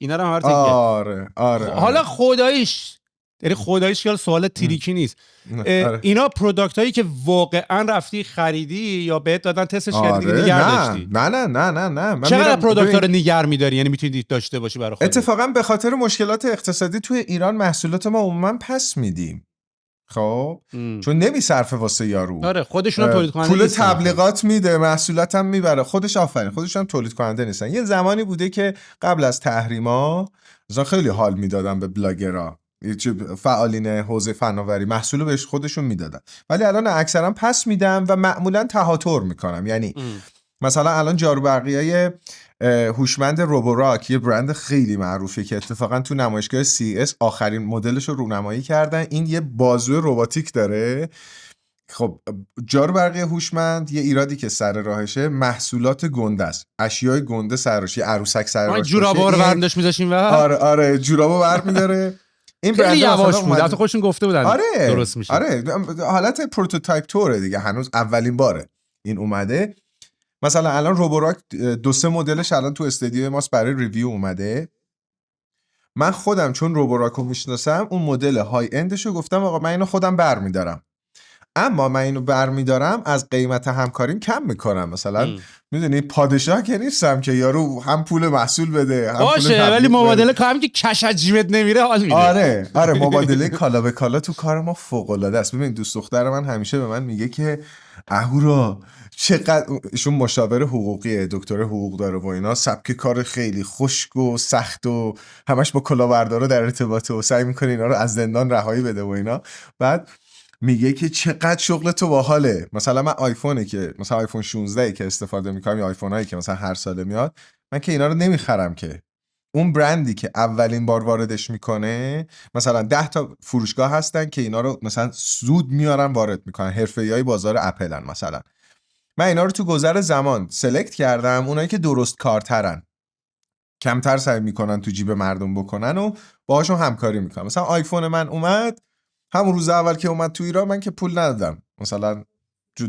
آره. حالا خداییش یعنی خداییش که سوال تریکی نیست. آره. اینا پروداکت هایی که واقعا رفتی خریدی یا بهت دادن تستش کردی دیگه نگه داشتی؟ نه. چقدر پروداکت ها رو نگر می‌داری، یعنی میتونی داشته باشی برای خودت؟ اتفاقا به خاطر مشکلات اقتصادی توی ایران محصولات ما عموما پس میدیم. خب چون نمیصرفه واسه یارو. آره خودشون هم تولید کننده پول نیستن. تبلیغات میده، محصولات هم میبره، خودش آفرین خودش هم تولید کننده نیستن. یه زمانی بوده که قبل از تحریما مثلا خیلی حال میدادن به بلاگرها، فعالین حوزه فناوری محصولو بهش خودشون میدادن، ولی الان اکثرا پس میدم و معمولا تهاتر میکنم. یعنی مثلا الان جاروبرقیای هوشمند روبوراک یه برند خیلی معروفه که اتفاقا تو نمایشگاه CES آخرین مدلش رو رونمایی کردن. این یه بازو رباتیک داره. خب جاروبرقی هوشمند یه ایرادی که سر راهشه محصولات گنده است، اشیای گنده سرش، یه عروسک سر راهش، جورابا رو برندش میذاشیم و آره جورابو برمی‌داره. این خیلی یواش بود، البته خودشون گفته بودن درست میشه. آره حالت پروتوتایپ توره دیگه، هنوز اولین باره این اومده. مثلا الان روبوراک 2-3 مدلش الان تو استودیو ماست برای ریویو اومده. من خودم چون روبوراکو میشناسم اون مدل های اندشو گفتم آقا من اینو خودم برمیدارم، اما من اینو برمیدارم از قیمت همکاریم کم میکنم. مثلا میدونی پادشاه که نیستم که یارو هم پول محصول بده هم باشه، ولی مبادله کاری که کش از جیبت نمیره حال میده. آره مبادله کالا به کالا تو کار ما فوق العاده است. ببین دوست دختر من همیشه به من میگه که اهورا چقدر، ایشون مشاور حقوقیه، دکتر حقوق داره و اینا، سبک کار خیلی خشک و سخت و همش با کلاهبردارا در ارتباطه و سعی میکنه اینا رو از زندان رهایی بده و اینا. بعد میگه که چقدر شغل تو باحاله. مثلا من آیفونه که مثلا آیفون 16 که استفاده میکنم یا آیفونایی که مثلا هر ساله میاد، من که اینا رو نمیخرم که اون برندی که اولین بار واردش میکنه، مثلا 10 تا فروشگاه هستن که اینا رو مثلا زود میارن وارد میکنن، حرفه‌ای بازار اپلن. مثلا من اینا رو تو گذر زمان سلکت کردم، اونایی که درست کارترن، کمتر سعی میکنن تو جیب مردم بکنن و باهاشون همکاری میکنم. مثلا آیفون من اومد همون روز اول که اومد تو ایران، من که پول ندادم، مثلا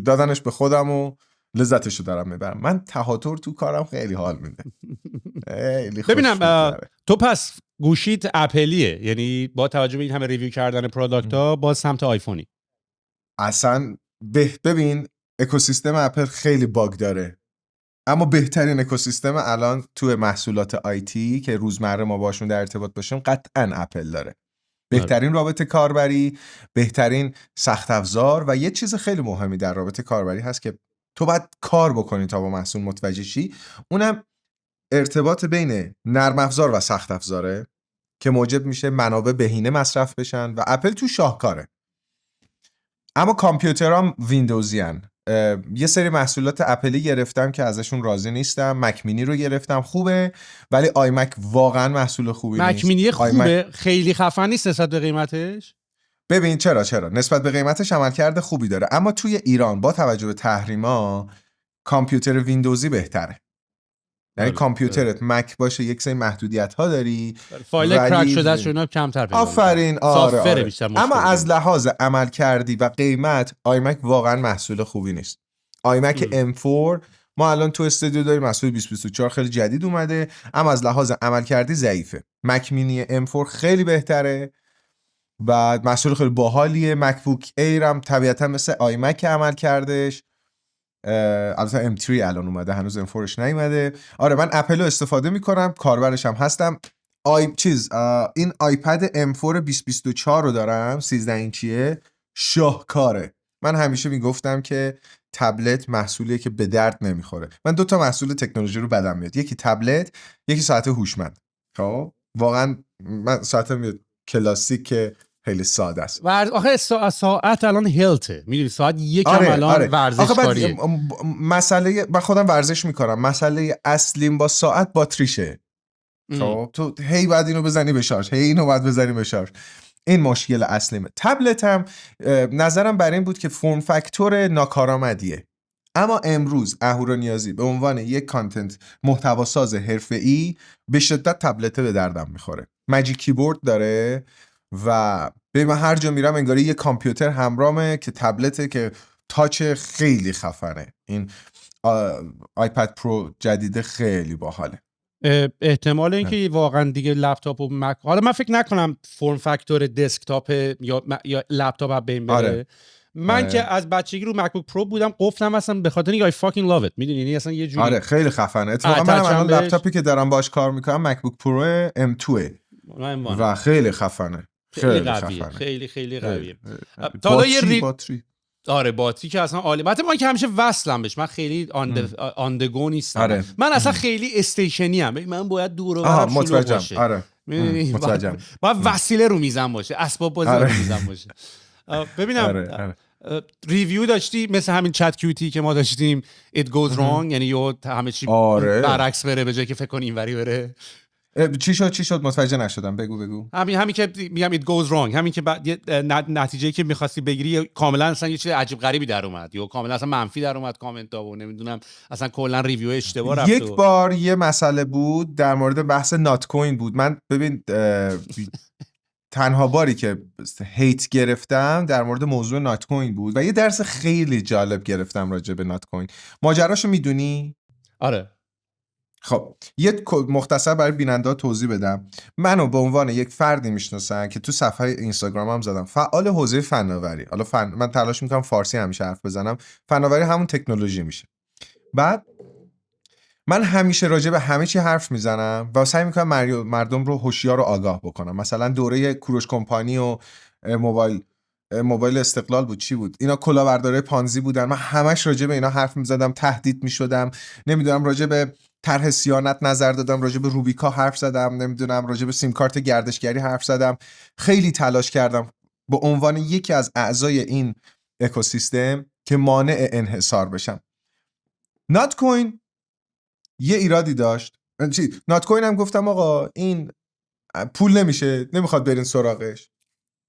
دادنش به خودم و لذتشو دارم میبرم. من تهاتر تو کارم خیلی حال میده. ببینم تو پس گوشیت اپلیه، یعنی با توجه به این همه ریویو کردن پروداکت ها باز سمت آیفونی؟ اصلا ببین اکوسیستم اپل خیلی باگ داره، اما بهترین اکوسیستم الان تو محصولات آیتی که روزمره ما باشون در ارتباط باشیم قطعا اپل داره. بهترین رابطه کاربری، بهترین سخت افزار، و یه چیز خیلی مهمی در رابطه کاربری هست که تو باید کار بکنی تا با محصول متوجه شی، اونم ارتباط بین نرم افزار و سخت افزاره که موجب میشه منابع بهینه مصرف بشن و اپل تو شاهکاره. اما کامپیوترام ویندوزی هن. یه سری محصولات اپلی گرفتم که ازشون راضی نیستم. مک مینی رو گرفتم، خوبه، ولی آیمک واقعا محصول خوبی نیست. مک مینی خوبه، خیلی خفن نیست نسبت به قیمتش. ببین چرا نسبت به قیمتش عملکرد خوبی داره، اما توی ایران با توجه به تحریما کامپیوتر ویندوزی بهتره. یعنی کامپیوترت مک باشه یک سری محدودیت ها داری، فایل کرک شده است اینا کمتر پیدا میشه. آفرین. آره. اما مشکل از لحاظ عملکردی و قیمت آیمک واقعا محصول خوبی نیست. آیمک M4 ما الان تو استودیو داریم، محصول 2024 خیلی جدید اومده، اما از لحاظ عملکردی ضعیفه. مک مینی M4 خیلی بهتره و محصول خیلی باحالیه. مکبوک ایر هم طبیعتا مثل آیمک عملکردش، البته M3 الان اومده، هنوز M4ش نیومده. آره من اپل رو استفاده میکنم، کاربرش هم هستم. این آیپد M4 2024 رو دارم، 13 اینچیه، شاهکاره. من همیشه میگفتم که تبلت محصولیه که به درد نمیخوره. من 2 تا محصول تکنولوژی رو بدم میاد، یکی تبلت، یکی ساعت هوشمند. خب واقعا من ساعتم کلاسیک که خیلی ساده است. آخه ساعت الان هلته، میدونی ساعت یکم الان ورزشکاریه. مسئله من خودم ورزش میکنم، مسئله اصلیم با ساعت باتریشه. خب تو هی بعد اینو بزنی به شارژ، هی اینو بعد بزنی به شارژ، این مشکل اصلیمه. تبلتم نظرم بر این بود که فرم فاکتور ناکارآمدیه، اما امروز اهورانیازی به عنوان یک کانتنت محتوا ساز حرفه‌ای به شدت تبلت به دردم میخوره. ماجیک کیبورد داره و به من هر جا میرم انگاری یه کامپیوتر همراهمه که تبلته که تاچ خیلی خفنه. این آیپد پرو جدیده خیلی باحاله. احتمال اینکه واقعا دیگه لپتاپ و مک، حالا من فکر نکنم فرم فاکتور دسکتاپ یا لپتاپ ها بین بره. آره. من که از بچگی رو مکبوک پرو بودم، قفلم اصلا به خاطر اینکه I fucking love it، میدونی، یعنی اصلا یه جوری. آره خیلی خفنه. اتفاقا منم الان لپتاپی که دارم باش کار میکنم مکبوک پرو M2 و خیلی خفنه. خیلی قویه، خیلی قویه. تا حالا یه باتری آره باتری که اصلا عالی. البته من که همیشه وصلم بهش، من خیلی آندگو نیستم. آره. من اصلا خیلی استیشنی ام، من باید دور و برم شلوغ باشه. آره متوجهم. باید وسیله رو میزم باشه، اسباب بازی رو میزم باشه. ببینم ریویو داشتی مثل همین چت کیوتی که ما داشتیم it goes wrong، یعنی یه همه چی برعکس بره به جای که فکر کنی اینوری بره. چی شد متوجه نشدم، بگو. همین که میگم it goes wrong، همین که نتیجه‌ای که می‌خواستی بگیری کاملا اصلا یه چیز عجیب غریبی در اومد، یا کاملا اصلا منفی در اومد، کامنت‌ها و نمیدونم اصلا کلا ریویو اشتباه رفت. یک بار یه مسئله بود در مورد بحث نات کوین بود. من ببین تنها باری که هیت گرفتم در مورد موضوع نات کوین بود و یه درس خیلی جالب گرفتم راجع به نات کوین. ماجراشو میدونی؟ آره. خب یه مختصر برای بیننده توضیح بدم. منو به عنوان یک فردی میشناسن که تو صفحه اینستاگرامم زدم، فعال حوزه فناوری. حالا من تلاش میکنم فارسی همیشه حرف بزنم، فناوری همون تکنولوژی میشه. بعد من همیشه راجع به همه چی حرف میزنم و سعی میکنم مردم رو هوشیار و آگاه بکنم. مثلا دوره کوروش کمپانی و موبایل استقلال بود، چی بود اینا، کلاهبرداری پانزی بودن. من همش راجع به اینا حرف میزدم، تهدید میشدم، نمیدونم راجع به طرح صیانت نظر دادم، راجع به روبیکا حرف زدم، نمیدونم راجع به سیم کارت گردشگری حرف زدم. خیلی تلاش کردم به عنوان یکی از اعضای این اکوسیستم که مانع انحصار بشم. نات کوین یه ایرادی داشت. نات کوین هم گفتم آقا این پول نمیشه، نمیخواد برین سراغش.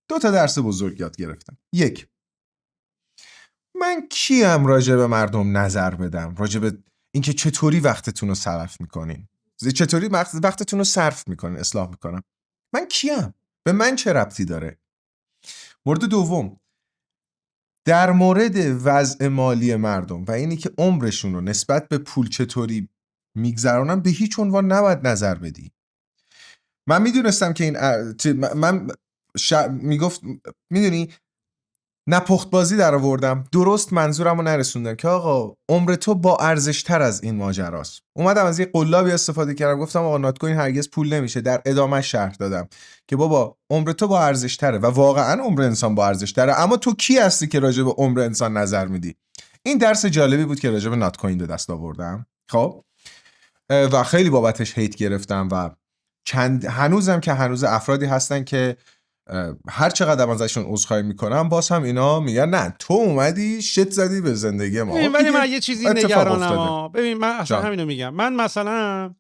2 درس بزرگ یاد گرفتم. 1، من کیم راجع به مردم نظر بدم راجع به اینکه چطوری وقتتون رو صرف میکنین، چطوری وقتتون رو صرف میکنین، اصلاح میکنم. من کیم؟ به من چه ربطی داره؟ مورد دوم، در مورد وضع مالی مردم و اینی که عمرشون رو نسبت به پول چطوری میگذرونن به هیچ عنوان نباید نظر بدی. من میدونستم که این میگفت میدونی نپخت بازی در آوردم، درست منظورم رو نرسوندم که آقا عمر تو با ارزش تر از این ماجراست. اومدم از یه قلابی استفاده کردم، گفتم آقا نات کوین هرگز پول نمیشه. در ادامه شرح دادم که بابا عمر تو با ارزش تره و واقعا عمر انسان با ارزش تره، اما تو کی هستی که راجع به عمر انسان نظر میدی؟ این درس جالبی بود که راجع به نات کوین به دست آوردم. خب و خیلی بابتش هیت گرفتم و هنوزم که هنوز افرادی هستن که هر چقدر ازشون عذرخواهی میکنم باز هم اینا میگن نه تو اومدی شت زدی به زندگی ما. ولی من یه چیزی نگرانم. ببین من اصلا همینو میگم. من مثلا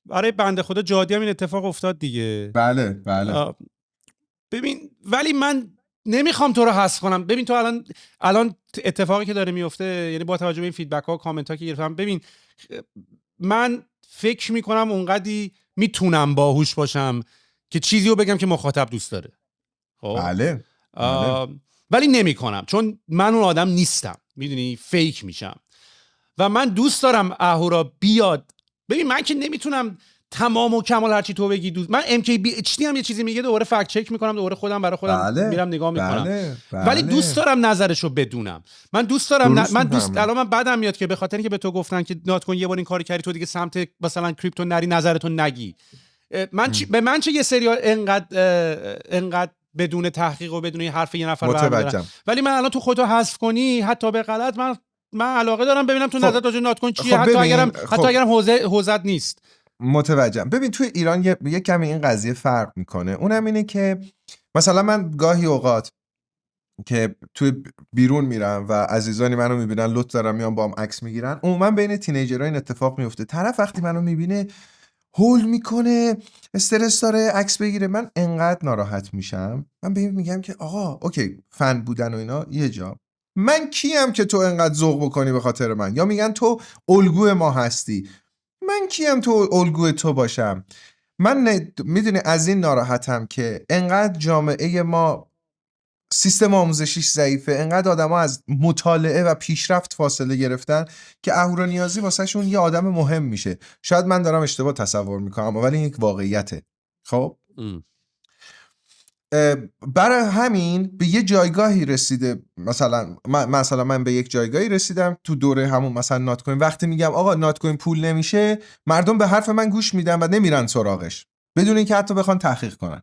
برای بنده خدا جادی هم این اتفاق افتاد دیگه. بله. ببین ولی من نمیخوام تو رو حذف کنم. ببین تو الان اتفاقی که داره میفته، یعنی با توجه به این فیدبک ها و کامنت ها که گرفتم، ببین من فکر میکنم اونقدی میتونم باهوش باشم که چیزی رو بگم که مخاطب دوست داره. خب بله. ولی نمی کنم چون من اون آدم نیستم، میدونی، فیک میشم و من دوست دارم اهورا بیاد. ببین من که نمیتونم تمام و کمال هرچی تو بگی دوست. من MKBHD هم یه چیزی میگه دوباره فکت چک میکنم، دوباره خودم برای خودم میرم نگاه میکنم. ولی دوست دارم نظرشو بدونم. من دوست دارم الان من بعدم میاد که به خاطر اینکه به تو گفتن که نات کوین یه بار این کاری کردی تو دیگه سمت مثلا کریپتو نری، نظرتو نگی. به من چه یه سریال انقدر بدون تحقیق و بدون حرف یه نفر برمی‌دارن، ولی من الان تو خودتو حذف کنی حتی به غلط، من علاقه دارم ببینم تو نظرت راجع نات کوین چیه، حتی اگرم حوزت نیست. متوجهم. ببین توی ایران یه کمی این قضیه فرق میکنه. اونم اینه که مثلا من گاهی اوقات که توی بیرون میرم و عزیزانی منو میبینن لطف دارم میان با هم عکس میگیرن، عموما بین تینیجرها این اتفاق میفته. طرف وقتی منو میبینه هول میکنه، استرس داره، عکس بگیره. من انقدر ناراحت میشم. من به این میگم که آقا اوکی فن بودن و اینا یه جا، من کیم که تو انقدر ذوق بکنی به خاطر من؟ یا میگن تو الگوی ما هستی، من کیم تو الگوی تو باشم؟ من میدونی از این ناراحتم که انقدر جامعه ما سیستم آموزشیش ضعیفه، انقدر آدما از مطالعه و پیشرفت فاصله گرفتن که اهورانیازی واسه شون یه آدم مهم میشه. شاید من دارم اشتباه تصور میکنم ولی این یک واقعیته. خب برای همین به یه جایگاهی رسیده، مثلا من به یک جایگاهی رسیدم تو دوره همون مثلا نات کوین، وقتی میگم آقا نات کوین پول نمیشه، مردم به حرف من گوش میدن و نمیرن سراغش بدون اینکه حتی بخوان تحقیق کنن.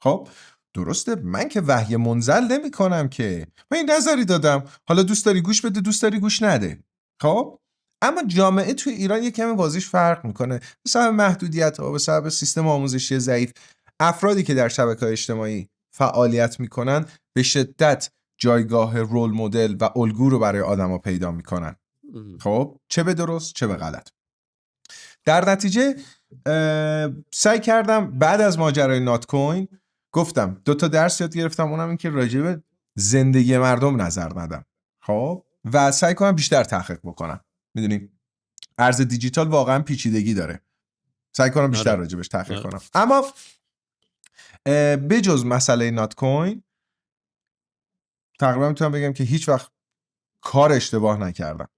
خب درسته، من که وحی منزل نمی کنم که، من این نظری دادم، حالا دوست داری گوش بده دوست داری گوش نده. خب اما جامعه توی ایران یه کمی بازیش فرق میکنه به سبب محدودیت ها، به سبب سیستم آموزشی ضعیف. افرادی که در شبکه‌های اجتماعی فعالیت میکنن به شدت جایگاه رول مدل و الگو رو برای آدما پیدا میکنن. خب چه به درست چه به غلط. در نتیجه سعی کردم بعد از ماجرای نات کوین، گفتم 2 تا درس یاد گرفتم، اونم این که راجع به زندگی مردم نظر ندم. خب و سعی کنم بیشتر تحقیق بکنم. میدونی ارز دیجیتال واقعا پیچیدگی داره، سعی کنم بیشتر راجع بهش تحقیق کنم. اما بجز مسئله نات کوین تقریبا میتونم بگم که هیچ وقت کار اشتباه نکردم.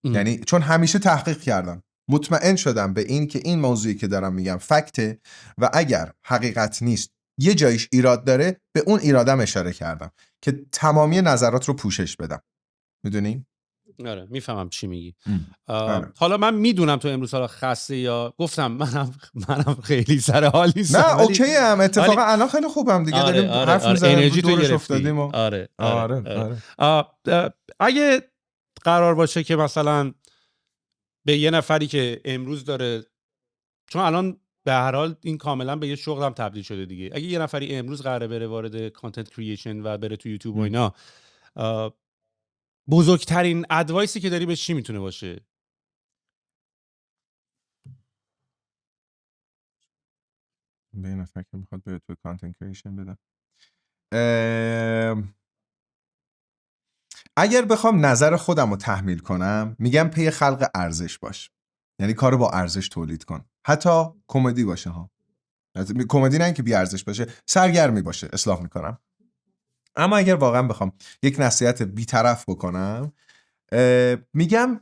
یعنی چون همیشه تحقیق کردم، مطمئن شدم به این که این موضوعی که دارم میگم فکته و اگر حقیقت نیست یه جایش ایراد داره به اون ایرادم اشاره کردم که تمامی نظرات رو پوشش بدم. میدونی؟ آره میفهمم چی میگی. حالا من میدونم تو امروز حالا خسته یا گفتم منم خیلی سر حال نیستم. نه اوکی هم اتفاقا الان خیلی خوبم دیگه. داریم حرف میزنیم انرژی تو دورش افتادیم و آره. اگه قرار باشه که مثلا به یه نفری که امروز داره، چون الان به هر حال این کاملا به یه شغل هم تبدیل شده دیگه، اگه یه نفری امروز قراره بره وارد کانتنت کریشن و بره تو یوتیوب و اینا، بزرگترین ادوایسی که داری به چی میتونه باشه؟ به این نفر که میخواد بره تو کانتنت کریشن بدم، اگر بخوام نظر خودم رو تحمیل کنم میگم پی خلق ارزش باش. یعنی کارو با ارزش تولید کن، حتی کمدی باشه ها، کمدی نه که بی ارزش باشه، سرگرمی باشه، اصلاح میکنم. اما اگر واقعا بخوام یک نصیحت بی‌طرف بکنم، میگم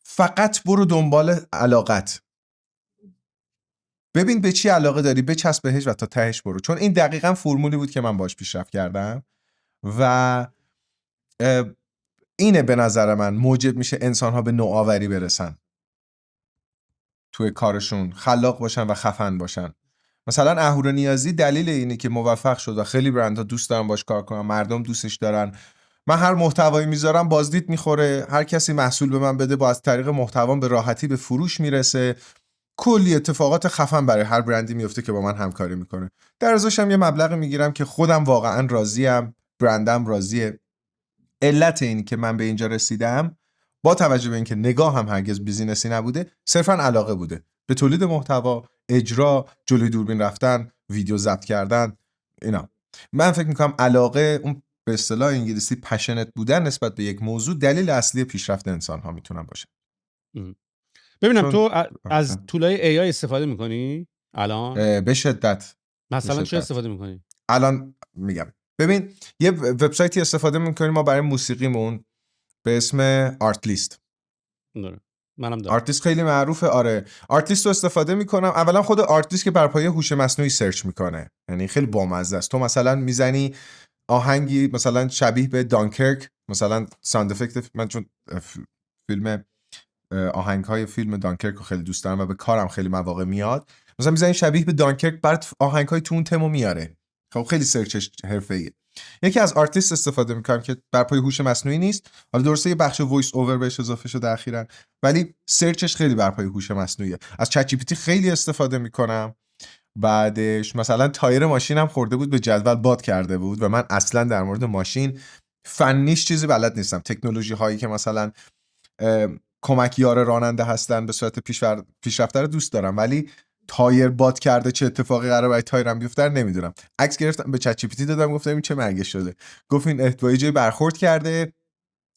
فقط برو دنبال علاقت، ببین به چی علاقه داری، بچسب بهش و تا تهش برو. چون این دقیقاً فرمولی بود که من باش پیشرفت کردم و اینه به نظر من موجب میشه انسان‌ها به نوآوری برسن، توی کارشون خلاق باشن و خفن باشن. مثلا اهورانیازی دلیل اینه که موفق شد و خیلی برندها دوست دارن باش کار کنن، مردم دوستش دارن. من هر محتوایی میذارم بازدید میخوره، هر کسی محصول به من بده با از طریق محتوام به راحتی به فروش میرسه، کلی اتفاقات خفن برای هر برندی میفته که با من همکاری میکنه. در ازاش هم یه مبلغی میگیرم که خودم واقعا راضیم، برندم راضیه. علت اینی که من به اینجا رسیدم با توجه به اینکه نگاه هم هرگز بیزینسی نبوده، صرفا علاقه بوده به تولید محتوا، اجرا، جلوی دوربین رفتن، ویدیو ضبط کردن، اینا. من فکر میکنم علاقه، اون به اصطلاح انگلیسی پشنت بودن نسبت به یک موضوع، دلیل اصلی پیشرفت انسان ها میتونن باشه. ببینم تو از تولای AI استفاده میکنی الان؟ به شدت. مثلا چه استفاده میکنی؟ الان میگم ببین یه وبسایتی استفاده میکنیم ما برای موسیقیمون به اسم آرتلیست. منم دارم. آرتلیست خیلی معروفه. آره آرتلیست رو استفاده میکنم. اولا خود آرتلیست که بر پایه هوش مصنوعی سرچ میکنه، یعنی خیلی بامزه است. تو مثلا میزنی آهنگی مثلا شبیه به دانکرک، مثلا ساوند افکت، من چون فیلم آهنگ‌های فیلم دانکرک رو خیلی دوست دارم و به کارم خیلی مواقع میاد، مثلا میزنی شبیه به دانکرک، بعد آهنگ‌های تو اون تمو میاره. خب خیلی سرچش حرفه‌ایه. یکی از آرتیست استفاده میکنم که بر پایه هوش مصنوعی نیست، حالا درسته یه بخش وایس اوور بهش اضافه شده اخیراً، ولی سرچش خیلی بر پایه هوش مصنوعیه. از چت جی پی تی خیلی استفاده میکنم. بعدش مثلا تایر ماشینم خورده بود به جدول باد کرده بود و من اصلا در مورد ماشین فنیش چیزی بلد نیستم. تکنولوژی هایی که مثلا کمک یار راننده هستن به صورت پیشرفته رو دوست دارم، ولی تایر باد کرده چه اتفاقی قراره برای تایرم بیفته نمیدونم. عکس گرفتم به چت جی پی تی دادم، گفتم این چه مرگش شده، گفت این احتواجی برخورد کرده،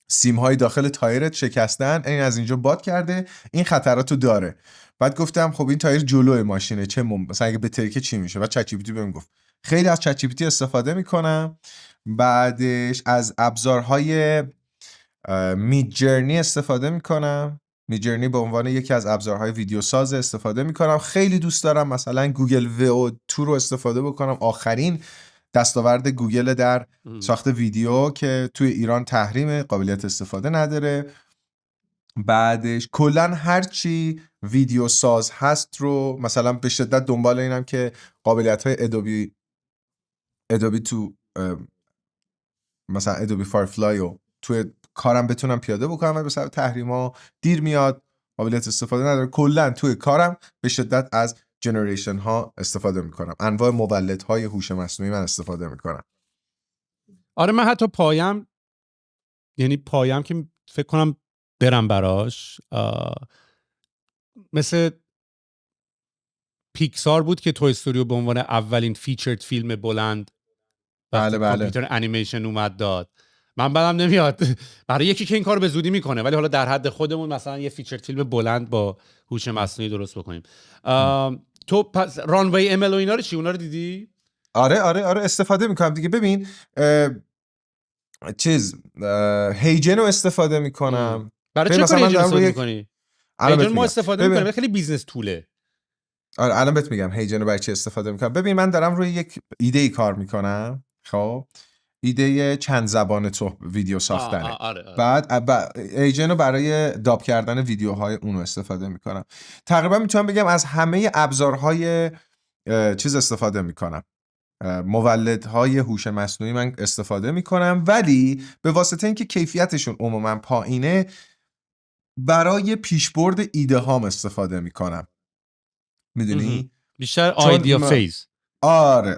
سیم های داخل تایرت شکستن، این از اینجا باد کرده، این خطراتو داره. بعد گفتم خب این تایر جلوی ماشینه، چه مثلا اگه بترکه چی میشه؟ بعد چت جی پی تی بهم گفت. خیلی از چت جی پی تی استفاده میکنم بعدش از ابزارهای میدجرنی استفاده میکنم. میدجرنی به عنوان یکی از ابزارهای ویدیو ساز استفاده میکنم. خیلی دوست دارم مثلا گوگل VO2 رو استفاده بکنم، آخرین دستاورد گوگل در ساخت ویدیو که توی ایران تحریم، قابلیت استفاده نداره. بعدش کلا هرچی ویدیو ساز هست رو مثلا به شدت دنبال اینم که قابلیت های ادوبی تو مثلا ادوبی فایرفلای رو توی کارم بتونم پیاده بکنم و به سبب تحریما دیر میاد، قابلیت استفاده نداره. کلا توی کارم به شدت از جنریشن ها استفاده میکنم، انواع مولدهای هوش مصنوعی من استفاده میکنم. آره من حتی پایم که فکر کنم برم براش مثل پیکسار بود که توی استوریو به عنوان اولین فیچرد فیلم بلند بله کامپیوتر انیمیشن اومد داد. من بعدم نمیاد برای یکی که این کارو به زودی میکنه، ولی حالا در حد خودمون مثلا یه فیچرد فیلم بلند با هوش مصنوعی درست بکنیم. تو پس رانوی ام ال و اینا رو چی؟ اونا رو دیدی؟ آره استفاده میکنم دیگه. ببین هیجن رو استفاده میکنم. برای چه کاری هیجن استفاده میکنی؟ هیجن ما استفاده میکنیم، خیلی بیزنس توله. آره الان بهت میگم هیجن رو برای چی استفاده میکنم. ببین من دارم روی یک ایده کار میکنم، خب ایده چند زبان تو ویدیو ساختنه. آره. بعد هیجن رو برای داب کردن ویدیوهای اونو استفاده میکنم. تقریبا میتونم بگم از همه ابزارهای چیز استفاده میکنم، مولدهای هوش مصنوعی من استفاده میکنم، ولی به واسطه اینکه کیفیتشون عموما پایینه برای پیشبرد ایده هام استفاده میکنم. میدونی؟ بیشتر آیدیا فیز. آره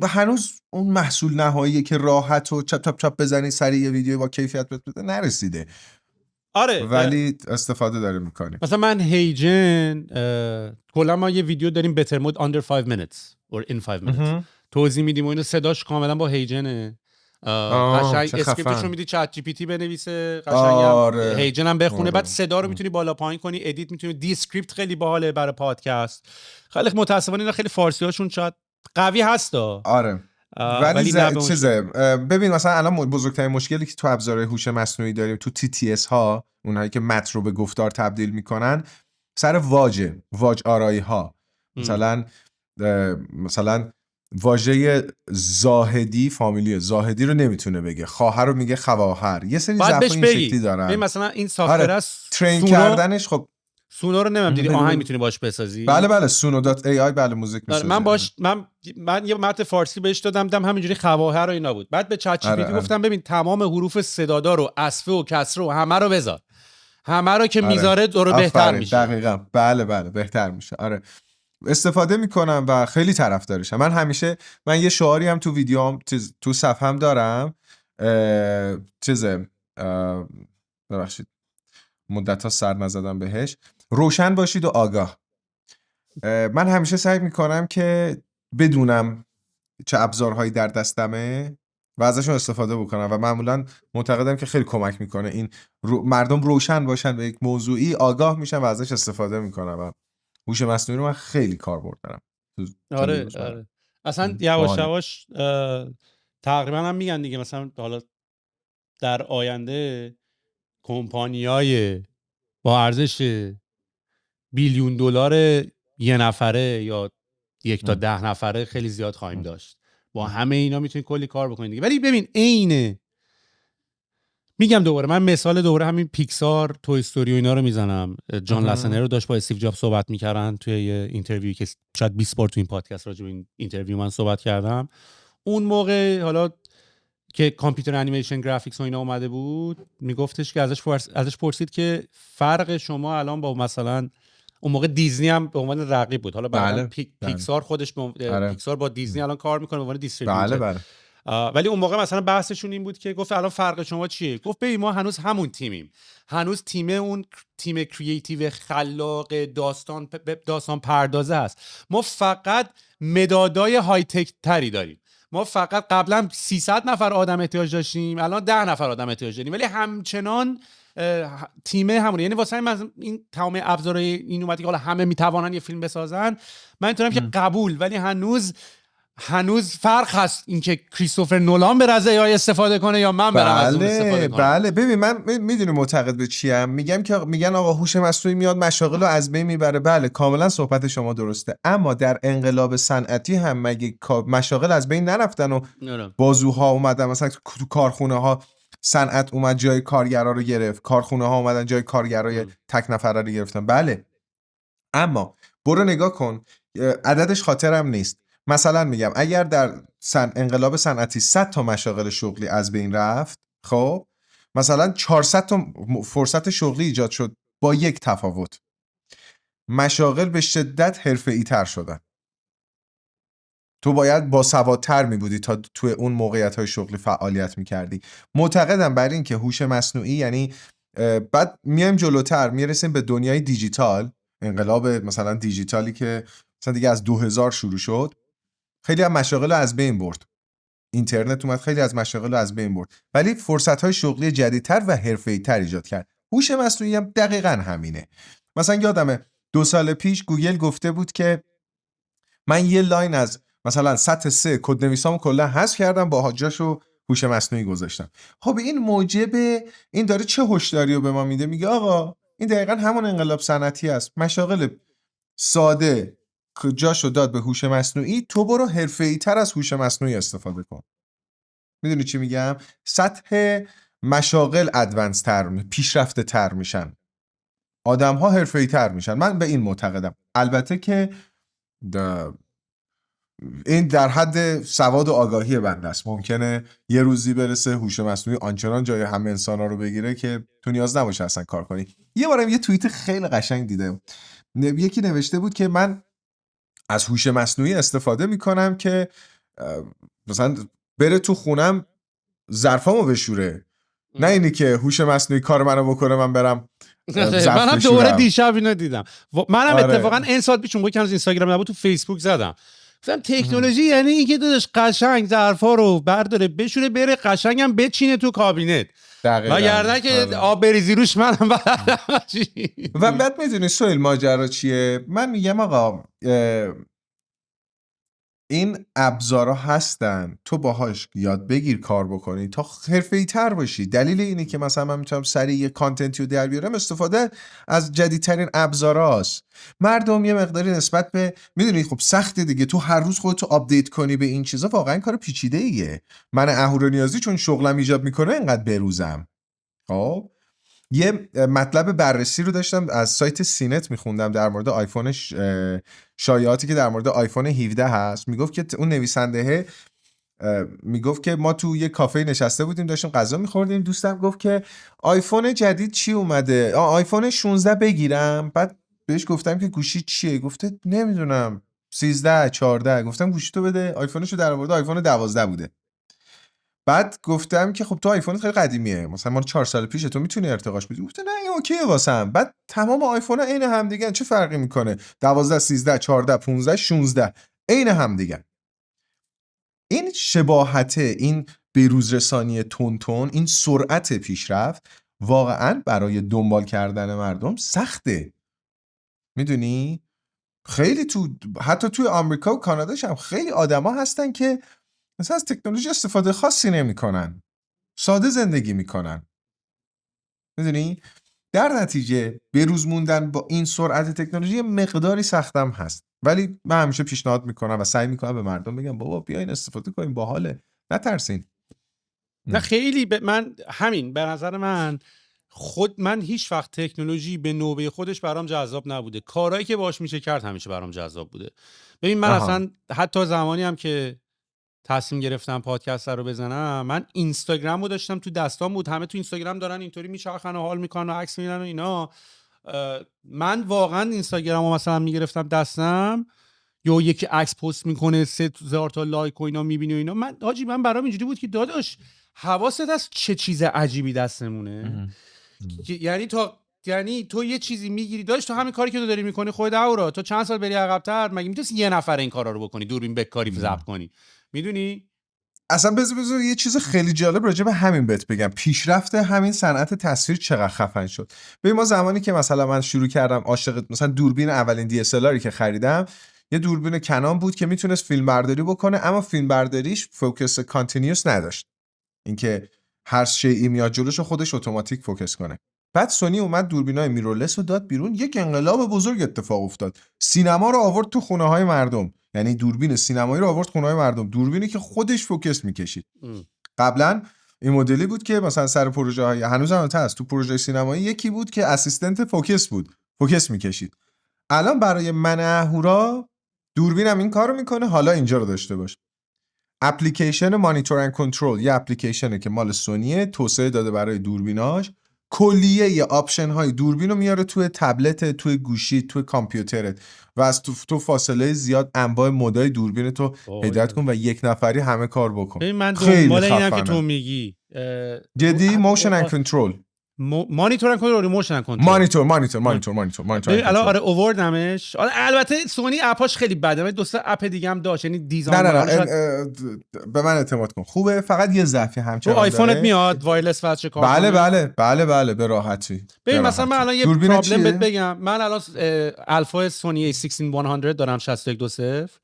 هنوز اون محصول نهاییه که راحت و چپ بزنی سریع یه ویدیو با کیفیت بده نرسیده. آره ولی استفاده داریم میکنیم. مثلا من هیجن کلا ما یه ویدیو داریم بتر مود under 5 minutes or in 5 minutes توضیح میدیم و اینو صداش کاملا با هیجنه. قشنگ اسکریپتش رو میدی چت جی پی تی بنویسه، قشنگ هیجن هم بخونه. بعد صدا رو میتونی بالا پایین کنی، ادیت میتونی. دی اسکریپت خیلی باحاله برای پادکست. خیلی متاسفانه اینا خیلی فارسی هاشون شاید قوی هستا. آره ولی چیزه. ببین مثلا الان بزرگترین مشکلی که تو ابزارهای هوش مصنوعی داریم تو TTS ها، اونهایی که متن رو به گفتار تبدیل میکنن، سر واج آرایی ها. مثلا واژه زاهدی، فامیلی زاهدی رو نمیتونه بگه، خواهر رو میگه خواهر. یه سری ضعف این شکلی دارن. مثلا این سافتور است ترین کردنش. خب سونو رو نمیدونم دیدی آهنگ میتونی باش بسازی. بله سونو.ai بله موزیک میسازه. من یه متن فارسی بهش دادم همینجوری خواهر و اینا بود. بعد به چت جی پی تی گفتم ببین تمام حروف صدادار و اصفه و کسره و همه رو بذار، همه رو که میذاره رو بهتر میشه. دقیقاً بله بهتر میشه. آره استفاده میکنم و خیلی طرفدارشم. من همیشه یه شعاری هم تو ویدیوام تو صفحه‌ام دارم. ببخشید مدت‌ها سر نزدم بهش. روشن باشید و آگاه. من همیشه سعی میکنم که بدونم چه ابزارهایی در دستمه و ازشون استفاده بکنم و معمولا معتقدم که خیلی کمک میکنه این مردم روشن باشن به یک موضوعی، آگاه میشن و ازش استفاده میکنن. و هوش مصنوعی رو من خیلی کاربرد دارم. آره اصلا یواش تقریبا هم میگن دیگه مثلا حالا در آینده کمپانیای با ارزش بیلیون دلار یه نفره یا 1 تا 10 نفره خیلی زیاد خواهیم داشت. با همه اینا میتونید کلی کار بکنید دیگه. ولی ببین عینه، میگم دوباره من مثال دوباره همین پیکسار، توی استوری و اینا رو میزنم. جان لاسنر رو داشت با استیو جاب صحبت میکردن توی یه اینترویو که شاید 20 بار تو این پادکست راجع به این اینترویو من صحبت کردم. اون موقع حالا که کامپیوتر انیمیشن گرافیکس و اینا اومده بود، میگفتش که ازش پرسید که فرق شما الان با مثلا اون موقع دیزنی هم به عنوان رقیب بود، حالا بعداً پیکسار خودش پیکسار با دیزنی الان کار میکنه به عنوان دیستریبیوتور. ولی اون موقع مثلا بحثشون این بود که گفت الان فرق شما چیه؟ گفت ببین ما هنوز همون تیمیم، هنوز اون تیم کریتیو خلاق داستان پردازه هست. ما فقط مدادای های تک تری داریم. ما فقط قبلا 300 نفر آدم احتیاج داشتیم، الان 10 نفر آدم احتیاج داریم، ولی همچنان تیم همونه. یعنی واسه این تمام ابزارهای این اومدی که حالا همه میتوانن یه فیلم بسازن، من اینطورم که قبول، ولی هنوز هنوز فرق هست اینکه کریستوفر نولان بره از AI استفاده کنه یا من برم از اون استفاده کنم. بله ببین من میدونی معتقد به چیم، میگن آقا هوش مصنوعی میاد مشاغل رو از بین میبره. بله کاملا صحبت شما درسته، اما در انقلاب صنعتی هم مگه مشاغل از بین نرفتن و بازوها اومدن؟ مثلا تو کارخونه ها صنعت اومد جای کارگرا رو گرفت، کارخونه ها اومدن جای کارگرای تک نفره رو گرفتن. بله اما برو نگاه کن، عددش خاطرم نیست، مثلا میگم اگر در انقلاب صنعتی 100 تا مشاغل شغلی از بین رفت، خب مثلا 400 تا فرصت شغلی ایجاد شد با یک تفاوت: مشاغل به شدت حرفه‌ای تر شدن. تو باید باسوادتر میبودی تا توی اون موقعیت‌های شغلی فعالیت میکردی. معتقدم بر این که هوش مصنوعی، یعنی بعد میایم جلوتر میرسیم به دنیای دیجیتال، انقلاب مثلا دیجیتالی که مثلا دیگه از 2000 شروع شد، خیلی از مشاغل رو از بین برد. اینترنت اومد خیلی از مشاغل رو از بین برد، ولی فرصت‌های شغلی جدیدتر و حرفه‌ای‌تر ایجاد کرد. هوش مصنوعی هم دقیقاً همینه. مثلا یادمه 2 سال پیش گوگل گفته بود که من یه لاین از مثلا سطح 3 کدنویسامو کلا حذف کردم، با جاشو هوش مصنوعی گذاشتم. خب این موجب این داره چه هشداری رو به ما میده؟ میگه آقا این دقیقاً همون انقلاب صنعتی است. مشاغل ساده جاشو داد به هوش مصنوعی، تو برو حرفه‌ای‌تر از هوش مصنوعی استفاده کن. میدونی چی میگم؟ سطح مشاغل ادوانس تر، پیشرفته تر میشن، آدم‌ها حرفه‌ای‌تر میشن. من به این معتقدم. البته که این در حد سواد و آگاهی بنده است. ممکنه یه روزی برسه هوش مصنوعی آنچنان جای همه انسان‌ها رو بگیره که تو نیاز نباشه اصلا کار کنی. یه بارم یه توییت خیلی قشنگ دیدم، یکی نوشته بود که من از هوش مصنوعی استفاده میکنم که مثلا بره تو خونم ظرفامو بشوره، نه اینی که هوش مصنوعی کار منو بکنه من برم ظرف منم دوباره دیشب اینو دیدم. منم اتفاقا این سال پیش اون که اینستاگرام نبود تو فیسبوک زدم، گفتم تکنولوژی یعنی اینکه داداش قشنگ ظرفا رو برداره بشوره بره قشنگم بچینه تو کابینت، وگرنه که آب بریزی روش منم و بعد میدونی سویل ماجرا چیه؟ من میگم آقا این ابزارا هستن، تو باهاش یاد بگیر کار بکنی تا حرفه‌ای تر باشی. دلیل اینه که مثلا من میتونم سریع یه کانتنتی رو در بیارم استفاده از جدیدترین ابزاراست. مردم یه مقداری نسبت به میدونی خب سخته دیگه، تو هر روز خودتو آپدیت کنی به این چیزا، واقعا کار پیچیده ایه. من اهورانیازی چون شغلم ایجاب میکنه اینقدر بروزم. خب یه مطلب بررسی رو داشتم از سایت سینت میخوندم در مورد آیفون، شایعاتی که در مورد آیفون 17 هست. میگفت که اون نویسنده میگفت که ما تو یه کافه نشسته بودیم داشتیم غذا میخوردیم، دوستم گفت که آیفون جدید چی اومده؟ آیفون 16 بگیرم؟ بعد بهش گفتم که گوشی چیه؟ گفته نمیدونم 13 14. گفتم گوشی تو بده. آیفونشو در آورد، آیفون 12 بوده. بعد گفتم که خب تو آیفونت خیلی قدیمیه، مثلا مال 4 سال پیشه، تو میتونی ارتقاش بدی. گفت نه این اوکیه واسم. بعد تمام آیفون‌ها عین هم دیگه، چه فرقی میکنه؟ 12 13 14 15 16 عین هم دیگه. این شباهت، این بروز رسانی تون، این سرعت پیشرفت واقعا برای دنبال کردن مردم سخته. میدونی خیلی حتی توی آمریکا و کاناداش هم خیلی آدما هستن که مثلا از تکنولوژی استفاده خاصی نمی‌کنن، ساده زندگی میکنن. میدونی در نتیجه بروز موندن با این سرعت تکنولوژی مقداری سختم هست، ولی من همیشه پیشنهاد میکنم و سعی میکنم به مردم بگم بابا بیاین استفاده کنین، باحاله، نترسین. نه خیلی من همین به نظر من هیچ وقت تکنولوژی به نوبه خودش برام جذاب نبوده، کارهایی که باهاش میشه کرد همیشه برام جذاب بوده. ببین من اصلا حتی زمانی هم که تصمیم گرفتم پادکست رو بزنم، من اینستاگرام رو داشتم تو دستام بود، همه تو اینستاگرام دارن اینطوری میچرخن و حال میکنن و عکس میدن و اینا. من واقعا اینستاگرام رو مثلا میگرفتم دستم، یا یکی عکس پست میکنه 3000 تا لایک و اینا میبینی و اینا، من برام اینجوری بود که داداش حواست از چه چیز عجیبی دستمونه. یعنی تو یه چیزی میگیری داداش، تو همین کاری که تو داری میکنی خود اورا تو چند سال بری عقب‌تر مگه میتونی یه نفر این کارا رو بکنی، دوربین بکاری ضبط کنی؟ میدونی اصلا بذار یه چیز خیلی جالب راجع به همین بهت بگم، پیشرفت همین صنعت تصویر چقدر خفن شد. ببین ما زمانی که مثلا من شروع کردم عاشق مثلا دوربین اولین DSLRی که خریدم یه دوربین کنان بود که میتونست فیلم برداری بکنه، اما فیلم برداریش فوکس کانتینیوس نداشت، اینکه هر شیئی میاد جلوش خودش اتوماتیک فوکس کنه. بعد سونی اومد دوربینای میرورلس رو داد بیرون، یک انقلاب بزرگ اتفاق افتاد. سینما رو آورد تو خونه های مردم، یعنی دوربین سینمایی رو آورد خونه های مردم، دوربینی که خودش فوکس میکشید. قبلا این مدلی بود که مثلا سر پروژه های هنوز هم هست، تو پروژه سینمایی یکی بود که اسیستنت فوکس بود، فوکس میکشید. الان برای من اهورا دوربینم این کارو میکنه. حالا اینجا رو داشته باش، اپلیکیشن مانیتور اند کنترل، یه اپلیکیشنه که مال سونیه، توسعه داده برای دوربیناش. کلیه یه آپشن های دوربین رو میاره توی تبلت، توی گوشی، توی کامپیوترت و از تو فاصله زیاد انواع مدای دوربین تو هدایت کن و یک نفری همه کار بکن. من دنبال اینم که تو میگی جدی موشن اند کنترل، مانیتور کنترل، موشن کنترل، مانیتور. الان آره اووردمش. البته سونی اپاش خیلی بده، من 2 اپ دیگه هم داشت، یعنی دیزاین نه به من اعتماد کن، خوبه. فقط یه ضعفی همچنان تو آیفونت میاد وایرلس فست کار بله به راحتی. ببین مثلا من الان یه پرابلم بهت بگم، من الان الفا سونی A16100 دارم 6120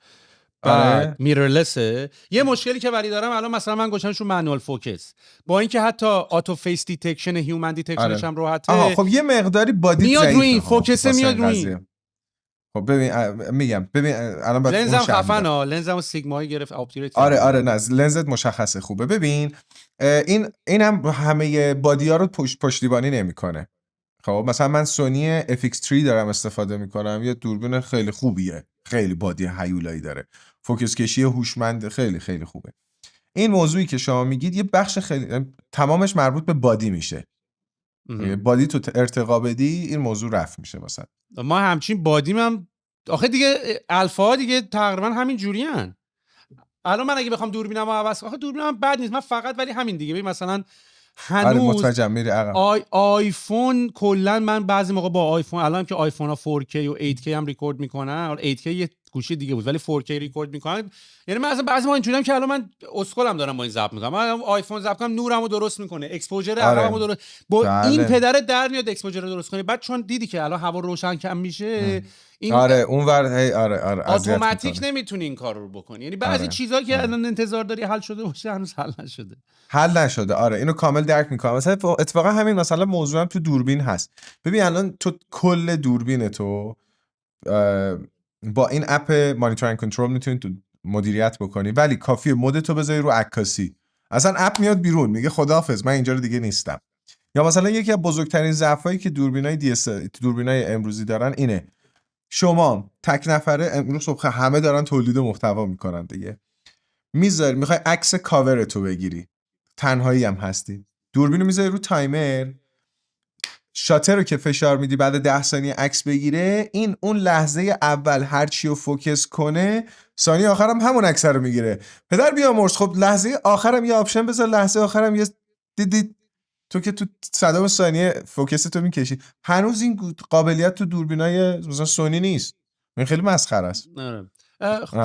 بعد میررلسه. یه مشکلی که ولی دارم الان، مثلا من گوشمش رو منوال فوکس، با اینکه حتی آتو فیس دیتکشن، هیومن دیتکشنش هم راحته. خب یه مقداری بادی میاد روی این فوکس، میاد روی این. خب ببین الان بعد لنزم خفنه، لنزم سیگمایی گرفت اپتیریت. آره نه لنزت مشخصه خوبه. ببین این هم همه بادی ها رو پشتیبانی نمیکنه. خب مثلا من سونی FX3 دارم استفاده میکنم، یه دوربین خیلی خوبیه، خیلی بادی هیولایی داره، فوکس کشی هوشمند، خیلی خیلی خوبه. این موضوعی که شما میگید یه بخش خیلی تمامش مربوط به بادی میشه. بادی تو ارتقا بدی این موضوع رفع میشه. مثلا ما همچین بادیم هم آخه دیگه الفا دیگه تقریبا همین جورین. الان من اگه بخوام دوربینمو عوض کنم، آخه دوربینم بد نیست، من فقط ولی همین دیگه ببین مثلا هنوز آیفون کلا، من بعضی موقع با آیفون، الان که آیفون ها 4K و 8K هم ریکورد میکنن، 8K یه گوشی دیگه بود ولی 4K ریکورد میکنن، یعنی من اصلا بعضی موقع اینجوریام که الان من اسکلم دارم با این ضبط میکنم، من آیفون ضبط کنم نورمو درست میکنه، اکسپوژر عقبمو درست، با این پدر در میاد اکسپوژر رو درست کنه. بعد چون دیدی که الان هوا روشن کم میشه، این آره اتوماتیک نمیتونی این کار رو بکنی. یعنی بعضی چیزا که الان انتظار داری حل شده باشه هنوز حل نشده. آره اینو کامل درک میکنم. مثلا اتفاقا همین مثلا موضوع هم تو دوربین هست. ببین الان تو کل دوربین تو با این اپ مانیتور اند کنترل میتونی تو مدیریت بکنی، ولی کافیه مود تو بذاری رو عکاسی، اصلا اپ میاد بیرون میگه خداحافظ من اینجا رو دیگه نیستم. یا مثلا یکی از بزرگترین ضعفایی که دوربینای امروزی دارن اینه، شما تک نفره امروز صبح همه دارن تولید محتوا میکنن دیگه، میذاری میخوای عکس کاور تو بگیری، تنهایی هم هستی، دوربینو میذاری رو تایمر، شاتر رو که فشار میدی بعد 10 ثانیه عکس بگیره، این اون لحظه اول هر چی رو فوکس کنه ثانیه آخرم همون عکس رو میگیره. پدر بیامرز، خب لحظه آخرم یه آپشن بذار، لحظه آخرم یه دیدید تو که تو 100 ثانیه فوکس تو میکشی. هنوز این قابلیت تو دوربینای مثلا سونی نیست. این خیلی مسخره است.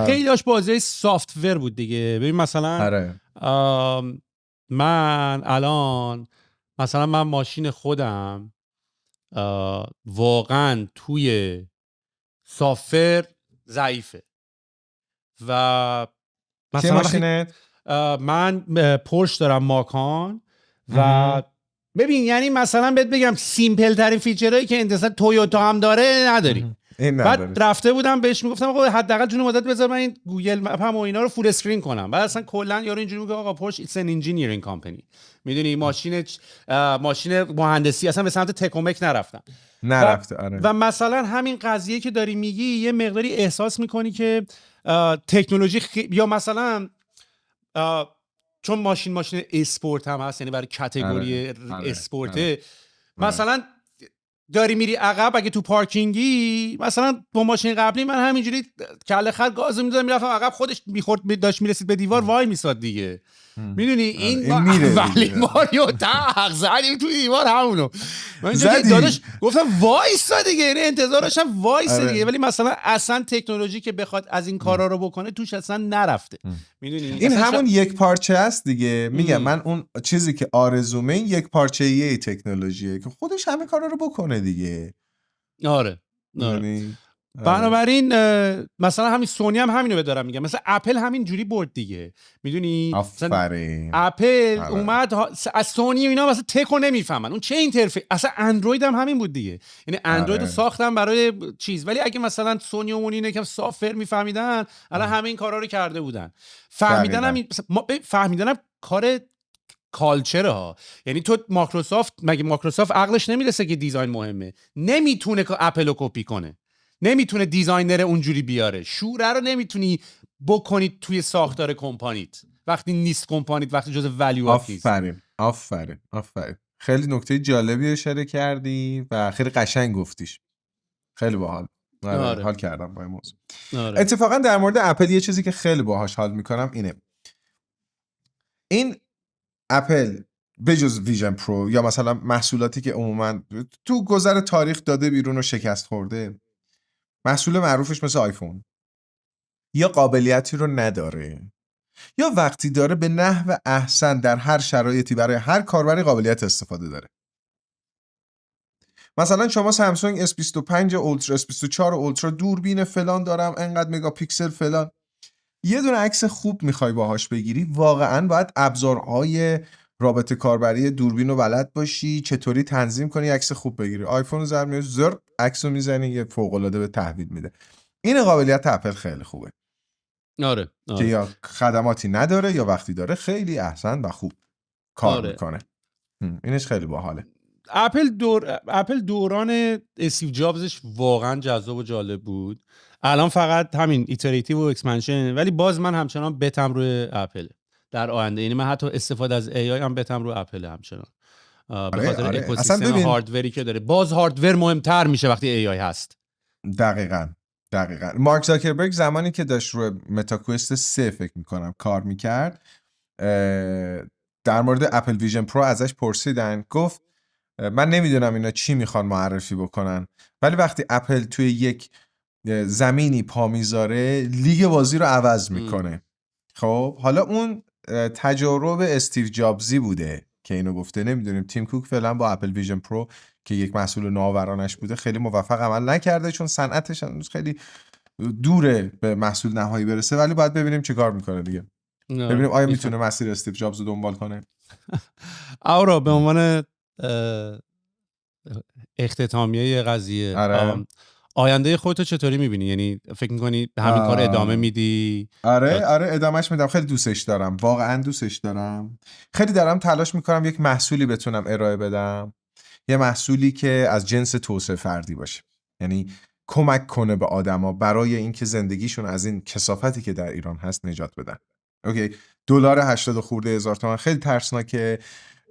خیلی داشت بازی سافت ور بود دیگه. ببین مثلا من الان مثلا من ماشین خودم واقعا توی سافر ضعیفه و مثلا ماشینت من پورش دارم ماکان و ببین یعنی مثلا بهت بگم سیمپل ترین فیچرهایی که انتظار تویوتا هم داره نداری. بعد رفته بودم بهش میگفتم آقا حداقل جون مدت بذار من این گوگل مپ هم و اینا رو فول اسکرین کنم. بعد اصلا کلا یارو اینجوری میگه آقا پورش ایتس ان انجینیرینگ کمپانی، میدونی ماشین مهندسی، اصلا به سمت تکومک نرفته. آره. و مثلا همین قضیه که داری میگی یه مقداری احساس میکنی که تکنولوژی یا مثلا چون ماشین اسپورت هم هست، یعنی برای کاتگوری اسپورته، مثلا داری میری عقب اگه تو پارکینگی، مثلا با ماشین قبلی من همینجوری کله خر گاز میدادم میرفتم عقب، خودش میخورد داشت میرسید به دیوار وای میساد دیگه. میدونی این ولی ماریو تق زدیم تو دیوار همونو من داداش گفتم وایسا دیگه، یعنی انتظارشم وایسا دیگه، ولی مثلا اصلا تکنولوژی که بخواد از این کارا رو بکنه توش اصلا نرفته. میدونی این همون یک پارچه است دیگه. میگم من اون چیزی که آرزومه این یک پارچه‌ای تکنولوژیه که خودش همه کارا رو بکنه دیگه. آره. بنابراین مثلا همین سونی هم همینو دارم میگم، مثلا اپل همین جوری برد دیگه، میدونی آفرین. اپل اومد از سونی و اینا مثلا تکو نمیفهمن اون چه اینترفیس، اصلا اندروید هم همین بود دیگه، یعنی اندروید رو ساختن برای چیز، ولی اگه مثلا سونی و اون اینه سافر میفهمیدن الان همه این کارا رو کرده بودن. فهمیدن هم کار کالچره ها، یعنی تو مگه مایکروسافت عقلش نمیرسه که دیزاین مهمه، نمیتونه که اپل رو کپی کنه، نمیتونه دیزاینر اونجوری بیاره، شوره رو نمیتونی بکنید توی ساختار کمپانیت وقتی نیست کمپانیت، وقتی جز ولیوات نیست. آفرین. خیلی نکته جالبی اشاره کردی و خیلی قشنگ گفتیش، خیلی باحال. آره. حال کردم با این موضوع. آره. اتفاقا در مورد اپل یه چیزی که خیلی باهاش حال میکنم اینه، این اپل بجز ویژن پرو یا مثلا محصولاتی که عموما تو گذر تاریخ داده بیرون و شکست خورده، محصول معروفش مثل آیفون یا قابلیتی رو نداره یا وقتی داره به نحو احسن در هر شرایطی برای هر کاربری قابلیت استفاده داره. مثلا شما سامسونگ S25 اولترا، S24 اولترا، دوربین فلان دارم، انقدر مگاپیکسل فلان، یه دونه عکس خوب میخوای باهاش بگیری، واقعا باید ابزارهای رابطه کاربری دوربین رو بلد باشی، چطوری تنظیم کنی عکس خوب بگیری. آیفون زر میاد زر عکسو میزنی، یه فوق العاده به تحویل میده. این قابلیت اپل خیلی خوبه. آره. که یا خدماتی نداره یا وقتی داره خیلی احسن و خوب کار میکنه. اینش خیلی باحاله. اپل دوران استیو جابزش واقعا جذاب و جالب بود. الان فقط همین ایتریتیو و اکسپنشن، ولی باز من همچنان بتم روی اپل در آینده، یعنی من حتی استفاده از AI هم بتم روی اپل همچنان، به خاطر اکوسیستم هاردوری که داره. باز هاردور مهمتر میشه وقتی AI هست. دقیقاً. مارک زاکربرگ زمانی که داشت روی متاکوست 3 فکر میکنم کار میکرد، در مورد اپل ویژن پرو ازش پرسیدن، گفت من نمیدونم اینا چی میخوان معرفی بکنن، ولی وقتی اپل توی یک زمینی پا میذاره لیگ بازی رو عوض میکنه. خب حالا اون تجارب استیو جابزی بوده که اینو گفته. نمیدونیم تیم کوک فعلا با اپل ویژن پرو که یک محصول نوآورانش بوده خیلی موفق عمل نکرده، چون صنعتش خیلی دوره به محصول نهایی برسه، ولی باید ببینیم چه کار میکنه دیگه. ببینیم آیا میتونه مسیر استیو جابز رو دنبال کنه. آورا به عنوان اختتامیه قضیه، آینده خودتو چطوری میبینی؟ یعنی فکر میکنی همین کار ادامه میدی؟ آره ادامهش میدم. خیلی دوستش دارم، واقعا دوستش دارم. خیلی دارم تلاش میکنم یک محصولی بتونم ارائه بدم، یه محصولی که از جنس توسعه فردی باشه، یعنی کمک کنه به آدما برای اینکه زندگیشون از این کثافتی که در ایران هست نجات بدن. اوکی، دلار 80 خورده هزار تومان خیلی ترسناکه،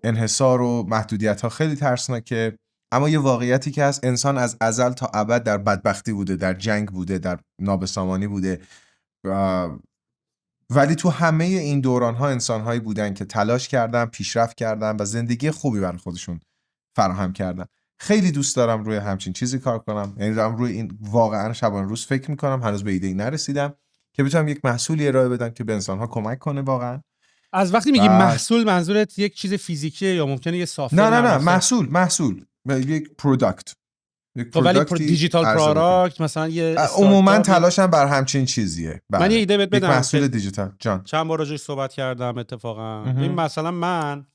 انحصار و محدودیت ها خیلی ترسناکه، اما یه واقعیتی که هست، انسان از ازل تا ابد در بدبختی بوده، در جنگ بوده، در نابسامانی بوده، ولی تو همه این دوران ها انسان هایی بودن که تلاش کردن، پیشرفت کردن و زندگی خوبی برای خودشون فراهم کردن. خیلی دوست دارم روی همچین چیزی کار کنم، یعنی دارم روی این واقعا شبان روز فکر میکنم، هنوز به ایده نرسیدم که بتونم یک محصولی ارائه بدم که به انسان ها کمک کنه واقعا. از وقتی میگی محصول منظورت یک چیز فیزیکیه یا ممکنه یه سافتور؟ نه محصول یک پروداکت، ولی دیجیتال پروداکت مثلا یه عموما تلاشم بر همچین چیزیه. من یه ایده بهت بدم، محصول دیجیتال. جان چند بار راجعش صحبت کردم اتفاقا. این مثلا من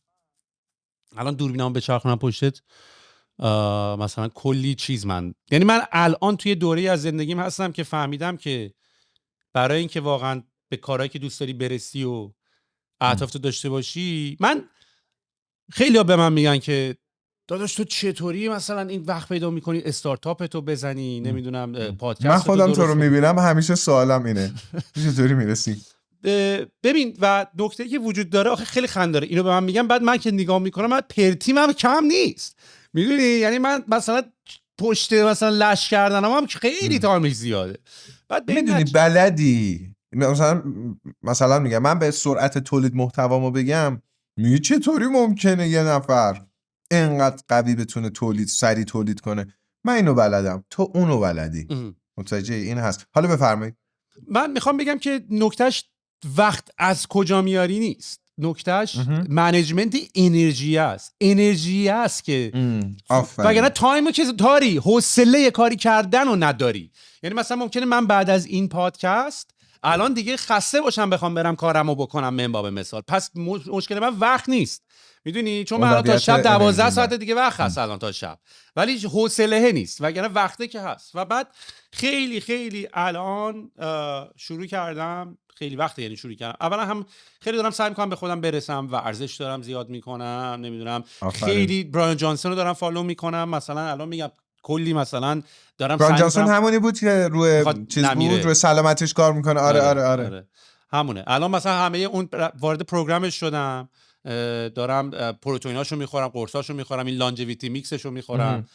الان دوربینام بچرخونم پشتت، مثلا کلی چیز یعنی من الان توی دوره‌ای از زندگیم هستم که فهمیدم که برای اینکه واقعا به کارهایی که دوست داری برسی و اهداف داشته باشی، من خیلی‌ها به من میگن که داداش تو چطوری مثلا این وقت پیدا میکنی استارتاپ تو بزنی، نمیدونم پادکست. من خودم تو رو میبینم همیشه سوالم اینه چطوری میرسی؟ ببین، و نکته‌ای که وجود داره آخه خیلی خنده داره، اینو به من میگن، بعد من که نگاه میکنم من پرتیمم کم نیست، میدونی، یعنی من مثلا پشت مثلا لش کردنم هم خیلی تایمش زیاده. بعد میدونی بلدی مثلا میگم من به سرعت تولید محتوامو بگم، میگه چطوری ممکنه یه نفر اینقدر قوی بتونه سریع تولید کنه؟ من اینو بلدم، تو اونو بلدی. متوجه این هست. حالا بفرمایید. من میخوام بگم که نکتهش وقت از کجا میاری نیست، نکتهش منیجمنت انرژی است که وگرنه تایمو که داری حوصله کاری کردن رو نداری. یعنی مثلا ممکنه من بعد از این پادکست الان دیگه خسته باشم بخوام برم کارمو بکنم من باب مثال، پس مشکل من وقت نیست، میدونی، چون من الان تا شب 12 ساعت دیگه وقت هست الان تا شب، ولی حوصله نیست، وگرنه وقته که هست. و بعد خیلی خیلی الان شروع کردم، خیلی وقته یعنی شروع کردم، اولا هم خیلی دارم سعی میکنم به خودم برسم، ورزش دارم زیاد میکنم، نمیدونم خیلی برایان جانسون رو دارم فالو میکنم، مثلا الان میگم کلی مثلا دارم برایان جانسون همونی بود که روی چیز بود، روی سلامتیش کار میکنه. آره همونه. الان مثلا همه اون وارد پروگرامش شدم، دارم پروتئیناشو میخورم، قرصاشو میخورم، این لانجویتی میکسشو میخورم.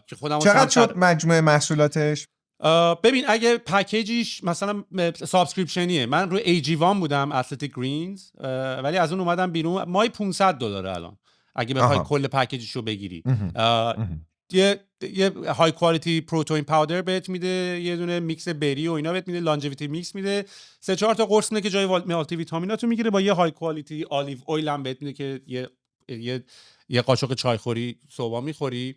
که خودم چقدر شد مجموعه محصولاتش؟ ببین اگه پکیجیش مثلا سابسکریپشنیه، من روی ایجیوان بودم، اتلتیک گرینز، ولی از اون اومدم بیرون، مای $500 الان اگه بخوای کل پکیجیشو بگیری. یه های کوالیتی پروتئین پاودر بهت میده، یه دونه میکس بری و اینا بهت میده، لانجویتی میکس میده، 3-4 تا قرص میده که جای مالتی ویتامیناتو میگیره، با یه های کوالیتی الیو اویل هم بهت میده که یه قاشق چای خوری صبح میخوری.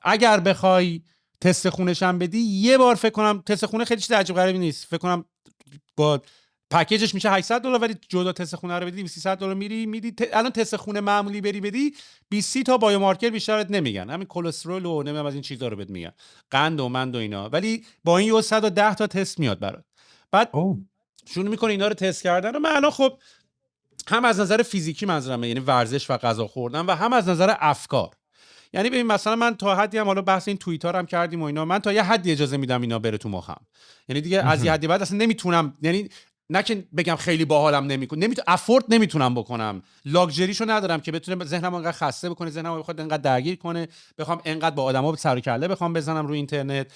اگر بخوای تست خونش هم بدی، یه بار فکر کنم تست خونه خیلی چیز عجیب غریبی نیست، فکر کنم با پکیجش میشه $800، ولی جدا تست خونه رو بدی $300 میدی. الان تست خونه معمولی بری 20 تا بایومارکر بیشترت نمیگن، همین کلسترول و نمیدونم از این چیزا رو بهت میگن، قند و مند و اینا، ولی با این 110 تا تست میاد برات. بعد شروع میکنه اینا رو تست کردن. و من الان خب هم از نظر فیزیکی منظورمه، یعنی ورزش و غذا خوردن، و هم از نظر افکار. یعنی ببین مثلا من تا حدی هم، حالا بحث این توییتر هم کردیم و اینا، من تا یه حدی اجازه میدم اینا بره تو مخم، یعنی دیگه از یه حدی بعد اصلا نمیتونم، یعنی نه که بگم خیلی باحالم نمیکنم، افورد نمیتونم بکنم، لاکچریشو ندارم که بتونم ذهنم انقدر خسته بکنه، ذهنم بخواد انقدر درگیر کنه، بخوام انقدر با آدما سر و کله بخوام بزنم روی اینترنت.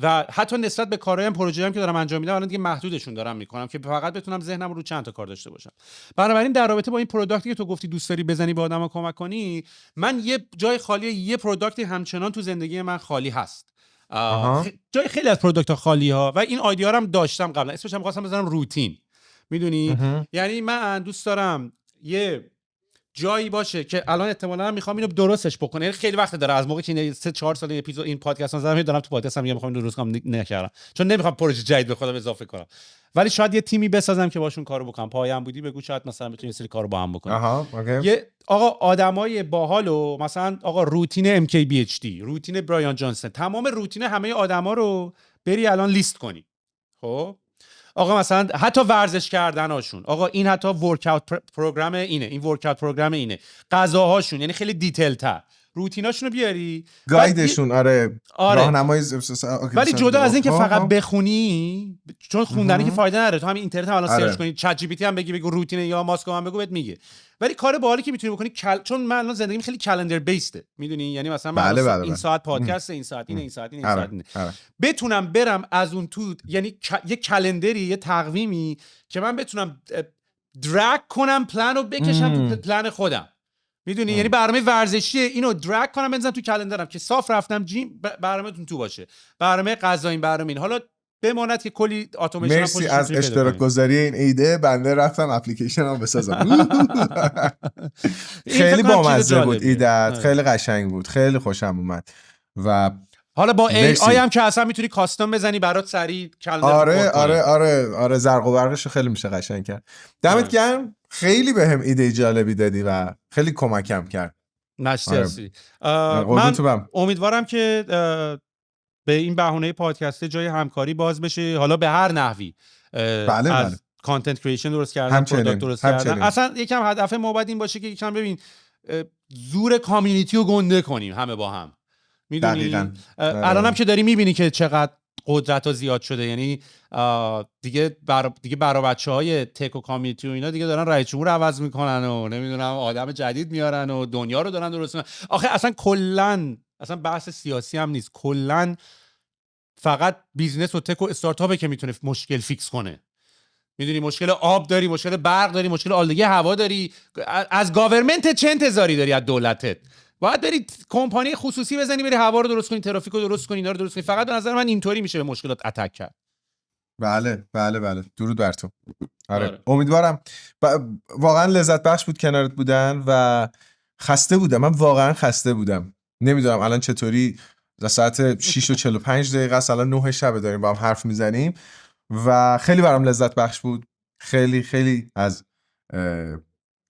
و حتی نسبت به کارایم پروژه‌ام که دارم انجام میدم الان دیگه محدودشون دارم میکنم که فقط بتونم ذهنم رو چند تا کار داشته باشم. بنابراین در رابطه با این پروداکتی که تو گفتی دوست داری بزنی به آدما کمک کنی، من یه جای خالی، یه پروداکتی همچنان تو زندگی من خالی هست. جای خیلی از پروداکت ها خالی ها، و این آیدیا رو هم داشتم قبلا، اسمش هم خواستم بزنم روتین، میدونی. یعنی من دوست دارم یه جایی باشه که الان احتمالاً میخوام اینو درستش بکنم، یعنی خیلی وقت داره از موقعی که 3-4 سال اپیزود این پادکست رو دارم تو پادکستم میگم میخوام درست کنم، نکردم چون نمیخوام پروژه جدید به خودم اضافه کنم، ولی شاید یه تیمی بسازم که باشون کارو بکنم. پایم بودی بگو شاید مثلا بتونیم یه سری کارو با هم بکنیم. یه آقا آدمای باحالو، مثلا آقا روتین MKBHD، روتین برایان جانسون، تمام روتین همه آدما رو بری الان لیست کنی. خب آقا مثلا حتی ورزش کردناشون، آقا این حتی ورکاوت پروگرام اینه، این ورکاوت پروگرام اینه، غذاهاشون، یعنی خیلی دیتیل تر روتیناشون رو بیاری، گایدشون. آره راهنمایی. ولی جدا از این که فقط بخونی، چون خوندنی که فایده نداره، تو همین اینترنت هم الان سرچ کنی، چت جی پی تی هم بگو روتین یا ماسکو هم بگو بهت میگه. ولی کار باحالی که میتونی بکنی چون من الان زندگیم خیلی کلندر بیسته، میدونی، یعنی مثلا من این ساعت پادکست، این ساعت اینه، این ساعت اینه، این ساعت اینه، بتونم برم از اون تو، یعنی یه کلندری، یه تقویمی که من بتونم درگ کنم، پلن رو بکشم تو پلن خودم، میدونی. یعنی برنامه ورزشی اینو درگ کنم بنزنم تو کلندرم که صاف رفتم جیم، برنامه‌تون تو باشه، برنامه غذایی، برنامه این. حالا بماند که کلی اتوماسیون هم مرسی از اشتراک گذاری این ایده، بنده رفتم اپلیکیشن هم بسازم. خیلی بامزه بود ایده‌ات، خیلی قشنگ بود، خیلی خوشم اومد. و حالا با AI هم که اصلا میتونی کاستوم بزنی برات سریع کلندر. آره زرق و برقش خیلی میشه قشنگ کرد. دمت گرم، خیلی بهم ایده جالبی دادی و خیلی کمکم کرد. نشتی. من امیدوارم که به این بهونه پادکست جای همکاری باز بشه، حالا به هر نحوی. از کانتنت کریشن درست کردن، پروداکت درست کردن. اصلا یکم هدف ما باید این باشه که یکم ببین زور کامیونیتی رو گنده کنیم همه با هم، میدونی. الان هم که داری میبینی که چقدر قدرت ها زیاد شده، یعنی دیگه برای بچه‌های تک و کامیونیتی و اینا دیگه دارن رئیس جمهور عوض میکنن و نمیدونم آدم جدید میارن و دنیا رو دارن درست میکنن. آخه اصلا کلا اصلا بحث سیاسی هم نیست، کلا فقط بیزنس و تک و استارتاپه که میتونه مشکل فیکس کنه، میدونی. مشکل آب داری، مشکل برق داری، مشکل آلودگی هوا داری، از گاورمنت چه انتظاری داری از دولتت؟ باید بری کمپانی خصوصی بزنی، بری هوا رو درست کنی، ترافیک رو درست کنی، اینا رو درست کنی. فقط به نظر من اینطوری میشه به مشکلات اتک کرد. بله درود بر تو. آره. امیدوارم واقعا لذت بخش بود کنارت بودن و خسته بودم. من واقعا خسته بودم. نمیدونم الان چطوری ساعت 6:45 است، الان 9 شب داریم با هم حرف میزنیم و خیلی برام لذت بخش بود. خیلی خیلی از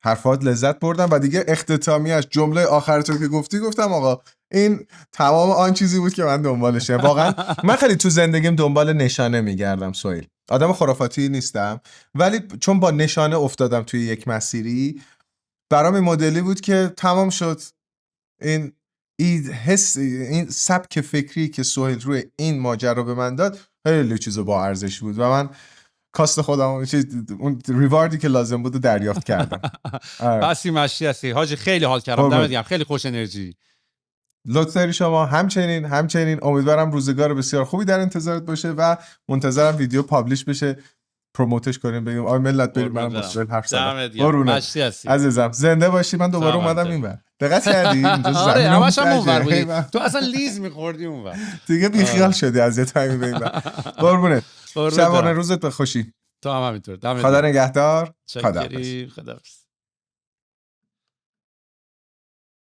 حرفات لذت بردم و دیگه اختتامیش جمله آخر تو که گفتم آقا این تمام آن چیزی بود که من دنبالشه. واقعا من خیلی تو زندگیم دنبال نشانه میگردم سهیل. آدم خرافاتی نیستم ولی چون با نشانه افتادم توی یک مسیری برام این مدلی بود که تمام شد. این سبک فکری که سهیل روی این ماجرا به من داد خیلی چیز با ارزش بود و من کاست خودم اون ریواردی که لازم بود دریافت کردم. بسی مشتی هستی حاجی، خیلی حال کردم. دمت گرم، خیلی خوش انرژی. لطف داری شما. همچنین امیدوارم روزگار بسیار خوبی در انتظارت باشه و منتظرم ویدیو پابلش بشه، پروموتش کنیم، بگیم آی ملت بریم من با سهیل حرف زدم. مشتی هستی عزیزم، زنده باشی. من دوباره اومدم اینور. دقت کردی اینجا آره زمین همش هم اونور بودی تو اصلا لیز می‌خوردی اونور دیگه بیخیال شدی از یه تایمی به اینور. قربونت. شبانه روزت بخوشی. تو هم همینطور. خدا نگهدار. خدا